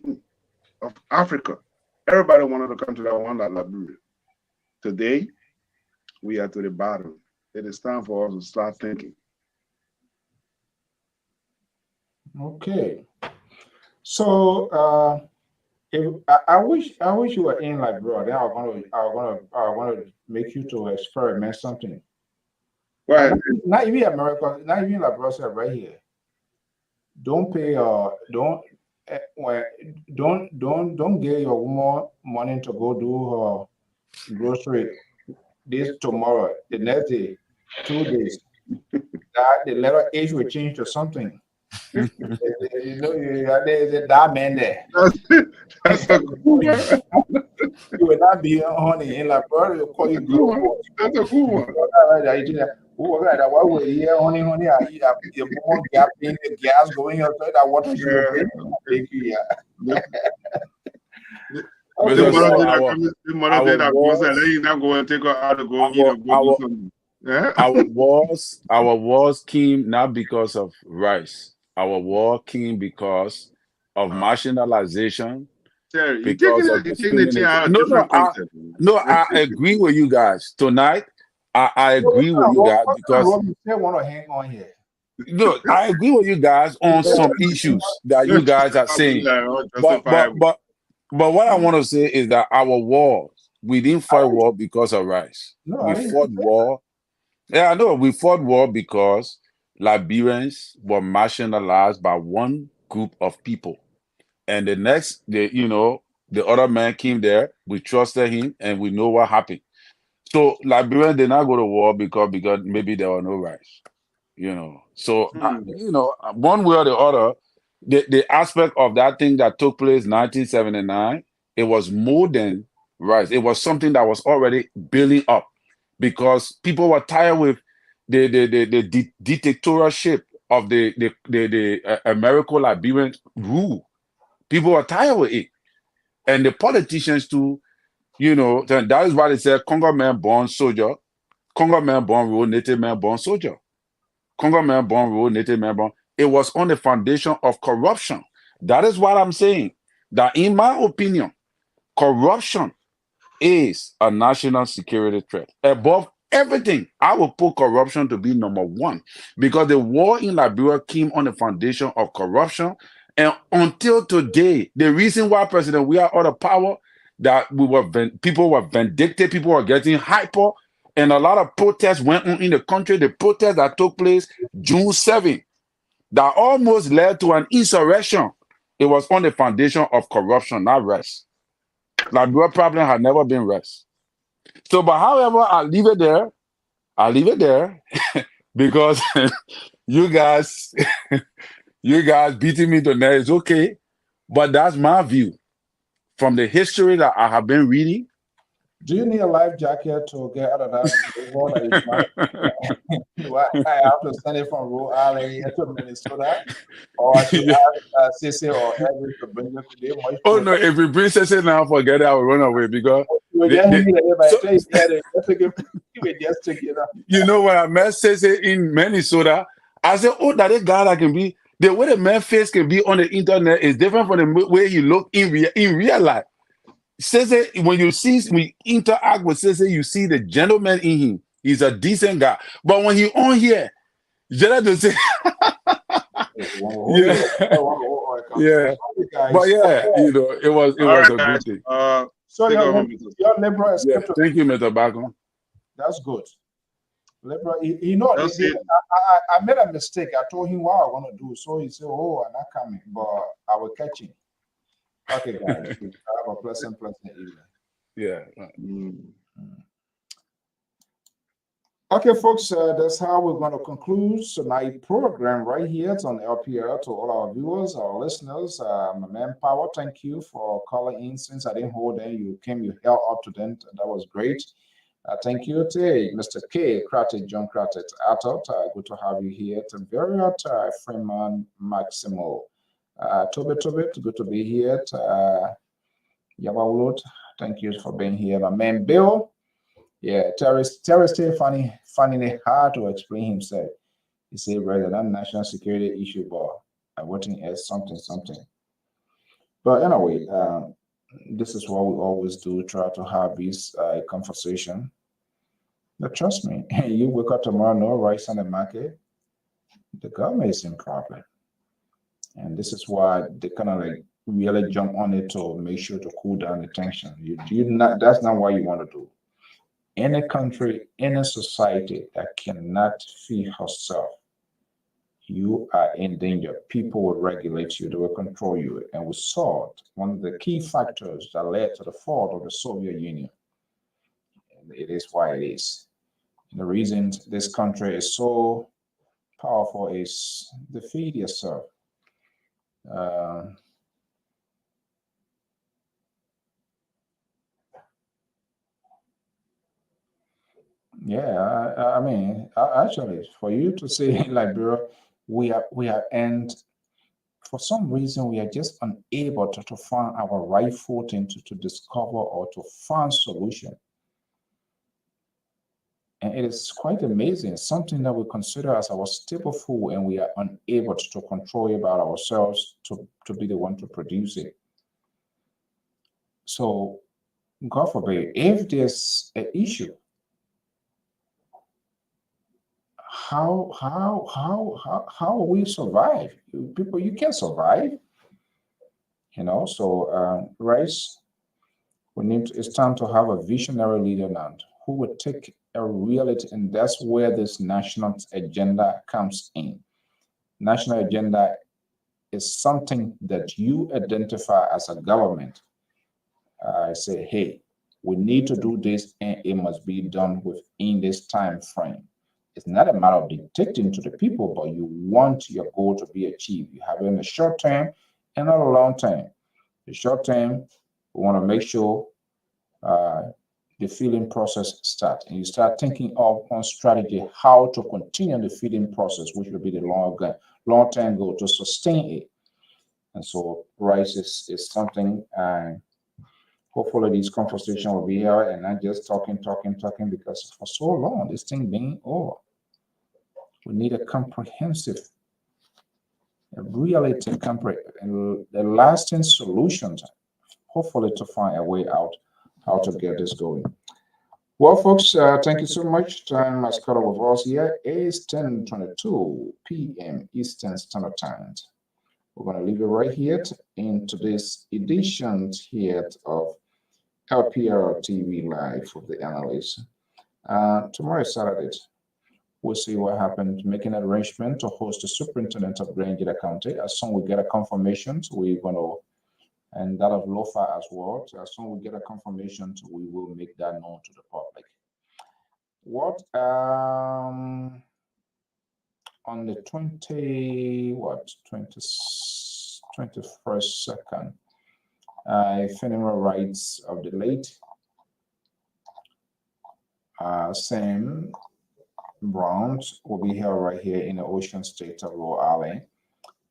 of Africa. Everybody wanted to come to that one like Liberia. Today, we are to the bottom. It is time for us to start thinking. Okay. So if I wish you were in Liberia, then I was gonna make you to experiment something. Right. Not even America, not even Liberia, right here. Don't pay don't get your woman money to go do her grocery this tomorrow, the next day, 2 days. That the letter H will change to something. You know, there's a that man there. That's a cool one. You will not be honey in Liberia. You call you good. That's a cool one. Why we here, honey? Your woman gap in the gas going outside. That water she will take you here. The mother did that goes and then you not go and take her out to go eat or go do something. Yeah? Our wars came not because of rice. Our war came because of marginalization. Terry, Because of discrimination. I agree with you guys. Tonight, I agree with you guys because they want to hang on here. No, I agree with you guys on some issues that you guys are saying. But what I want to say is that our wars, we didn't fight war because of rice. We fought war. Yeah, I know. We fought war because Liberians were marginalized by one group of people. And the next, the other man came there. We trusted him, and we know what happened. So Liberians did not go to war because maybe there were no rights. So one way or the other, the aspect of that thing that took place in 1979, it was more than rights. It was something that was already building up because people were tired with the dictatorship of the Americo-Liberian rule. People were tired with it. And the politicians too, that is why they said Congo man born soldier, Congo man born rule, native man born soldier. Congo man born rule, native man born. It was on the foundation of corruption. That is what I'm saying. That in my opinion, corruption is a national security threat. Above everything, I will put corruption to be number one because the war in Liberia came on the foundation of corruption. And until today, the reason why President we are out of power, that people were vindictive, people were getting hyper, and a lot of protests went on in the country. The protests that took place June 7th, that almost led to an insurrection. It was on the foundation of corruption, not rest. Liberia problem had never been rest. So, but however, I'll leave it there because you guys beating me to death is okay. But that's my view from the history that I have been reading. Do you need a life jacket to get out of that water? I have to send it from Rhode Island here to Minnesota, or I should ask Cece or Edwin to bring it today. Oh no! If we bring Cece now, forget it. I will run away because you know when I met Cece in Minnesota, I said, "Oh, that guy that can be the way the man face can be on the internet is different from the way he look in real life." Cece, when we interact with Cece, you see the gentleman in him. He's a decent guy. But when he on here, just to say, yeah. But yeah, it was a good thing. So your liberal is thank you, Mr. Bacon. That's good. Liberal, I made a mistake. I told him what I want to do. So he said, "Oh, I'm not coming, but I will catch him." Okay, guys. Have a pleasant evening. Yeah. Okay, folks, that's how we're going to conclude tonight's program right here. It's on LPR. To all our viewers, our listeners, my man Power, thank you for calling in. Since I didn't hold in, you came, you held up to them. That was great. Thank you to Mr. K. Kratted, John Kratted, Atot. Good to have you here. To Variot, Freeman, Maximo. Tobit, good to be here. Yawalot, thank you for being here. My man Bill. Yeah, Terry still finding it hard to explain himself. He said, rather than national security issue, but I'm working as something. But anyway, this is what we always do, try to have this conversation. But trust me, you wake up tomorrow, no rice on the market, the government is in problem. And this is why they kind of like really jump on it to make sure to cool down the tension. That's not what you want to do. In a country, in a society that cannot feed herself, you are in danger. People will regulate you, they will control you. And we saw it, one of the key factors that led to the fall of the Soviet Union. And it is why it is. And the reason this country is so powerful is the feed yourself. Yeah, I mean, actually, for you to say Liberia, we are, and for some reason we are just unable to find our right footing to discover or to find solution. And it is quite amazing, something that we consider as our staple food, and we are unable to control it by ourselves to be the one to produce it. So, God forbid, if there's an issue, how will we survive? People, you can't survive, So, Rice, it's time to have a visionary leader now who would take a reality, and that's where this national agenda comes in. National agenda is something that you identify as a government. I say, hey, we need to do this, and it must be done within this time frame. It's not a matter of dictating to the people, but you want your goal to be achieved. You have it in the short term and not a long term. The short term, we want to make sure the feeding process starts, and you start thinking of one strategy how to continue the feeding process, which will be the long-term goal to sustain it. And so rice is something. Hopefully this conversation will be here and not just talking, because for so long this thing being over. We need a comprehensive, a reality, and the lasting solutions, hopefully to find a way out how to get this going. Well, folks, thank you so much. Time has caught up with us here. It is 10:22 p.m. Eastern Standard Time. We're going to leave it right here in today's edition here of Lpr-Tv Live of the Analysts. Tomorrow is Saturday. We'll see what happens, making an arrangement to host the superintendent of Grangeda County. As soon as we get a confirmation, we're going to, and that of LOFA as well. So as soon as we get a confirmation, we will make that known to the public. What on the 21st second, funeral rites of the late Sam Browns will be held right here in the Ocean State of Rhode Island,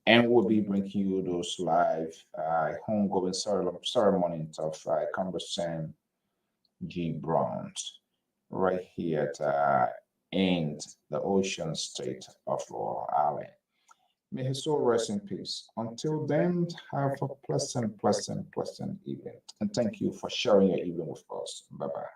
and we'll be bringing you those live homegoing ceremonies of Congress Sam G. Browns right here in the Ocean State of Rhode Island. May his soul rest in peace. Until then, have a pleasant evening. And thank you for sharing your evening with us. Bye-bye.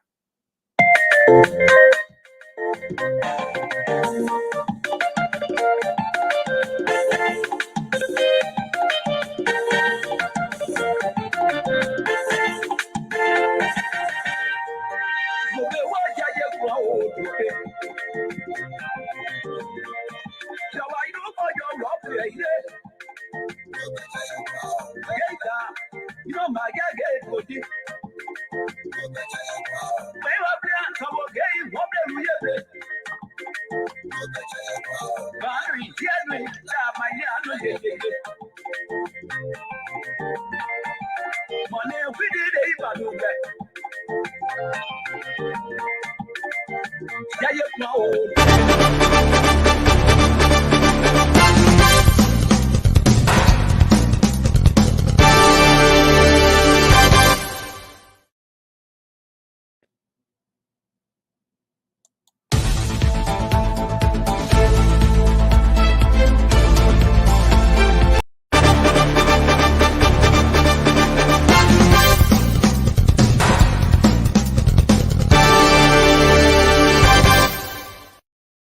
Barry, Jerry, Mayano, Money, we did a baluga. Yeah, you know.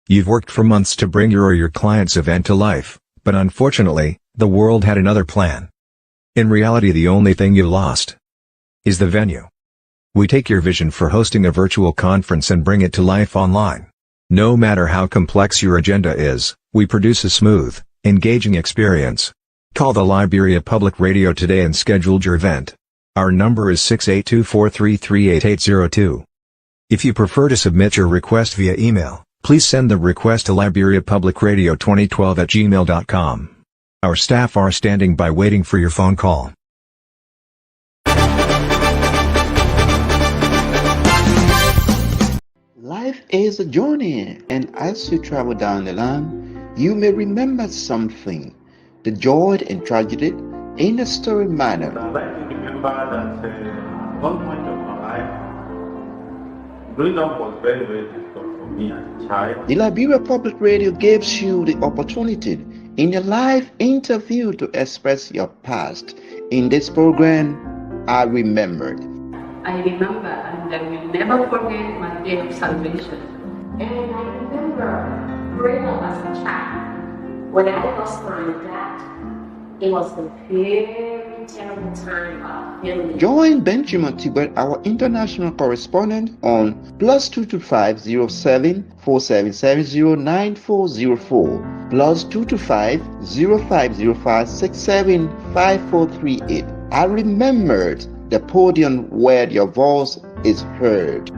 You've worked for months to bring your or your client's event to life, but unfortunately, the world had another plan. In reality, the only thing you lost is the venue. We take your vision for hosting a virtual conference and bring it to life online. No matter how complex your agenda is, we produce a smooth, engaging experience. Call the Liberia Public Radio today and schedule your event. Our number is 682-433-8802. If you prefer to submit your request via email, please send the request to liberiapublicradio2012@gmail.com. Our staff are standing by waiting for your phone call. Life is a journey, and as you travel down the line, you may remember something. The joy and tragedy in a story manner. I'd like to remember that at one point of my life, growing up was very, very difficult for me as a child. The Liberia Public Radio gives you the opportunity in a live interview to express your past. In this program, I Remembered. I remember, and I will never forget my day of salvation. And I remember growing up as a child, when I lost my dad, it was a very terrible time of feeling. Join Benjamin Tibet, our international correspondent, on +225 07 4770 9404, +225 0505 675438. I Remembered, the podium where your voice is heard.